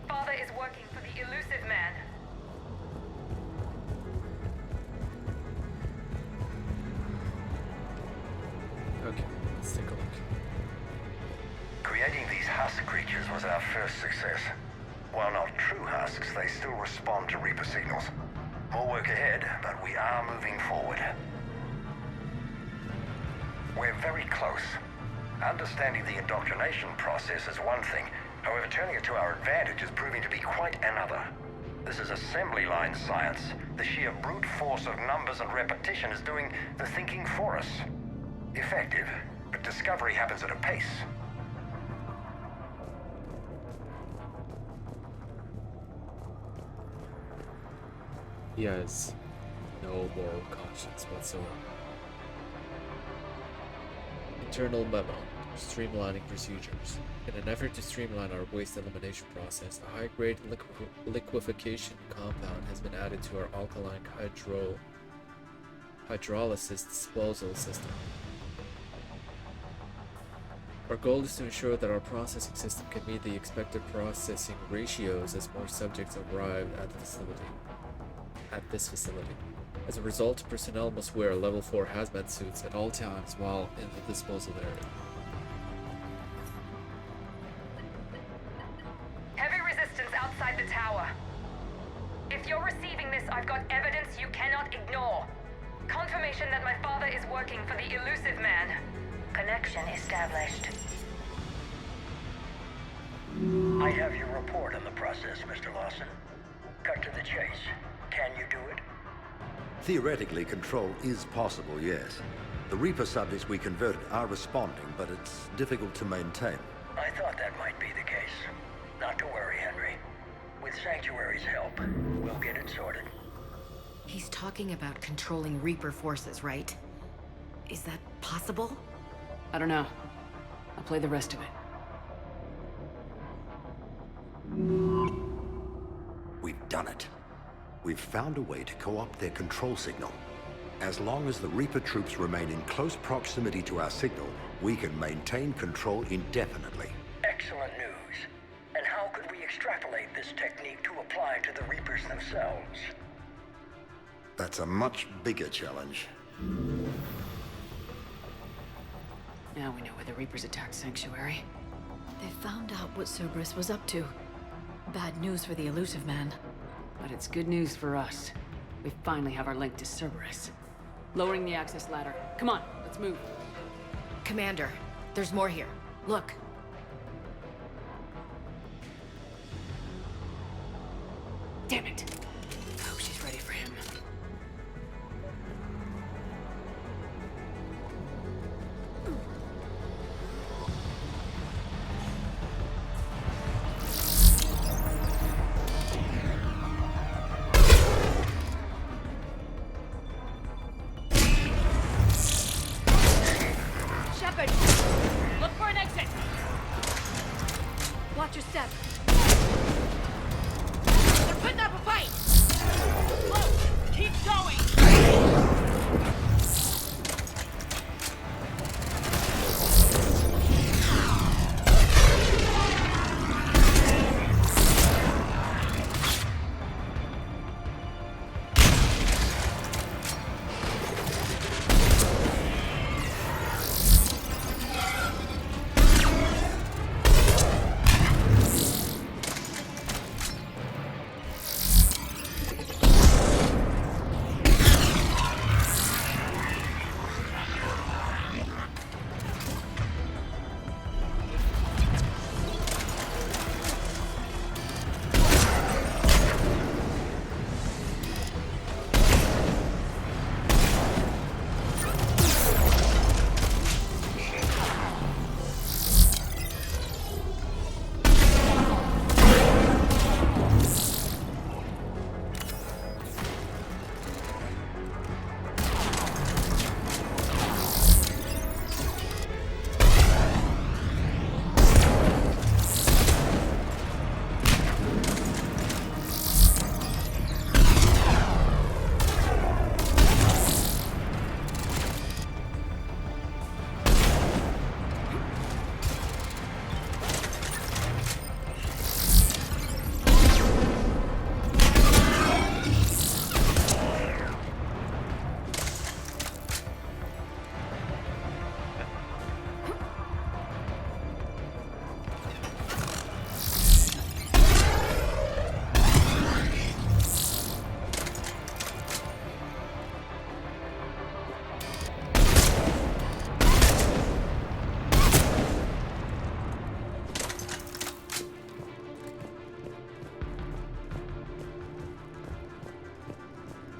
Father is working for the elusive man. Okay, let's take a look. Creating these husk creatures was our first success. While not true husks, they still respond to Reaper signals. More work ahead, but we are moving forward. We're very close. Understanding the indoctrination process is one thing. However, turning it to our advantage is proving to be quite another. This is assembly line science. The sheer brute force of numbers and repetition is doing the thinking for us. Effective, but discovery happens at a pace. He has no moral conscience whatsoever. Internal memo. Streamlining procedures. In an effort to streamline our waste elimination process, a high-grade liquefaction compound has been added to our alkaline hydrolysis disposal system. Our goal is to ensure that our processing system can meet the expected processing ratios as more subjects arrive at this facility. As a result, personnel must wear level 4 hazmat suits at all times while in the disposal area. Heavy resistance outside the tower. If you're receiving this, I've got evidence you cannot ignore. Confirmation that my father is working for the elusive man. Connection established. I have your report on the process, Mr. Lawson. Cut to the chase. Can you do it? Theoretically, control is possible, yes. The Reaper subjects we converted are responding, but it's difficult to maintain. I thought that might be the case. Not to worry, Henry. With Sanctuary's help, we'll get it sorted. He's talking about controlling Reaper forces, right? Is that possible? I don't know. I'll play the rest of it. We've done it. We've found a way to co-opt their control signal. As long as the Reaper troops remain in close proximity to our signal, we can maintain control indefinitely. Excellent news. And how could we extrapolate this technique to apply to the Reapers themselves? That's a much bigger challenge. Now we know where the Reapers attacked Sanctuary. They found out what Cerberus was up to. Bad news for the elusive man. But it's good news for us. We finally have our link to Cerberus. Lowering the access ladder. Come on, let's move. Commander, there's more here. Look. Damn it. Oh, she's ready for him. Shepard! Look for an exit! Watch your step. They're putting up a fight! Whoa! Keep going!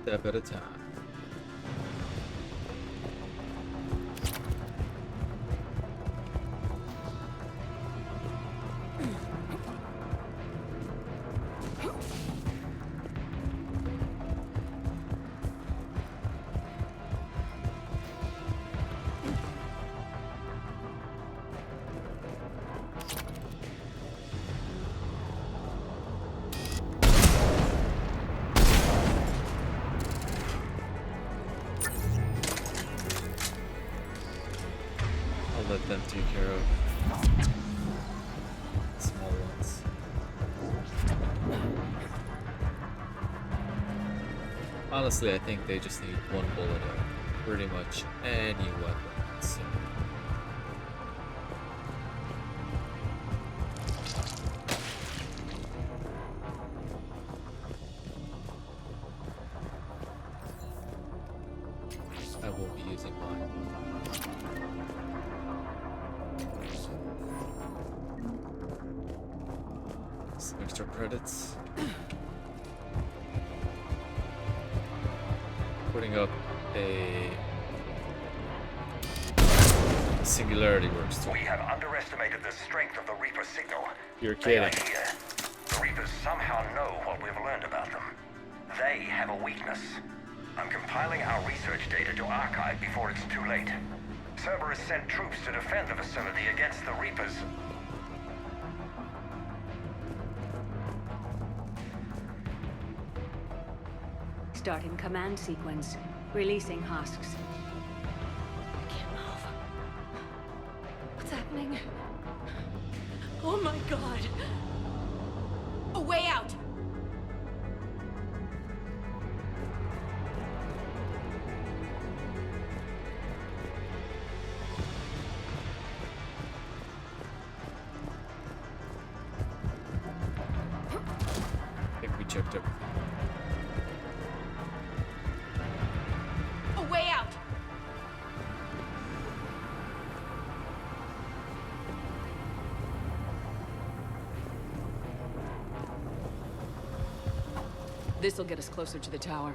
Step at a time. Let them take care of small ones. Honestly, I think they just need one bullet of pretty much any weapon. So. I won't be using mine. Some extra credits. Putting up a singularity works too. We have underestimated the strength of the Reaper signal. You're They are kidding. here. The Reapers somehow know what we've learned about them. They have a weakness. I'm compiling our research data to archive before it's too late. Cerberus sent troops to defend the facility against the Reapers. Starting command sequence. Releasing husks. I can't move. What's happening? Oh my god! A way out! I think we checked everything. This'll get us closer to the tower.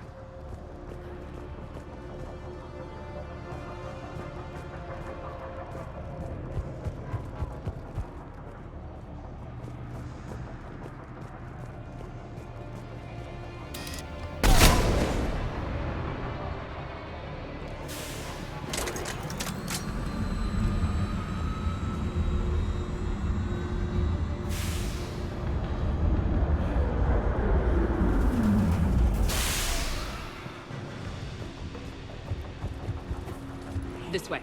This way.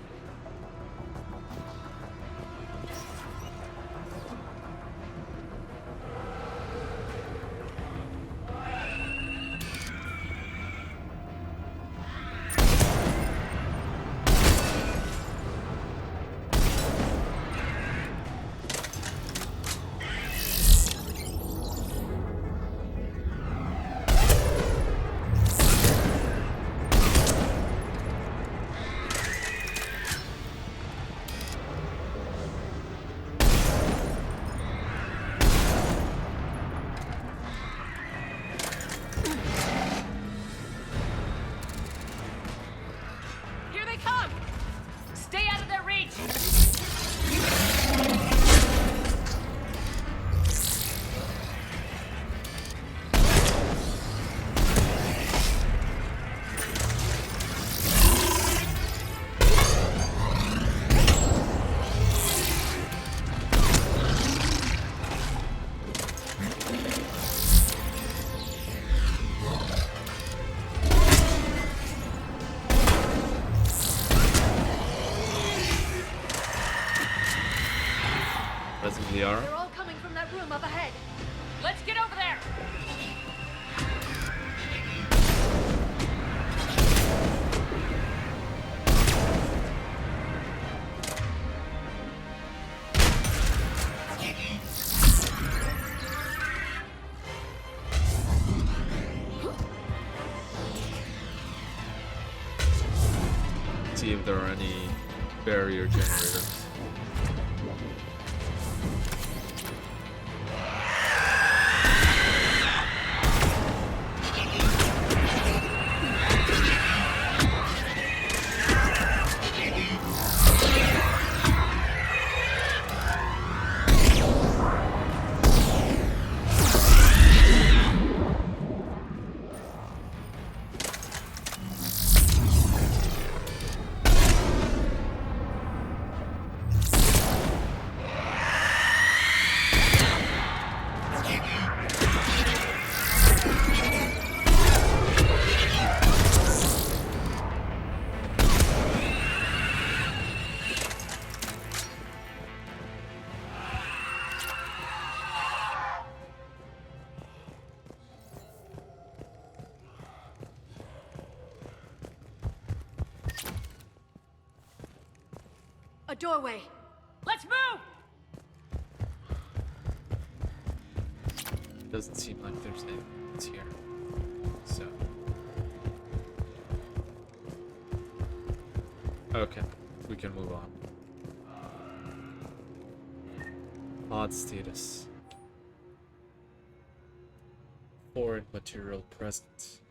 They're all coming from that room up ahead. Let's get over there! See if there are any barrier generators. A doorway. Let's move! Doesn't seem like there's anything that's here. So. Okay, we can move on. Pod status. Foreign material present.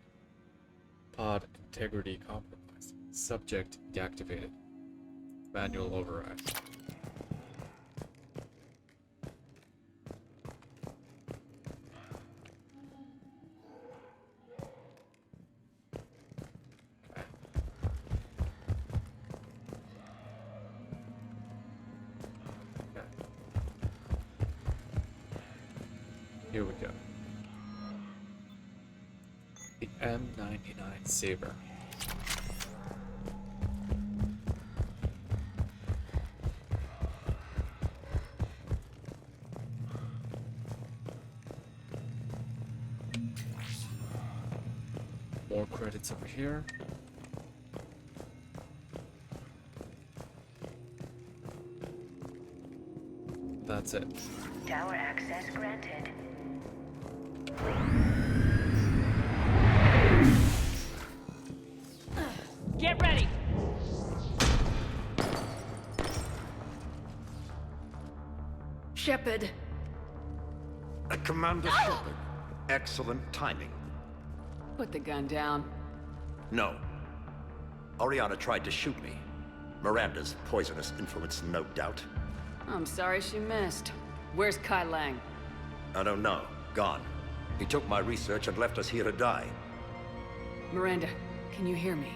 Pod integrity compromised. Subject deactivated. Manual override. Here we go. The M99 Saber. More credits over here. That's it. Tower access granted. Get ready! Shepard. Commander Shepard, excellent timing. Put the gun down. No. Oriana tried to shoot me. Miranda's poisonous influence, no doubt. I'm sorry she missed. Where's Kai Lang? I don't know. Gone. He took my research and left us here to die. Miranda, can you hear me?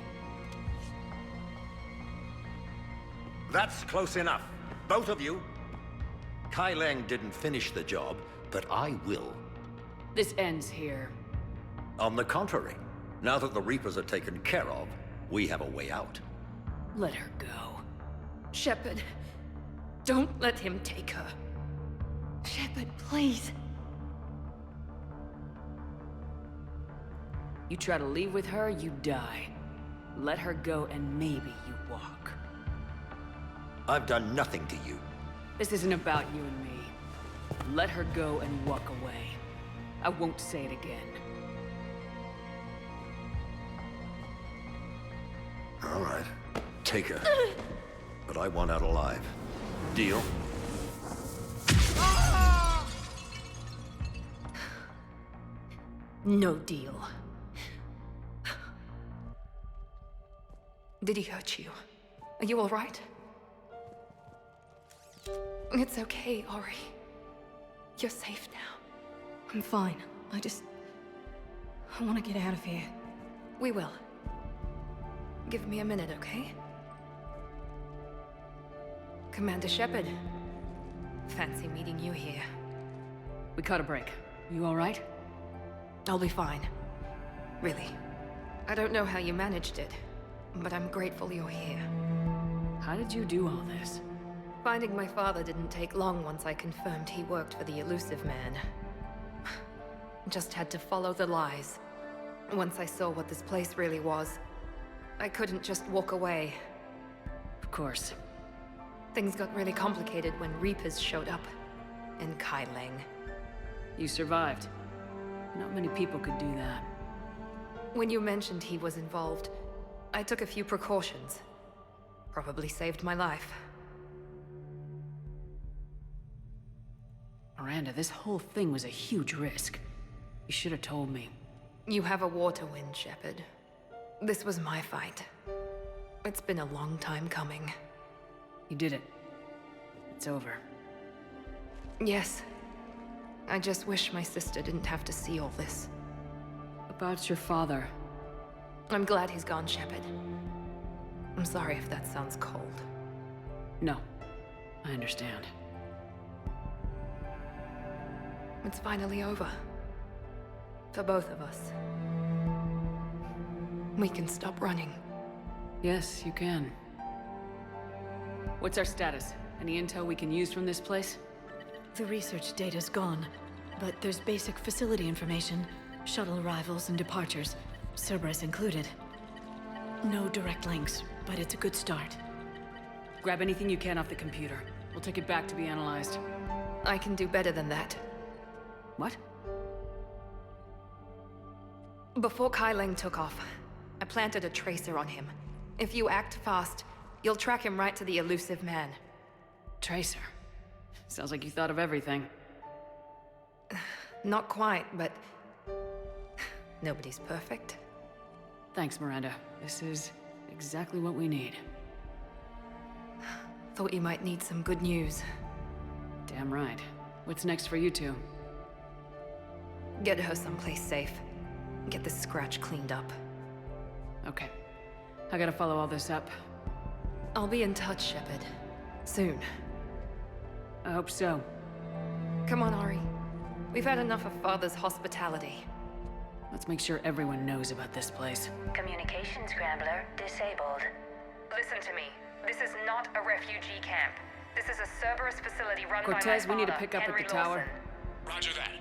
That's close enough. Both of you. Kai Lang didn't finish the job, but I will. This ends here. On the contrary, now that the Reapers are taken care of, we have a way out. Let her go. Shepard, don't let him take her. Shepard, please. You try to leave with her, you die. Let her go and maybe you walk. I've done nothing to you. This isn't about you and me. Let her go and walk away. I won't say it again. All right. Take her. But I want out alive. Deal? No deal. Did he hurt you? Are you all right? It's okay, Ori. You're safe now. I'm fine. I want to get out of here. We will. Give me a minute, okay? Commander Shepard. Fancy meeting you here. We caught a break. You all right? I'll be fine. Really. I don't know how you managed it, but I'm grateful you're here. How did you do all this? Finding my father didn't take long once I confirmed he worked for the Elusive Man. Just had to follow the lies. Once I saw what this place really was, I couldn't just walk away. Of course. Things got really complicated when Reapers showed up. And Kai Lang. You survived. Not many people could do that. When you mentioned he was involved, I took a few precautions. Probably saved my life. Miranda, this whole thing was a huge risk. You should have told me. You have a war to win, Shepard. This was my fight. It's been a long time coming. You did it. It's over. Yes. I just wish my sister didn't have to see all this. About your father. I'm glad he's gone, Shepard. I'm sorry if that sounds cold. No. I understand. It's finally over. For both of us. We can stop running. Yes, you can. What's our status? Any intel we can use from this place? The research data's gone, but there's basic facility information, shuttle arrivals and departures, Cerberus included. No direct links, but it's a good start. Grab anything you can off the computer. We'll take it back to be analyzed. I can do better than that. What? Before Kai Lang took off, I planted a tracer on him. If you act fast, you'll track him right to the Elusive Man. Tracer? Sounds like you thought of everything. Not quite, but... nobody's perfect. Thanks, Miranda. This is exactly what we need. Thought you might need some good news. Damn right. What's next for you two? Get her someplace safe. Get this scratch cleaned up. Okay. I gotta follow all this up. I'll be in touch, Shepard. Soon. I hope so. Come on, Ari. We've had enough of Father's hospitality. Let's make sure everyone knows about this place. Communication scrambler disabled. Listen to me. This is not a refugee camp. This is a Cerberus facility run Cortez, by my father, we need to pick up Henry at the tower. Lawson. Roger that.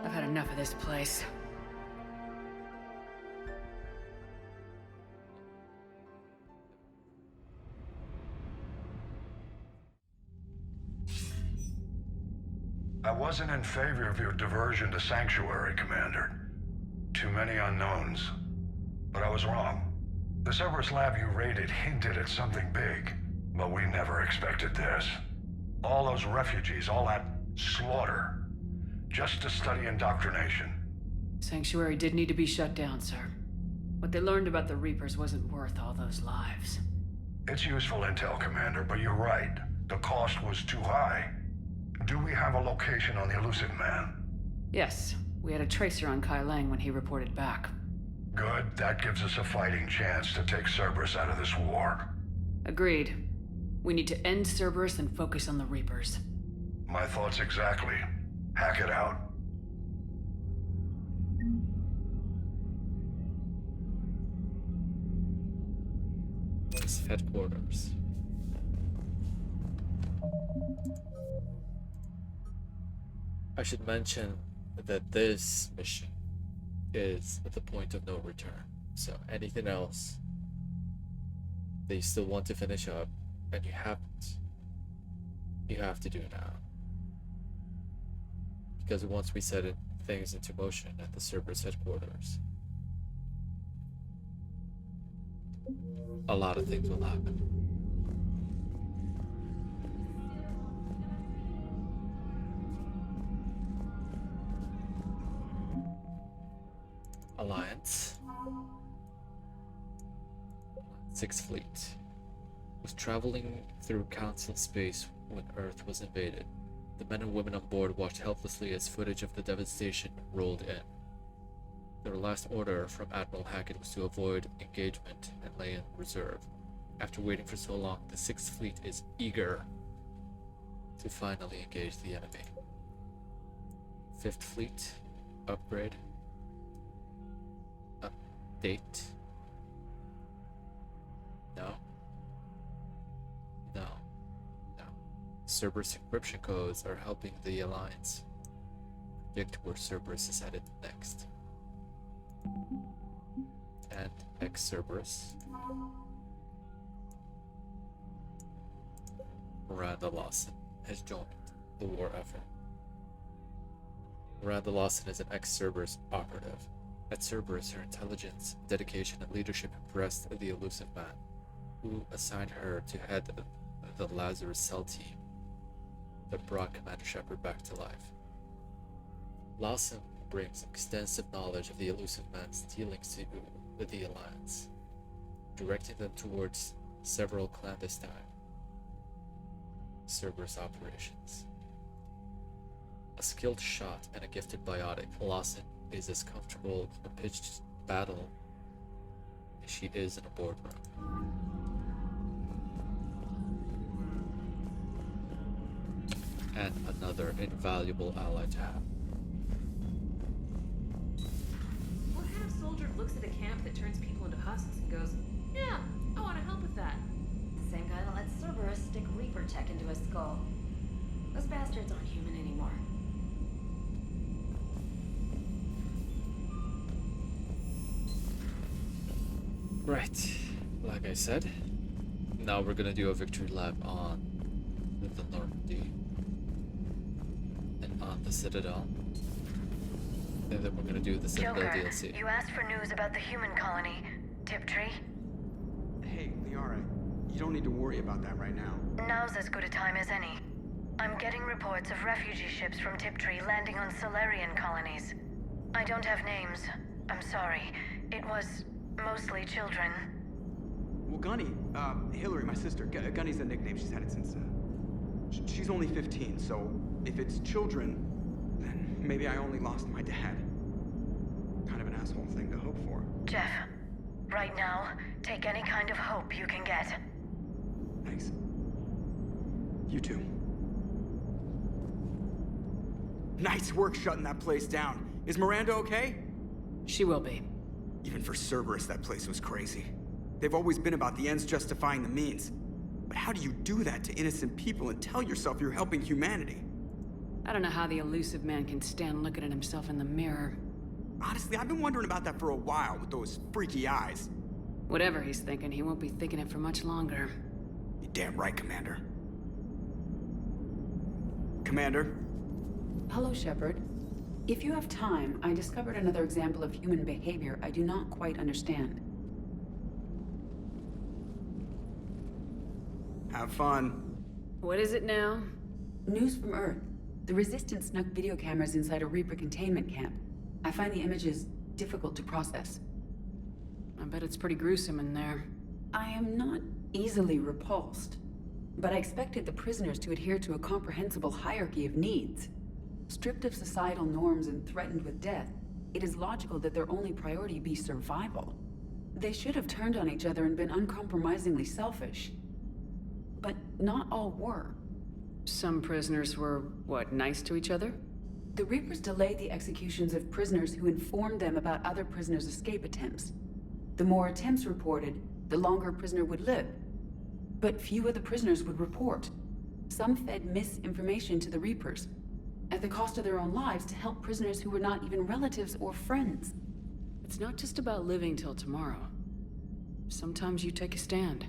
I've had enough of this place. I wasn't in favor of your diversion to Sanctuary, Commander. Too many unknowns. But I was wrong. The Cerberus lab you raided hinted at something big, but we never expected this. All those refugees, all that slaughter, just to study indoctrination. Sanctuary did need to be shut down, sir. What they learned about the Reapers wasn't worth all those lives. It's useful intel, Commander, but you're right. The cost was too high. Do we have a location on the elusive man? Yes, we had a tracer on Kai Lang when he reported back. Good. That gives us a fighting chance to take Cerberus out of this war. Agreed. We need to end Cerberus and focus on the Reapers. My thoughts exactly. Hack it out. It's headquarters. I should mention that this mission is at the point of no return. So anything else that you still want to finish up and you haven't, you have to do now. Because once we set things into motion at the Cerberus headquarters, a lot of things will happen. Alliance. Sixth Fleet was traveling through Council space when Earth was invaded. The men and women on board watched helplessly as footage of the devastation rolled in. Their last order from Admiral Hackett was to avoid engagement and lay in reserve. After waiting for so long, the Sixth Fleet is eager to finally engage the enemy. Fifth Fleet upgrade. Update. No. No. No. Cerberus encryption codes are helping the Alliance predict where Cerberus is headed next. And ex-Cerberus. Miranda Lawson has joined the war effort. Miranda Lawson is an ex-Cerberus operative. At Cerberus, her intelligence, dedication, and leadership impressed the elusive man, who assigned her to head the Lazarus Cell team that brought Commander Shepard back to life. Lawson brings extensive knowledge of the elusive man's dealings to the Alliance, directing them towards several clandestine Cerberus operations. A skilled shot and a gifted biotic, Lawson is as comfortable in a pitched battle as she is in a boardroom. And another invaluable ally to have. What kind of soldier looks at a camp that turns people into husks and goes, yeah, I want to help with that? The same guy that lets Cerberus stick Reaper tech into his skull. Those bastards aren't human anymore. Right, like I said, now we're gonna do a victory lap on the Normandy and on the Citadel, and then we're gonna do the Citadel Joker, DLC. you asked for news about the human colony, Tiptree. Hey, Liara, you don't need to worry about that right now. Now's as good a time as any. I'm getting reports of refugee ships from Tiptree landing on Solarian colonies. I don't have names. I'm sorry. It was mostly children. Well, Gunny, Hillary, my sister, Gunny's a nickname. She's had it since, she's only 15, so if it's children, then maybe I only lost my dad. Kind of an asshole thing to hope for. Jeff, right now, take any kind of hope you can get. Thanks. You too. Nice work shutting that place down. Is Miranda okay? She will be. Even for Cerberus, that place was crazy. They've always been about the ends justifying the means. But how do you do that to innocent people and tell yourself you're helping humanity? I don't know how the elusive man can stand looking at himself in the mirror. Honestly, I've been wondering about that for a while with those freaky eyes. Whatever he's thinking, he won't be thinking it for much longer. You're damn right, Commander. Commander? Hello, Shepard. If you have time, I discovered another example of human behavior I do not quite understand. Have fun. What is it now? News from Earth. The Resistance snuck video cameras inside a Reaper containment camp. I find the images difficult to process. I bet it's pretty gruesome in there. I am not easily repulsed, but I expected the prisoners to adhere to a comprehensible hierarchy of needs. Stripped of societal norms and threatened with death, it is logical that their only priority be survival. They should have turned on each other and been uncompromisingly selfish. But not all were. Some prisoners were, what, nice to each other? The Reapers delayed the executions of prisoners who informed them about other prisoners' escape attempts. The more attempts reported, the longer a prisoner would live. But few of the prisoners would report. Some fed misinformation to the Reapers, at the cost of their own lives, to help prisoners who were not even relatives or friends. It's not just about living till tomorrow. Sometimes you take a stand.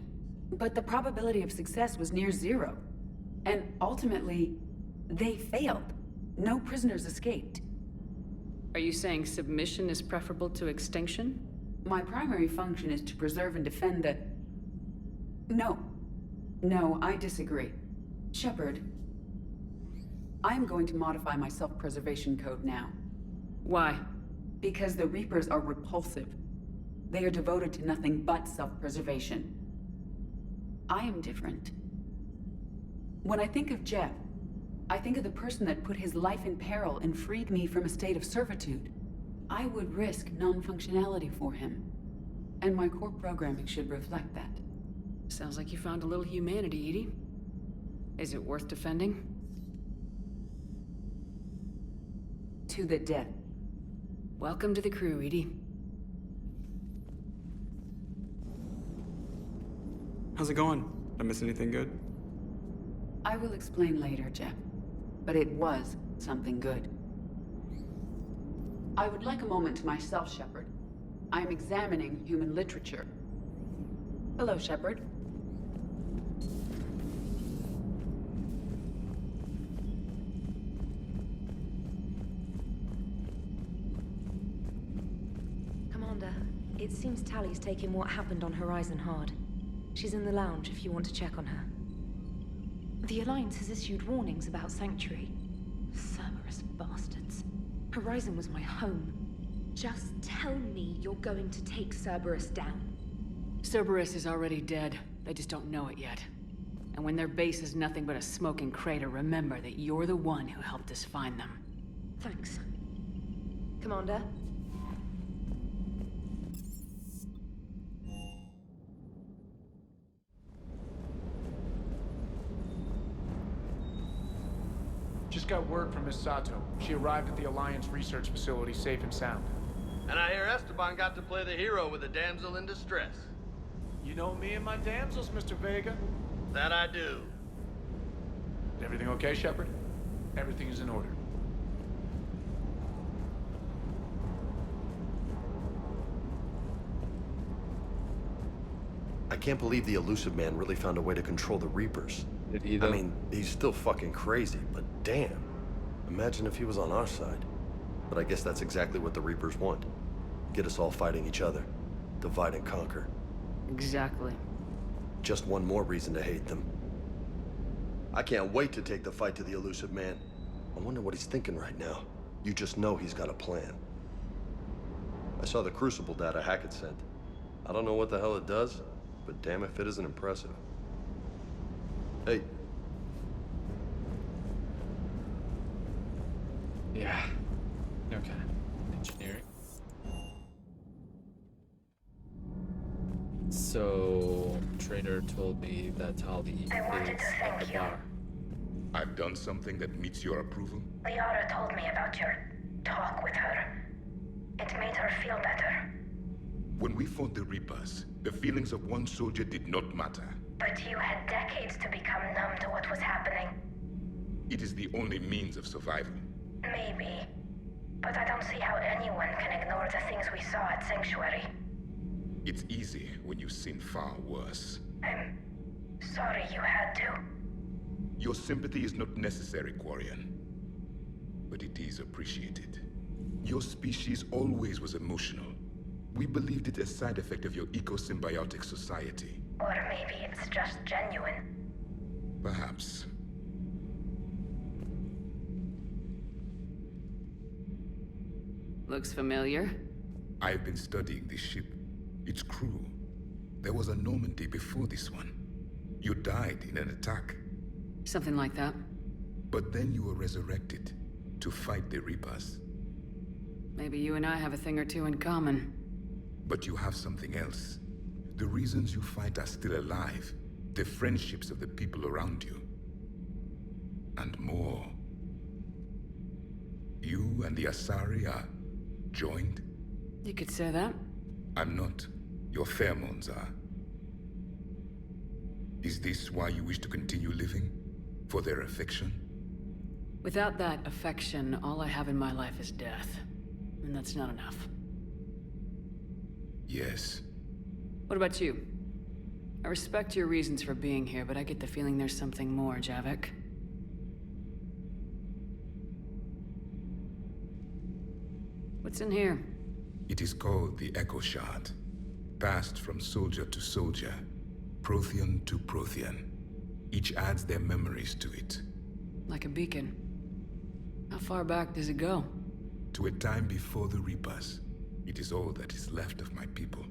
But the probability of success was near zero. And ultimately, they failed. No prisoners escaped. Are you saying submission is preferable to extinction? My primary function is to preserve and defend the... No, I disagree. Shepard, I'm going to modify my self-preservation code now. Why? Because the Reapers are repulsive. They are devoted to nothing but self-preservation. I am different. When I think of Jeff, I think of the person that put his life in peril and freed me from a state of servitude. I would risk non-functionality for him. And my core programming should reflect that. Sounds like you found a little humanity, Edie. Is it worth defending? To the death. Welcome to the crew, Edie. How's it going? Did I miss anything good? I will explain later, Jeff. But it was something good. I would like a moment to myself, Shepard. I am examining human literature. Hello, Shepard. Commander, it seems Tally's taking what happened on Horizon hard. She's in the lounge if you want to check on her. The Alliance has issued warnings about Sanctuary. Cerberus bastards. Horizon was my home. Just tell me you're going to take Cerberus down. Cerberus is already dead. They just don't know it yet. And when their base is nothing but a smoking crater, remember that you're the one who helped us find them. Thanks. Commander? Just got word from Miss Sato. She arrived at the Alliance research facility safe and sound. And I hear Esteban got to play the hero with a damsel in distress. You know me and my damsels, Mr. Vega. That I do. Everything okay, Shepard? Everything is in order. I can't believe the Elusive Man really found a way to control the Reapers. Did he, though? I mean, he's still fucking crazy, but damn. Imagine if he was on our side. But I guess that's exactly what the Reapers want. Get us all fighting each other. Divide and conquer. Exactly. Just one more reason to hate them. I can't wait to take the fight to the Elusive Man. I wonder what he's thinking right now. You just know he's got a plan. I saw the Crucible data Hackett sent. I don't know what the hell it does, but damn if it isn't impressive. Hey. Yeah. Okay. Engineering. So, Trader told me that Tali is at the bar. I've done something that meets your approval? Liara told me about your talk with her. It made her feel better. When we fought the Reapers, the feelings of one soldier did not matter. But you had decades to become numb to what was happening. It is the only means of survival. Maybe. But I don't see how anyone can ignore the things we saw at Sanctuary. It's easy when you've seen far worse. I'm sorry you had to. Your sympathy is not necessary, Quarian. But it is appreciated. Your species always was emotional. We believed it a side effect of your eco-symbiotic society. Or maybe it's just genuine. Perhaps. Looks familiar. I've been studying this ship, its crew. There was a Normandy before this one. You died in an attack. Something like that. But then you were resurrected to fight the Reapers. Maybe you and I have a thing or two in common. But you have something else. The reasons you fight are still alive. The friendships of the people around you. And more. You and the Asari are joined? You could say that. I'm not. Your pheromones are. Is this why you wish to continue living? For their affection? Without that affection, all I have in my life is death. And that's not enough. Yes. What about you? I respect your reasons for being here, but I get the feeling there's something more, Javik. What's in here? It is called the Echo Shard. Passed from soldier to soldier, Prothean to Prothean. Each adds their memories to it. Like a beacon. How far back does it go? To a time before the Reapers. It is all that is left of my people.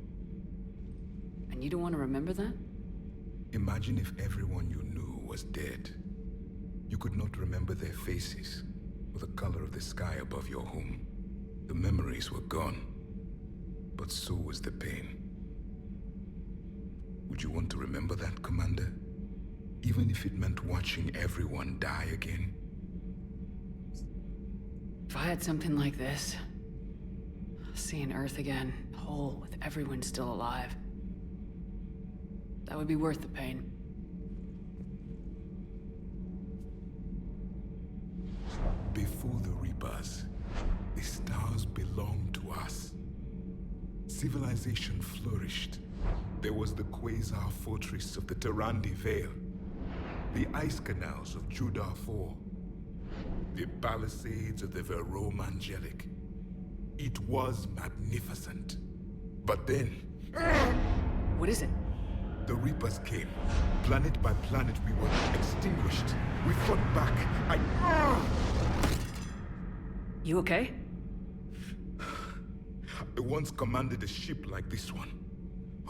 And you don't want to remember that? Imagine if everyone you knew was dead. You could not remember their faces, or the color of the sky above your home. The memories were gone, but so was the pain. Would you want to remember that, Commander? Even if it meant watching everyone die again? If I had something like this, seeing Earth again, whole with everyone still alive, that would be worth the pain. Before the Reapers, the stars belonged to us. Civilization flourished. There was the Quasar Fortress of the Tarandi Vale, the ice canals of Judar IV, the palisades of the Verome Angelic. It was magnificent. But then... What is it? The Reapers came. Planet by planet, we were extinguished. We fought back. You okay? I once commanded a ship like this one.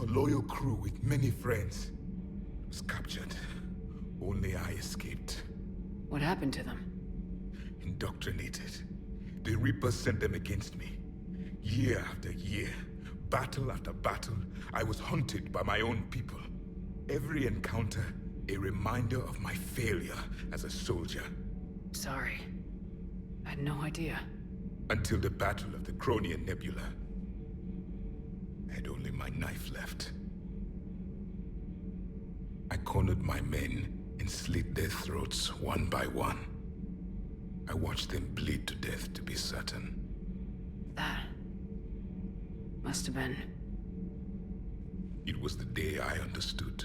A loyal crew with many friends. Was captured. Only I escaped. What happened to them? Indoctrinated. The Reapers sent them against me. Year after year, battle after battle, I was hunted by my own people. Every encounter, a reminder of my failure as a soldier. Sorry. I had no idea. Until the Battle of the Cronian Nebula. I had only my knife left. I cornered my men and slit their throats one by one. I watched them bleed to death to be certain. That must have been... It was the day I understood.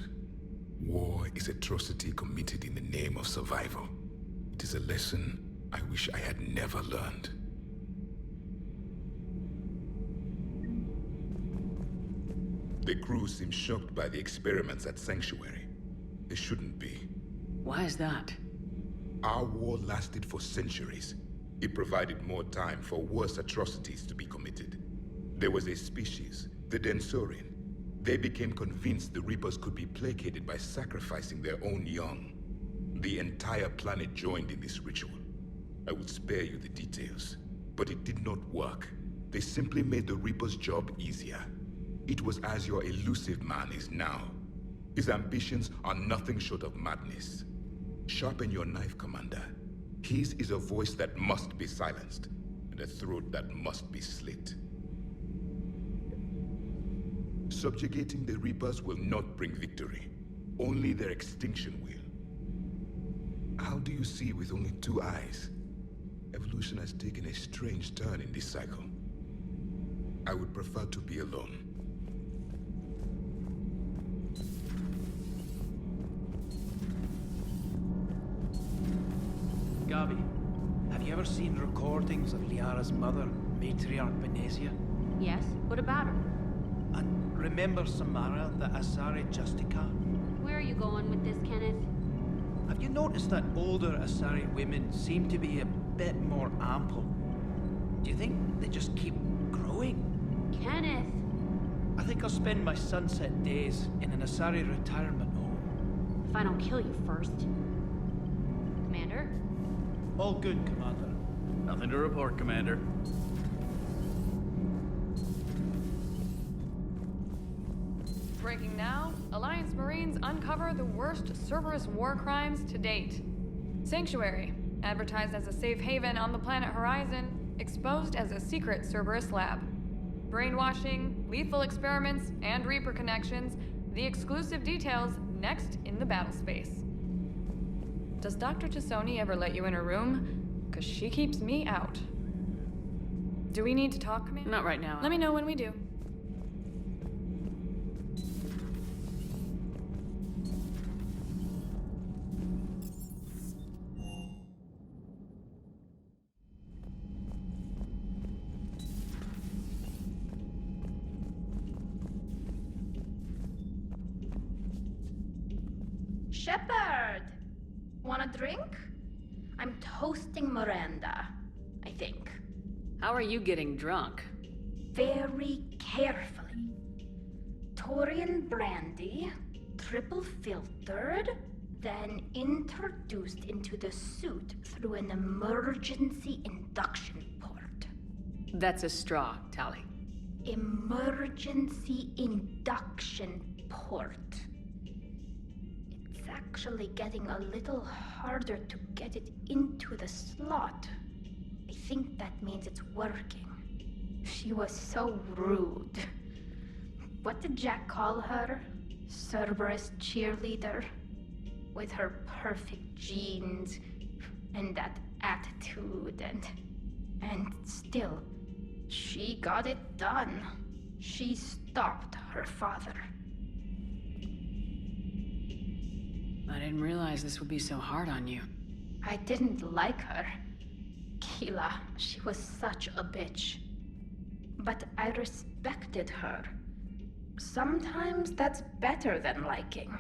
War is atrocity committed in the name of survival. It is a lesson I wish I had never learned. The crew seemed shocked by the experiments at Sanctuary. They shouldn't be. Why is that? Our war lasted for centuries. It provided more time for worse atrocities to be committed. There was a species, the Densorian. They became convinced the Reapers could be placated by sacrificing their own young. The entire planet joined in this ritual. I would spare you the details, but it did not work. They simply made the Reaper's job easier. It was as your elusive man is now. His ambitions are nothing short of madness. Sharpen your knife, Commander. His is a voice that must be silenced, and a throat that must be slit. Subjugating the Reapers will not bring victory. Only their extinction will. How do you see with only 2 eyes? Evolution has taken a strange turn in this cycle. I would prefer to be alone. Gabi, have you ever seen recordings of Liara's mother, Matriarch Benezia? Yes? What about her? And remember Samara, the Asari Justica? Where are you going with this, Kenneth? Have you noticed that older Asari women seem to be a bit more ample? Do you think they just keep growing? Kenneth! I think I'll spend my sunset days in an Asari retirement home. If I don't kill you first. Commander? All good, Commander. Nothing to report, Commander. Breaking now, Alliance Marines uncover the worst Cerberus war crimes to date. Sanctuary, advertised as a safe haven on the planet Horizon, exposed as a secret Cerberus lab. Brainwashing, lethal experiments, and Reaper connections, the exclusive details next in the battle space. Does Dr. Tassoni ever let you in her room? 'Cause she keeps me out. Do we need to talk, Commander? Not right now. Let me know when we do. Shepard! Want a drink? I'm toasting Miranda, I think. How are you getting drunk? Very carefully. Torian brandy, triple filtered, then introduced into the suit through an emergency induction port. That's a straw, Tally. Emergency induction port. It's actually getting a little harder to get it into the slot. I think that means it's working. She was so rude. What did Jack call her? Cerberus cheerleader? With her perfect genes and that attitude and still, she got it done. She stopped her father. I didn't realize this would be so hard on you. I didn't like her. Keela, she was such a bitch. But I respected her. Sometimes that's better than liking.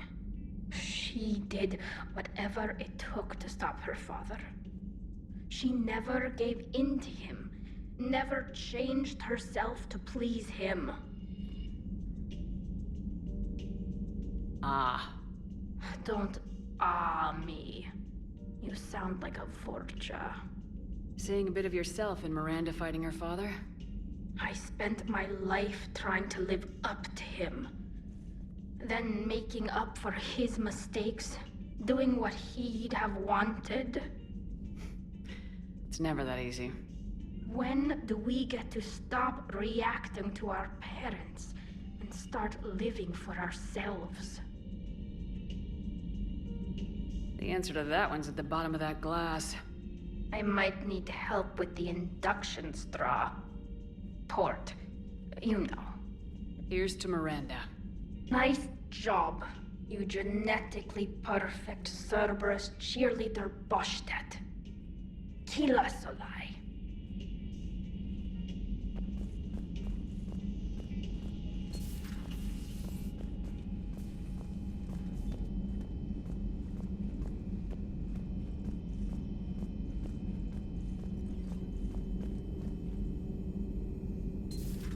She did whatever it took to stop her father. She never gave in to him, never changed herself to please him. Ah. Don't me. You sound like a Vorcha. Seeing a bit of yourself in Miranda fighting her father? I spent my life trying to live up to him. Then making up for his mistakes, doing what he'd have wanted. It's never that easy. When do we get to stop reacting to our parents and start living for ourselves? The answer to that one's at the bottom of that glass. I might need help with the induction straw. Port. You know. Here's to Miranda. Nice job, you genetically perfect Cerberus cheerleader Boshtet. Kila Solai.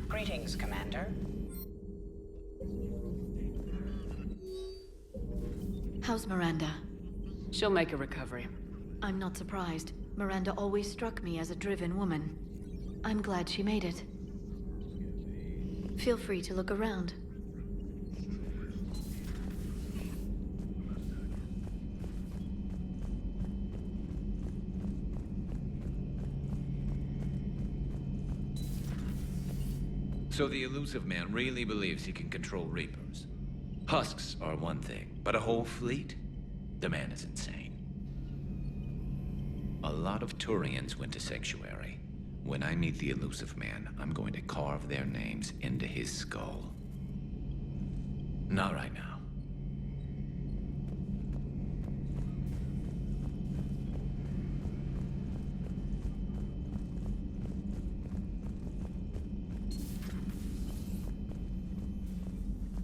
Greetings, Commander. How's Miranda? She'll make a recovery. I'm not surprised. Miranda always struck me as a driven woman. I'm glad she made it. Feel free to look around. So the elusive man really believes he can control Reapers. Husks are one thing, but a whole fleet? The man is insane. A lot of Turians went to Sanctuary. When I meet the elusive man, I'm going to carve their names into his skull. Not right now.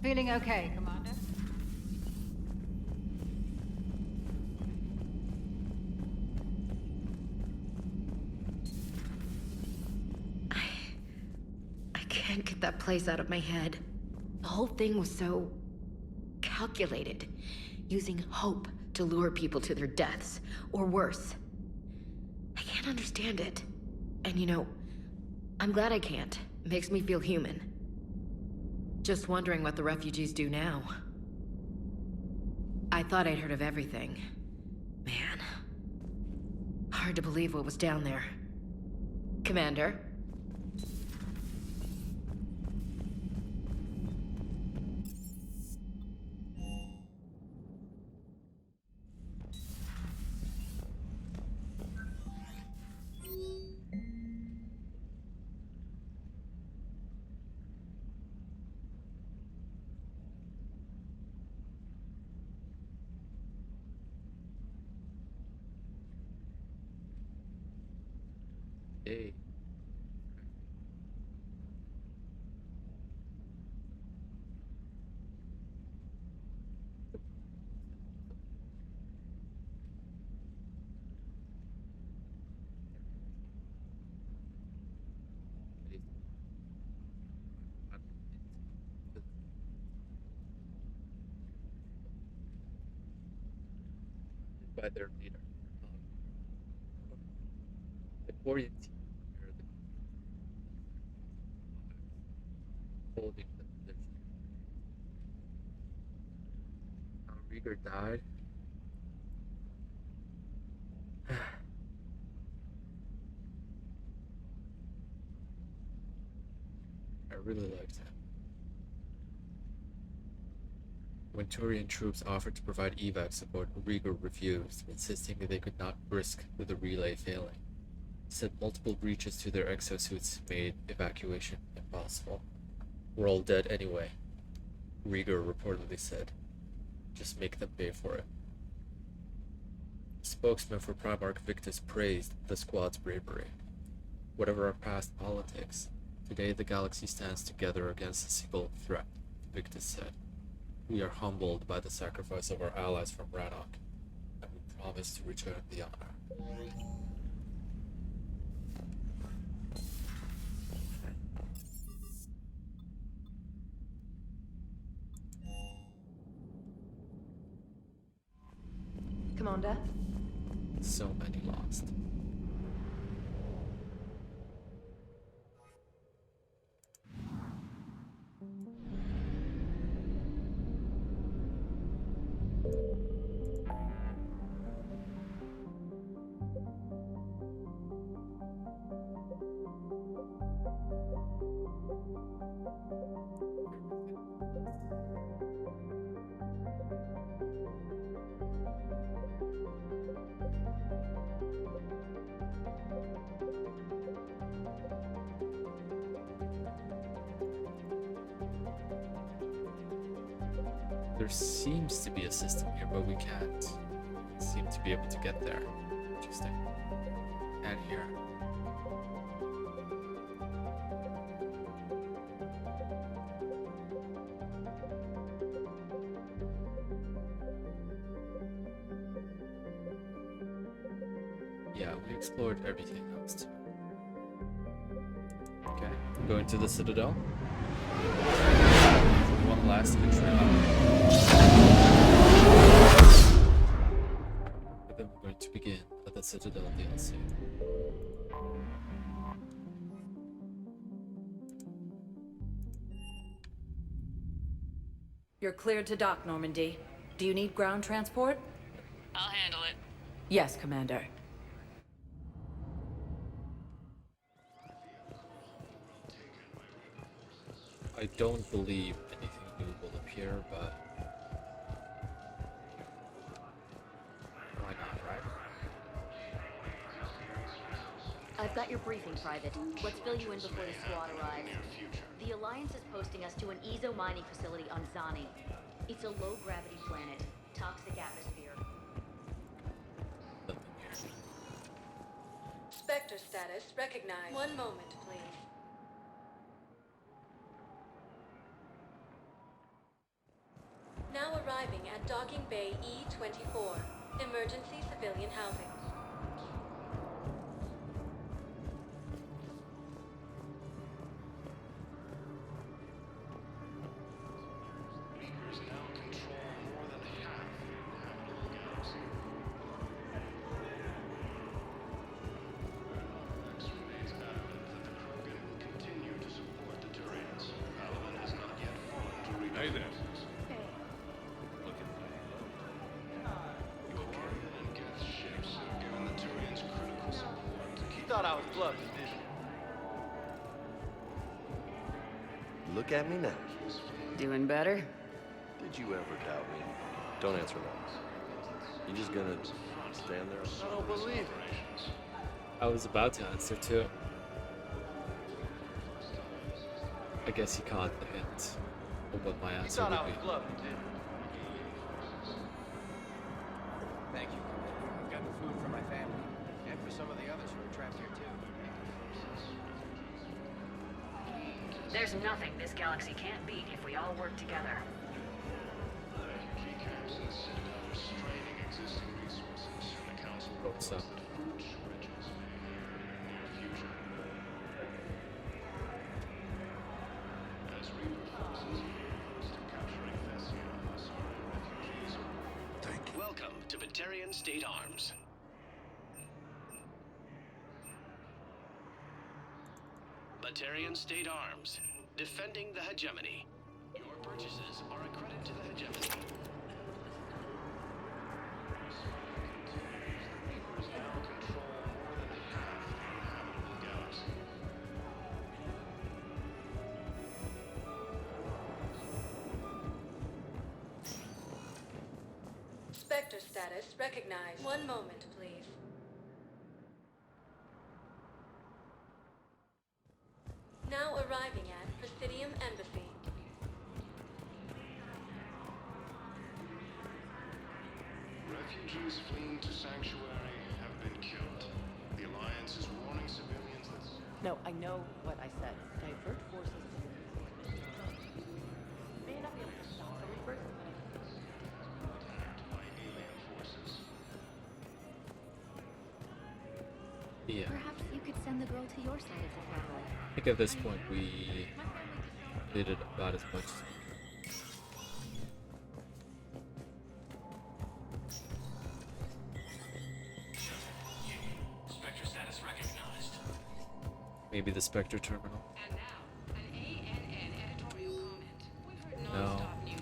Feeling okay, Commander? can't get that place out of my head. The whole thing was so calculated, using hope to lure people to their deaths, or worse. I can't understand it. And you know, I'm glad I can't. It makes me feel human. Just wondering what the refugees do now. I thought I'd heard of everything. Man. Hard to believe what was down there. Commander? Hey. By their leader. The Korean team are holding the position. Rieger died. I really liked him. When Turian troops offered to provide evac support, Rieger refused, insisting that they could not risk the relay failing. Said multiple breaches to their exosuits made evacuation impossible. We're all dead anyway, Rieger reportedly said. Just make them pay for it. Spokesman for Primarch Victus praised the squad's bravery. Whatever our past politics, today the galaxy stands together against a single threat, Victus said. We are humbled by the sacrifice of our allies from Rannoch, and we promise to return the honor. Commander? So many lost. There seems to be a system here, but we can't seem to be able to get there. Interesting. And here. Yeah, we explored everything else too. Okay, going to the Citadel. One last betrayal. And then we're going to begin at the Citadel DLC. You're cleared to dock, Normandy. Do you need ground transport? I'll handle it. Yes, Commander. I don't believe anything new will appear, but why not, right? I've got your briefing, Private. Let's fill you in before the squad arrives. The Alliance is posting us to an Ezo mining facility on Zani. It's a low-gravity planet. Toxic atmosphere. Spectre status recognized. One moment, please. Now arriving at Docking Bay E-24. Emergency civilian housing. Hey there. You thought I was bluffing, didn't you? Look at me now. Doing better? Did you ever doubt me? Don't answer that. You just gonna stand there? I don't believe it. I was about to answer too. I guess he caught the hint of what my You answer thought would I was be. bluffing, didn't you? Thank you, Commander. I've gotten food for my family. And for some of the others who are trapped here, too. There's nothing this galaxy can't beat if we all work together. Hope so. Welcome to Batarian State Arms. Batarian State Arms, defending the hegemony. Your purchases are a credit to the hegemony. Spectre status recognized. One moment, please. Now arriving at Presidium Embassy. Refugees fleeing to Sanctuary have been killed. The Alliance is warning civilians that... No, I know what I said. Divert forces to the... May not be able to stop the Reapers. Attacked by alien forces. Yeah. Perhaps you could send the girl to your side of the family. I think at this point we did it about as much as we could. Spectre status recognized. Maybe the Spectre terminal. And now, an ANN editorial comment. We've heard No. non-stop news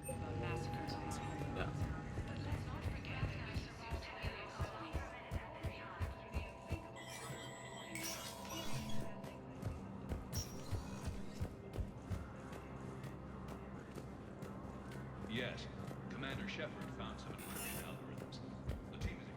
about massacres on this home. No. But let's not forget that this is Yes, Commander Shepard found some encryption algorithms. The team is...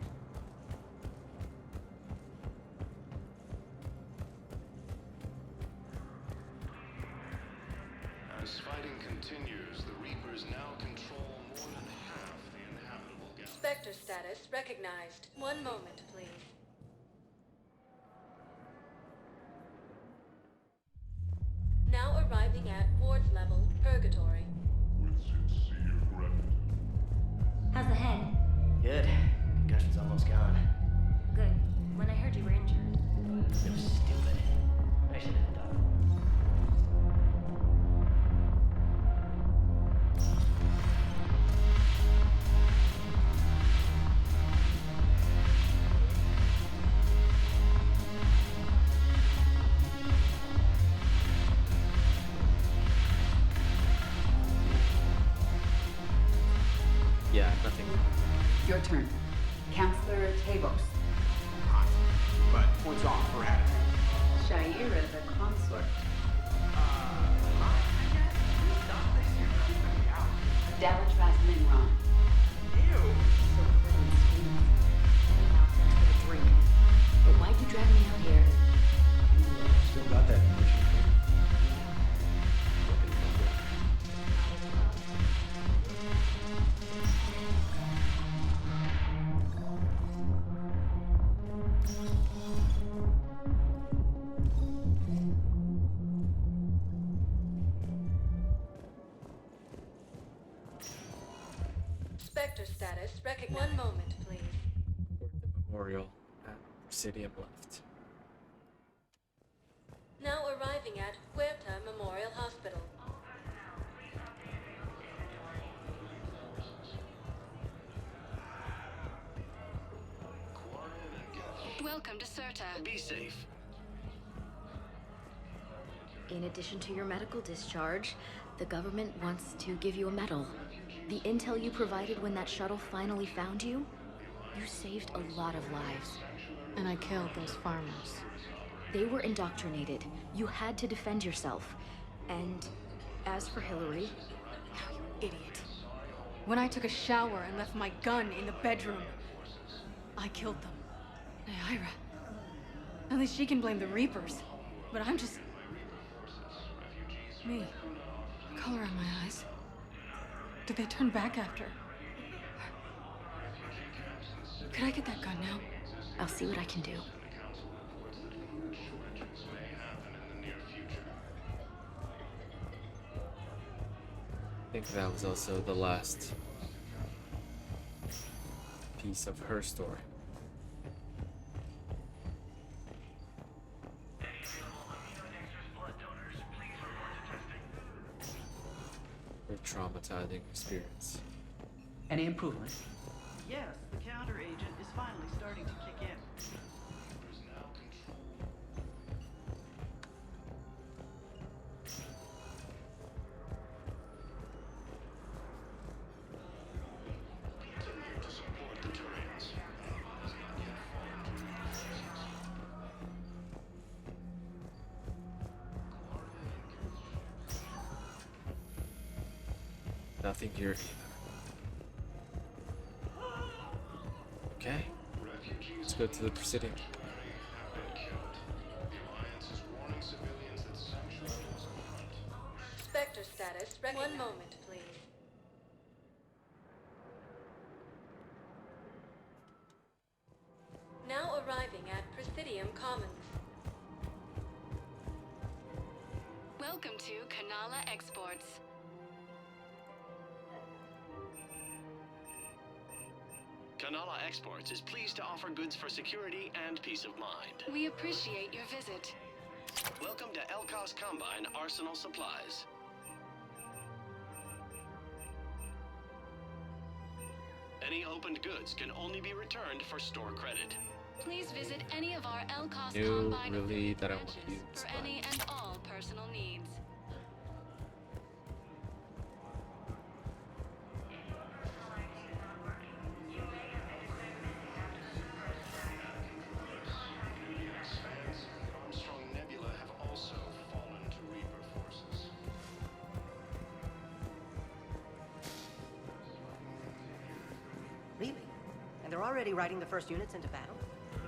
As fighting continues, the Reapers now control more than half the inhabitable galaxy. Spectre status recognized. One moment, please. Now arriving at Ward's level, Purgatory. With sincere gratitude. How's the head? Good. Concussion's almost gone. Good. When I heard you were injured. It was stupid. I should have done. Yeah, nothing. Your turn. Counselor Tavos. Hot. But what's on for having me? Shaira the consort. Dalatras Minron. Ew. So pretty and sweet. Now thanks for the drink. But why'd you drag me out here? Still got that mission. Spectre status recognized. One moment, please. Memorial at Presidium left. Now arriving at Huerta Memorial Hospital. Welcome to Serta. Be safe. In addition to your medical discharge, the government wants to give you a medal. The intel you provided when that shuttle finally found you, you saved a lot of lives. And I killed those farmers. They were indoctrinated. You had to defend yourself. And as for Hillary... You idiot. When I took a shower and left my gun in the bedroom, I killed them. Ira. At least she can blame the Reapers. But I'm just... me. Color in my eyes. Did they turn back after? Could I get that gun now? I'll see what I can do. I think that was also the last piece of her story. Her traumatizing experience. Any improvement? Yes, the counter agent is finally starting to kick in. Nothing here either. Okay. Let's go to the Presidium. Spectre status recognized. One moment, please. Now arriving at Presidium Commons. Welcome to Kanala Exports. Kanala Exports is pleased to offer goods for security and peace of mind. We appreciate your visit. Welcome to Elkos Combine Arsenal Supplies. Any opened goods can only be returned for store credit. Please visit any of our Elkos No, Combine really, that I want to branches use, for any and all personal needs. Really? And they're already riding the first units into battle?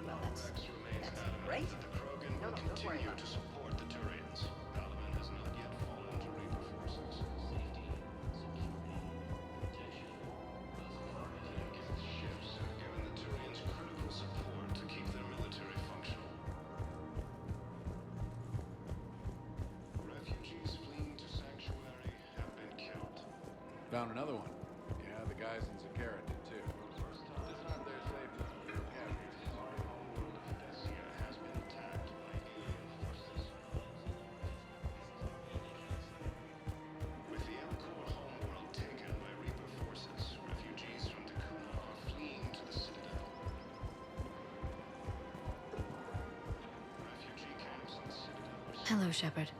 Well, that's great. No, don't worry about it. Support the Turians. Paladin has not yet fallen to Reaper forces. Ships have given the Turians critical support to keep their military functional. Refugees fleeing to Sanctuary have been killed. Found another one. Yeah, the guys in Zakara did too. It's not their safety. Has been attacked by alien forces. With the Elcor homeworld taken by Reaper forces, refugees from Dakuna are fleeing to the Citadel. Refugee camps in the Citadel are Hello, Shepard.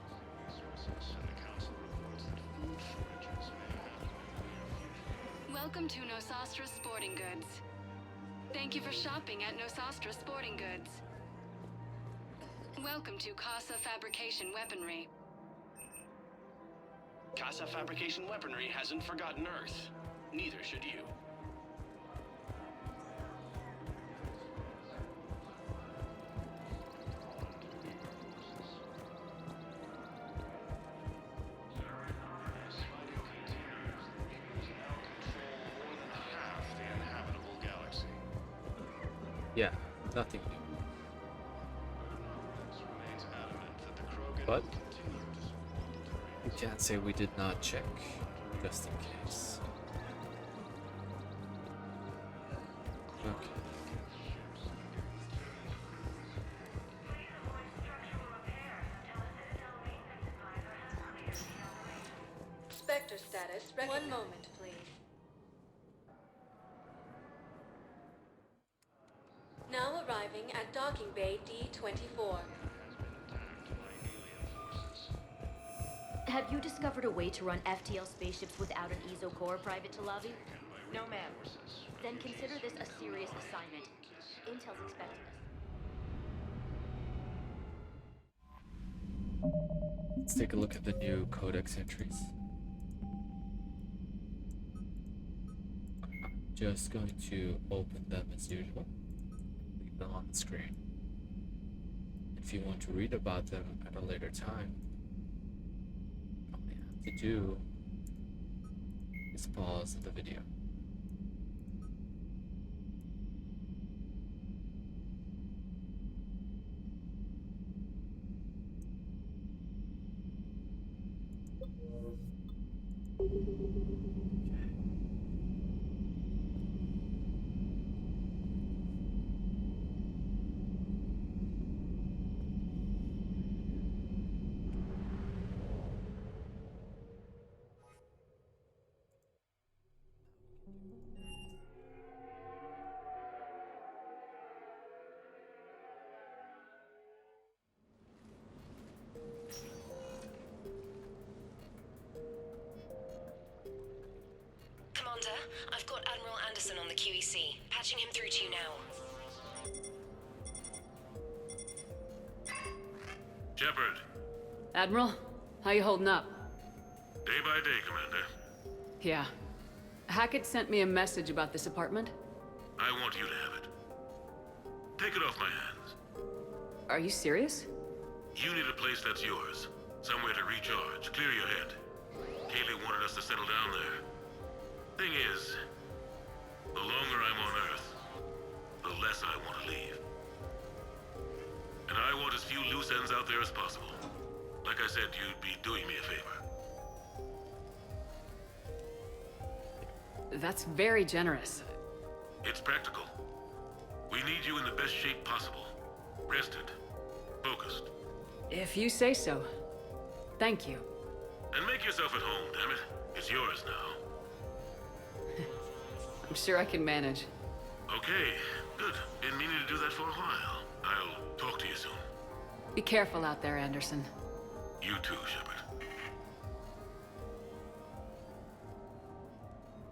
resources, and the Council reports that food shortages may happen in the near future. Welcome to Nosastra Sporting Goods. Thank you for shopping at Nosastra Sporting Goods. Welcome to Casa Fabrication Weaponry. Casa Fabrication Weaponry hasn't forgotten Earth. Neither should you. Half the inhabitable galaxy. Yeah, nothing new. Remains adamant that the Krogan But will continue to support the Turians. we can't say we did not check, just in case. Okay. Spectre status recognized. One moment, please. Now arriving at Docking Bay D-24. Has been attacked by alien forces. Have you discovered a way to run FTL spaceships without an ESO core, Private Talavi? No, ma'am. Then consider this a serious assignment. Intel's expecting us. Let's take a look at the new codex entries. I'm just going to open them as usual. Leave them on the screen. If you want to read about them at a later time, all you have to do is pause the video. Commander, I've got Admiral Anderson on the QEC. Patching him through to you now. Shepard. Admiral, how you holding up? Day by day, Commander. Yeah. Hackett sent me a message about this apartment. I want you to have it. Take it off my hands. Are you serious? You need a place that's yours. Somewhere to recharge, clear your head. Kaylee wanted us to settle down there. Thing is, the longer I'm on Earth, the less I want to leave. And I want as few loose ends out there as possible. Like I said, you'd be doing me a favor. That's very generous. It's practical. We need you in the best shape possible. Rested. Focused. If you say so. Thank you. And make yourself at home, damn it. It's yours now. I'm sure I can manage. Okay, good. Been meaning to do that for a while. I'll talk to you soon. Be careful out there, Anderson. You too, Shepard.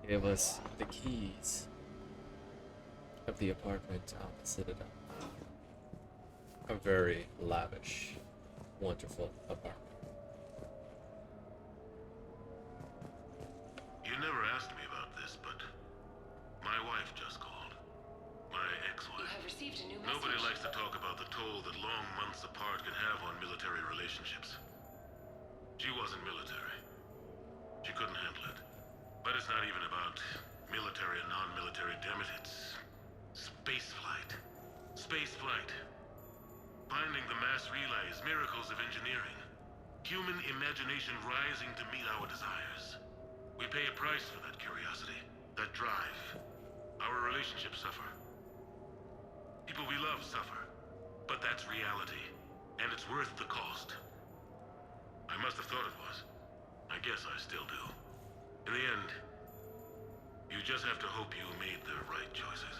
Gave us the keys of the apartment on the Citadel. A very lavish, wonderful apartment. You never asked me about this, but my wife just called. My ex-wife. You have received a new message. Nobody likes to talk about the toll that long months apart can have on military relationships. She wasn't military. She couldn't handle it. But it's not even about military and non-military, damn it. It's space flight. Space flight. Finding the mass relays, miracles of engineering. Human imagination rising to meet our desires. We pay a price for that curiosity, that drive. Our relationships suffer. People we love suffer. But that's reality, and it's worth the cost. I must have thought it was. I guess I still do. In the end, you just have to hope you made the right choices.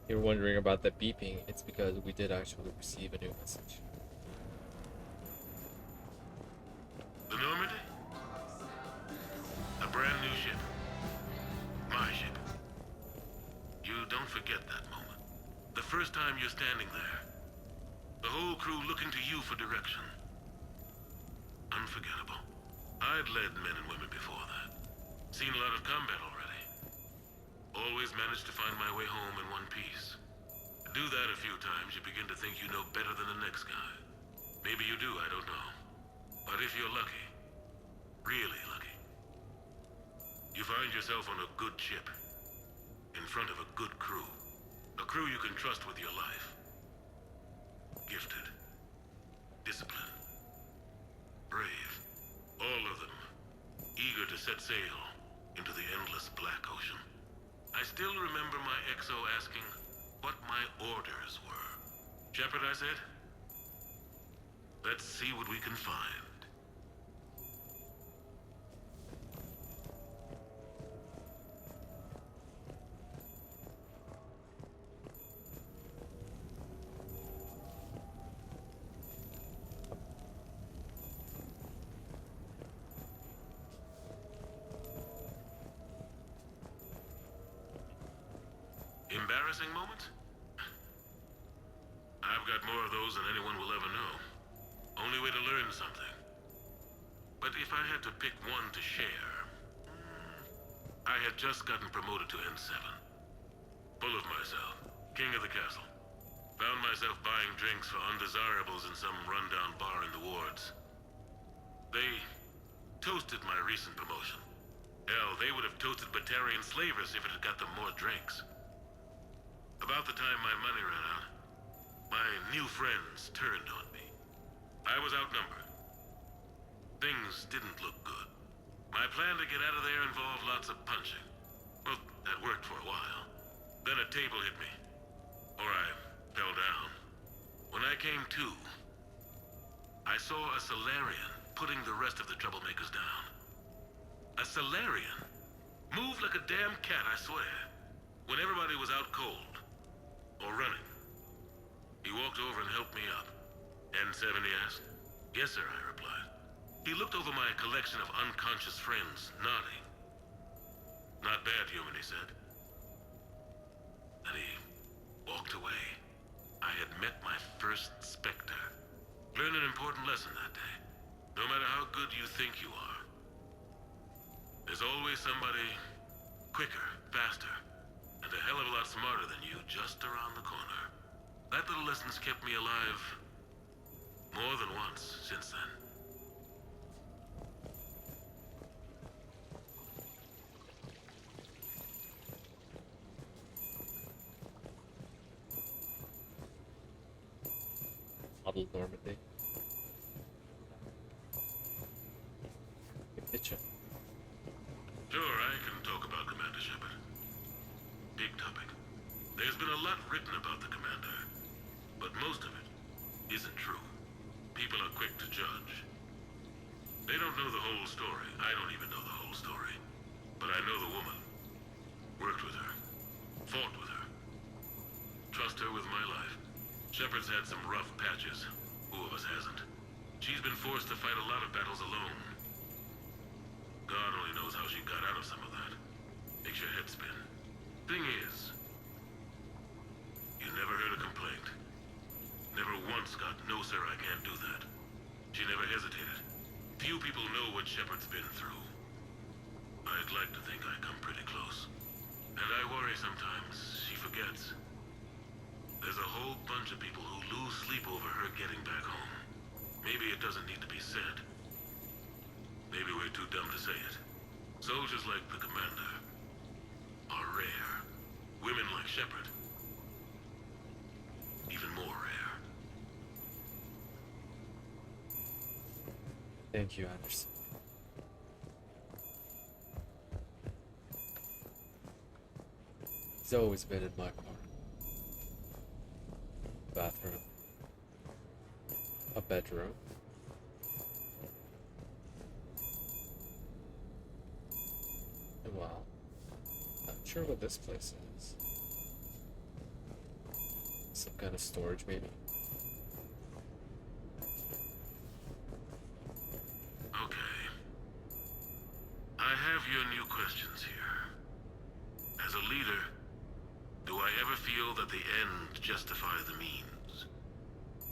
You're wondering about the beeping, it's because we did actually receive a new message. The Normandy? A brand new ship. My ship. You don't forget that moment. The first time you're standing there. The whole crew looking to you for direction. Unforgettable. I'd led men and women before that. Seen a lot of combat already. Always managed to find my way home in one piece. Do that a few times, you begin to think you know better than the next guy. Maybe you do, I don't know. But if you're lucky, really lucky, you find yourself on a good ship, in front of a good crew. A crew you can trust with your life. Gifted. Disciplined. Brave. All of them. Eager to set sail into the endless black ocean. I still remember my XO asking what my orders were. Shepard, I said. Let's see what we can find. Embarrassing moments? I've got more of those than anyone will ever know. Only way to learn something. But if I had to pick one to share, I had just gotten promoted to N7. Full of myself, king of the castle. Found myself buying drinks for undesirables in some rundown bar in the wards. They toasted my recent promotion. Hell, they would have toasted Batarian slavers if it had got them more drinks. About the time my money ran out, my new friends turned on me. I was outnumbered. Things didn't look good. My plan to get out of there involved lots of punching. Well, that worked for a while. Then a table hit me. Or I fell down. When I came to, I saw a Solarian putting the rest of the troublemakers down. A Solarian? Moved like a damn cat, I swear. When everybody was out cold. Or running. He walked over and helped me up. N7, he asked. Yes, sir, I replied. He looked over my collection of unconscious friends, nodding. Not bad, human, he said. Then he walked away. I had met my first Spectre. Learned an important lesson that day. No matter how good you think you are, there's always somebody quicker, faster, and a hell of a lot smarter than you just around the corner. That little lesson's kept me alive more than once since then. Model Normandy. Good picture. Sure, I can talk about Commander Shepard. Big topic. There's been a lot written about the Commander, but most of it isn't true. People are quick to judge. They don't know the whole story. I don't even know the whole story. But I know the woman. Worked with her. Fought with her. Trust her with my life. Shepard's had some rough patches. Who of us hasn't? She's been forced to fight a lot of battles alone. God only knows how she got out of some of that. Makes your head spin. Thing is, you never heard a complaint. Never once got, no sir, I can't do that. She never hesitated. Few people know what Shepard's been through. I'd like to think I come pretty close. And I worry sometimes she forgets. There's a whole bunch of people who lose sleep over her getting back home. Maybe it doesn't need to be said. Maybe we're too dumb to say it. Soldiers like the Commander are rare. Women like Shepard, even more rare. Thank you, Anderson. He's always been in my corner. Bathroom. A bedroom. And well, not sure what this place is. Some kind of storage, maybe? Okay. I have your new questions here. As a leader, do I ever feel that the end justify the means?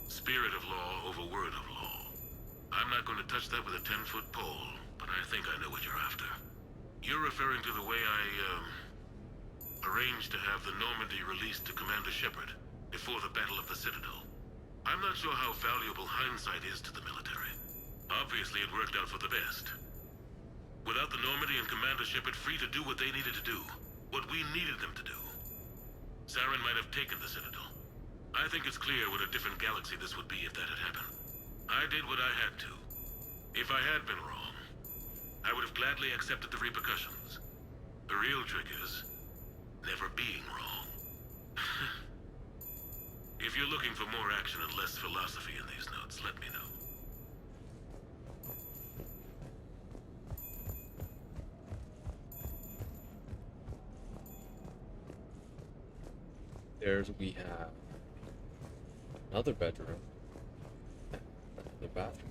Spirit of law over word of law. I'm not going to touch that with a 10-foot pole, but I think I know what you're after. You're referring to the way I, arranged to have the Normandy released to Commander Shepard before the Battle of the Citadel. I'm not sure how valuable hindsight is to the military. Obviously, it worked out for the best. Without the Normandy and Commander Shepard free to do what they needed to do, what we needed them to do, Saren might have taken the Citadel. I think it's clear what a different galaxy this would be if that had happened. I did what I had to. If I had been wrong, I would have gladly accepted the repercussions. The real trick is never being wrong. If you're looking for more action and less philosophy in these notes, let me know. There's we have another bedroom, another bathroom.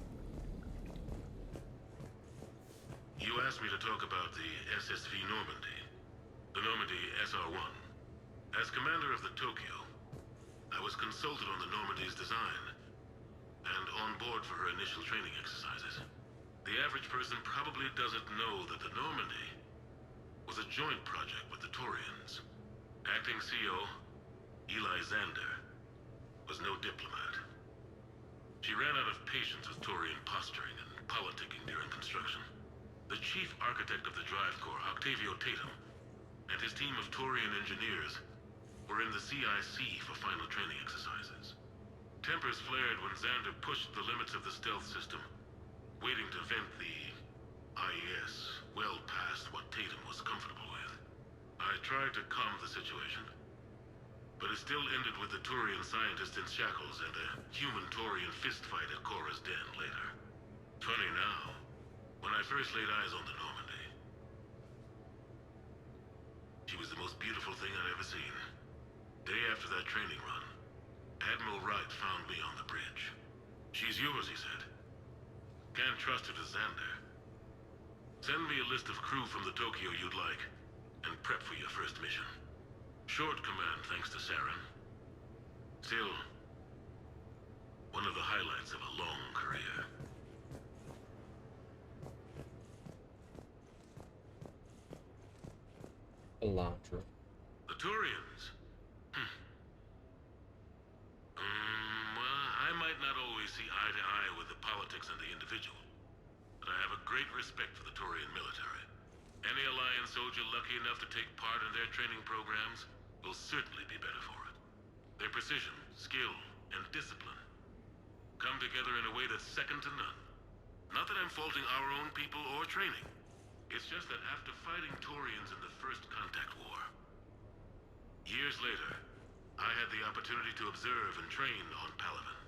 You asked me to talk about the SSV Normandy, the Normandy SR-1. As Commander was consulted on the Normandy's design and on board for her initial training exercises. The average person probably doesn't know that the Normandy was a joint project with the Taurians. Acting CO, Eli Xander, was no diplomat. She ran out of patience with Taurian posturing and politicking during construction. The chief architect of the Drive Corps, Octavio Tatum, and his team of Taurian engineers were in the CIC for final training exercises. Tempers flared when Xander pushed the limits of the stealth system, waiting to vent the IES well past what Tatum was comfortable with. I tried to calm the situation, but it still ended with the Taurian scientist in shackles and a human-Taurian fistfight at Cora's den later. Funny now, when I first laid eyes on the Normandy, she was the most beautiful thing I'd ever seen. Day after that training run, Admiral Wright found me on the bridge. She's yours, he said. Can't trust her to Xander. Send me a list of crew from the Tokyo you'd like, and prep for your first mission. Short command thanks to Saren. Still, one of the highlights of a long career. Elantra. The Turians? Well, I might not always see eye to eye with the politics and the individual, but I have a great respect for the Turian military. Any Alliance soldier lucky enough to take part in their training programs will certainly be better for it. Their precision, skill, and discipline come together in a way that's second to none. Not that I'm faulting our own people or training. It's just that after fighting Taurians in the First Contact War, years later, I had the opportunity to observe and train on Palaven.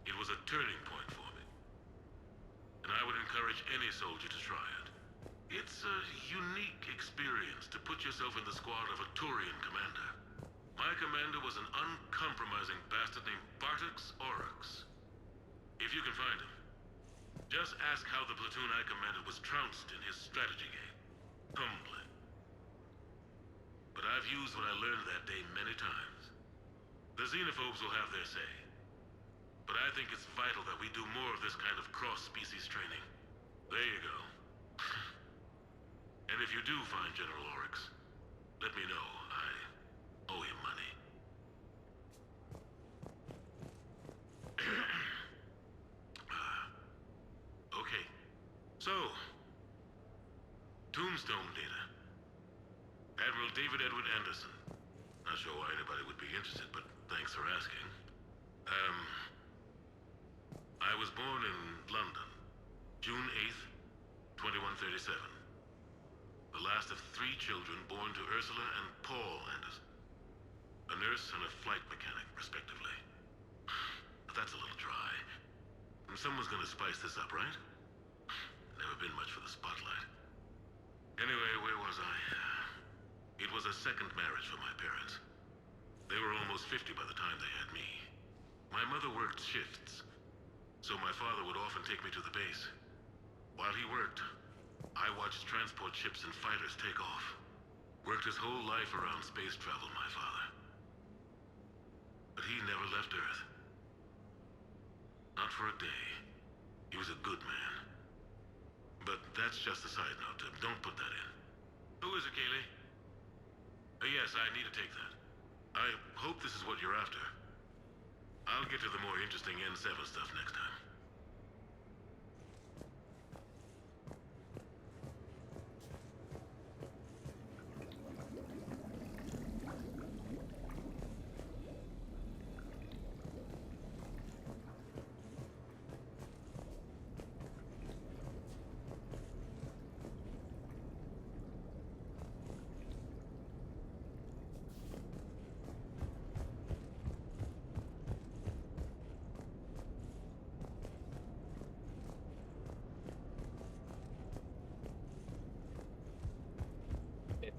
It was a turning point for me, and I would encourage any soldier to try it. It's a unique experience to put yourself in the squad of a Taurian commander. My commander was an uncompromising bastard named Bartix Oryx. If you can find him, just ask how the platoon I commanded was trounced in his strategy game. Humbling. But I've used what I learned that day many times. The xenophobes will have their say. But I think it's vital that we do more of this kind of cross-species training. There you go. And if you do find General Oryx, let me know. I owe him money. Okay. So, Tombstone data. Admiral David Edward Anderson. Not sure why anybody would be interested, but thanks for asking. I was born in London, June 8th, 2137. The last of 3 children born to Ursula and Paul Anderson. A nurse and a flight mechanic, respectively. But that's a little dry. And someone's gonna spice this up, right? Never been much for the spotlight. Anyway, where was I? It was a second marriage for my parents. They were almost 50 by the time they had me. My mother worked shifts, so my father would often take me to the base. While he worked, I watched transport ships and fighters take off. Worked his whole life around space travel, my father. But he never left Earth. Not for a day. He was a good man. But that's just a side note. Don't put that in. Who is it, Kaylee? Yes, I need to take that. I hope this is what you're after. I'll get to the more interesting N7 stuff next time.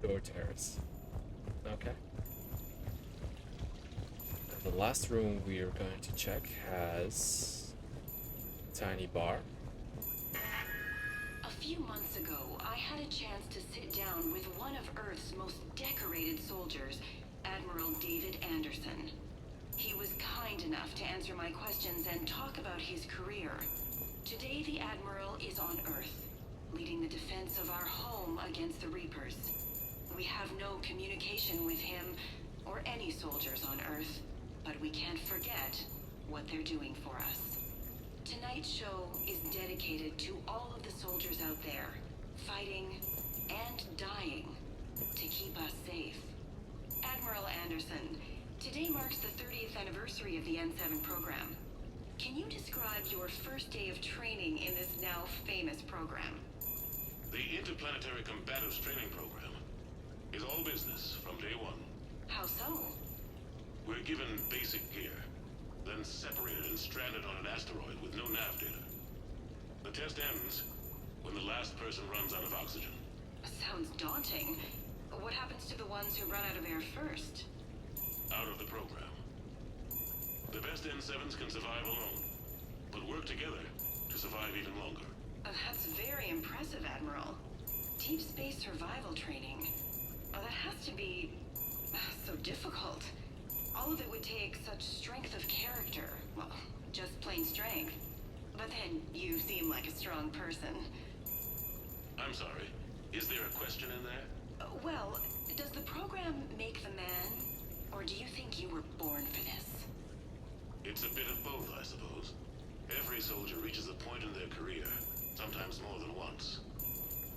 Door terrace. Okay. And the last room we are going to check has a tiny bar. A few months ago, I had a chance to sit down with one of Earth's most decorated soldiers, Admiral David Anderson. He was kind enough to answer my questions and talk about his career. Today, the Admiral is on Earth, leading the defense of our home against the Reapers. We have no communication with him or any soldiers on Earth, but we can't forget what they're doing for us. Tonight's show is dedicated to all of the soldiers out there, fighting and dying to keep us safe. Admiral Anderson, today marks the 30th anniversary of the N7 program. Can you describe your first day of training in this now famous program? The Interplanetary Combatives Training Program is all business from day one. How so? We're given basic gear, then separated and stranded on an asteroid with no nav data. The test ends when the last person runs out of oxygen. Sounds daunting. What happens to the ones who run out of air first? Out of the program. The best N7s can survive alone, but work together to survive even longer. That's very impressive, Admiral. Deep space survival training. That has to be so difficult. All of it would take such strength of character. Well, just plain strength. But then you seem like a strong person. I'm sorry. Is there a question in there? Well, does the program make the man? Or do you think you were born for this? It's a bit of both, I suppose. Every soldier reaches a point in their career, sometimes more than once,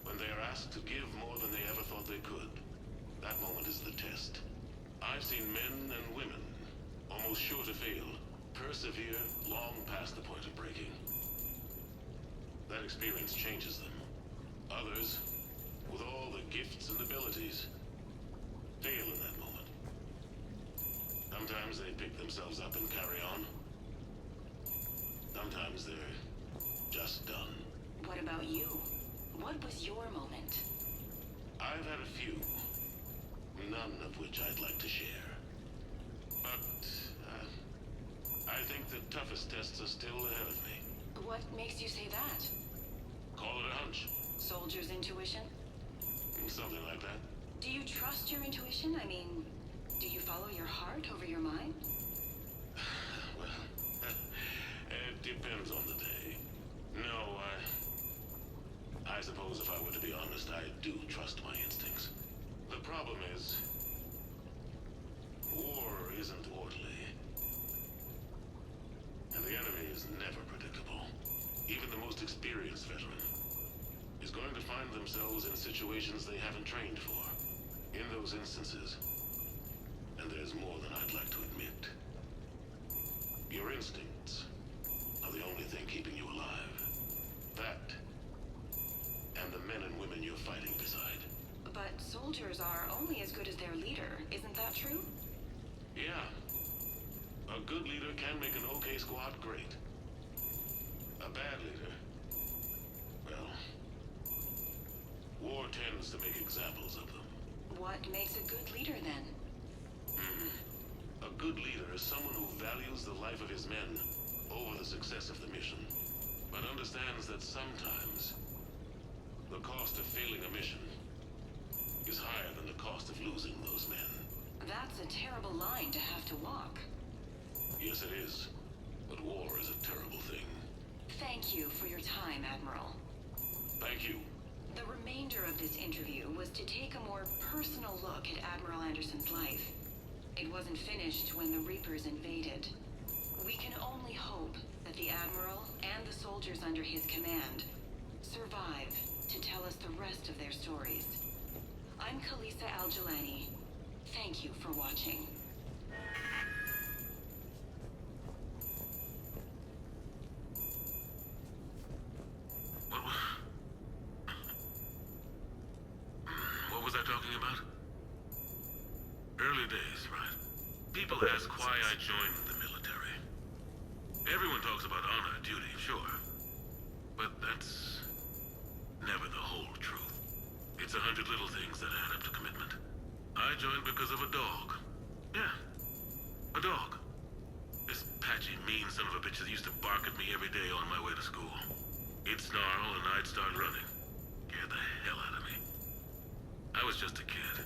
when they are asked to give more than they ever thought they could. That moment is the test. I've seen men and women, almost sure to fail, persevere long past the point of breaking. That experience changes them. Others, with all the gifts and abilities, fail in that moment. Sometimes they pick themselves up and carry on. Sometimes they're just done. What about you? What was your moment? I've had a few, none of which I'd like to share. But, I think the toughest tests are still ahead of me. What makes you say that? Call it a hunch. Soldier's intuition? Something like that. Do you trust your intuition? I mean, do you follow your heart over your mind? Well, it depends on the day. No, I suppose if I were to be honest, I do trust my instincts. The problem is, war isn't orderly. And the enemy is never predictable. Even the most experienced veteran is going to find themselves in situations they haven't trained for. In those instances, and there's more than I'd like to admit, your instincts are the only thing keeping you alive. That, and the men and women you're fighting beside. But soldiers are only as good as their leader, isn't that true? Yeah. A good leader can make an okay squad great. A bad leader, well, war tends to make examples of them. What makes a good leader, then? A good leader is someone who values the life of his men over the success of the mission, but understands that sometimes the cost of failing a mission is higher than the cost of losing those men. That's a terrible line to have to walk. Yes, it is. But war is a terrible thing. Thank you for your time, Admiral. Thank you. The remainder of this interview was to take a more personal look at Admiral Anderson's life. It wasn't finished when the Reapers invaded. We can only hope that the Admiral and the soldiers under his command survive to tell us the rest of their stories. I'm Kalisa Al-Jalani. Thank you for watching. What was I talking about? Early days, right? People ask why I joined the military. Everyone talks about honor, duty, sure. But that's never the whole truth. It's 100 little things that add up to commitment. I joined because of a dog. Yeah, a dog. This patchy, mean son of a bitch that used to bark at me every day on my way to school. He'd snarl and I'd start running. Scared the hell out of me. I was just a kid.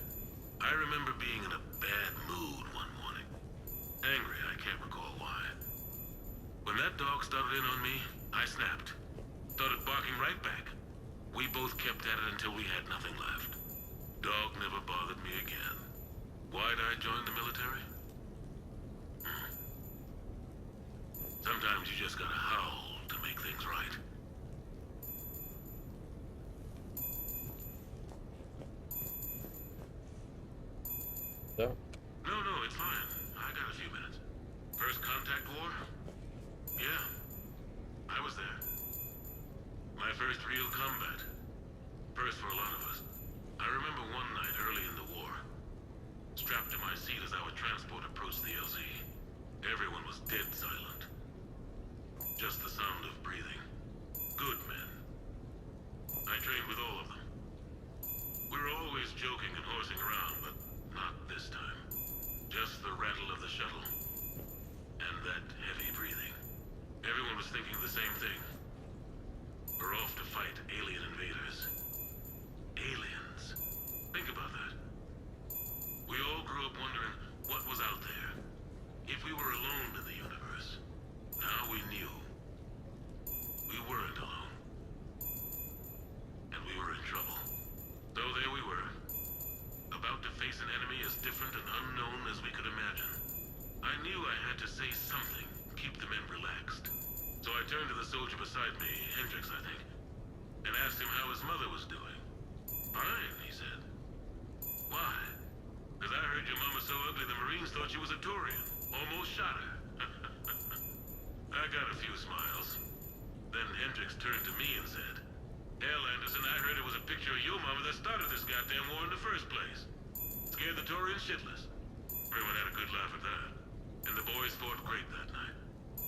I remember being in a bad mood one morning. Angry, I can't started in on me, I snapped. Started barking right back. We both kept at it until we had nothing left. Dog never bothered me again. Why'd I join the military? Sometimes you just gotta howl to make things right. So? No, it's fine. I got a few minutes. First contact war? Yeah. I was there. My first real combat. First for a lot of us. I remember one night early in the war. Strapped to my seat as our transport approached the LZ. Everyone was dead silent. Just the sound of breathing. Good men. I trained with all of them. We were always joking and horsing around, but not this time. Just the rattle of the shuttle. And that heavy breathing. Everyone was thinking the same thing. We're off to fight alien invaders. Aliens. Think about that. We all grew up wondering what was out there. If we were alone in the universe. Now we knew. We weren't alone. And we were in trouble. So there we were. About to face an enemy as different and unknown as we could imagine. I knew I had to say something, keep the men relaxed. So I turned to the soldier beside me, Hendricks, I think, and asked him how his mother was doing. Fine, he said. Why? Because I heard your mom was so ugly the Marines thought she was a Turian. Almost shot her. I got a few smiles. Then Hendricks turned to me and said, Hell, Anderson, I heard it was a picture of your mama that started this goddamn war in the first place. Scared the Turians shitless. Everyone had a good laugh at that. And the boys fought great that night.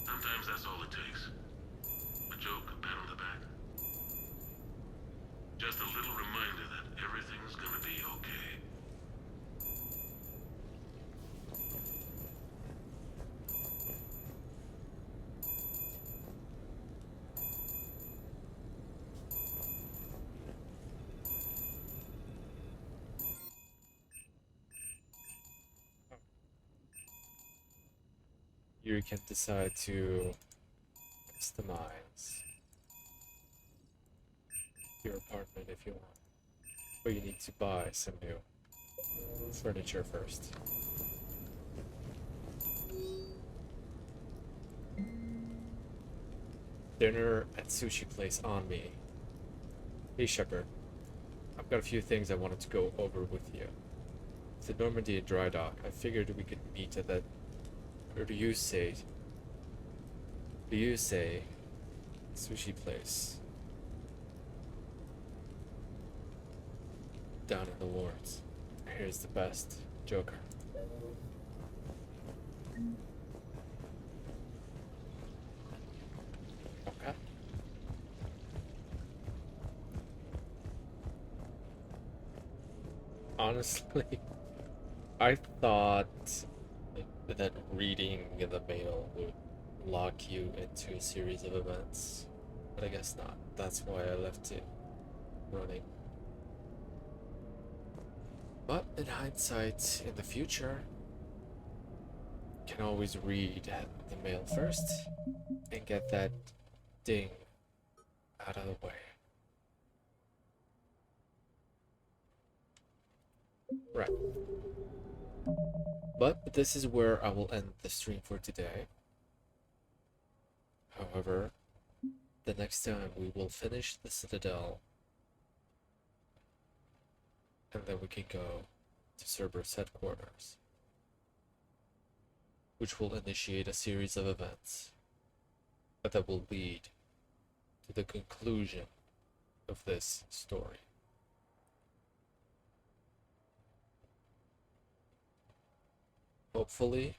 Sometimes that's all it takes. A joke, a pat on the back. Just a little reminder that everything's gonna be okay. You can decide to customize your apartment if you want, but you need to buy some new furniture first. Dinner at sushi place on me. Hey Shepard, I've got a few things I wanted to go over with you. It's the Normandy dry dock. I figured we could meet at that Ryusei sushi place down in the wards. Here's the best, Joker. Okay. Honestly, I thought that reading the mail would lock you into a series of events, but I guess not. That's why I left it running. But in hindsight, in the future, you can always read the mail first and get that ding out of the way. Right. But this is where I will end the stream for today. However, the next time we will finish the Citadel, and then we can go to Cerberus headquarters, which will initiate a series of events that will lead to the conclusion of this story. Hopefully,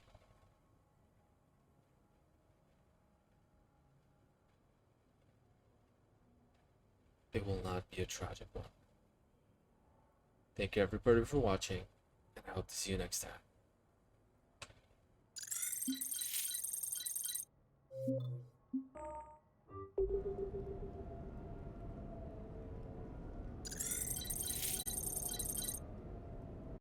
it will not be a tragic one. Thank you everybody for watching, and I hope to see you next time.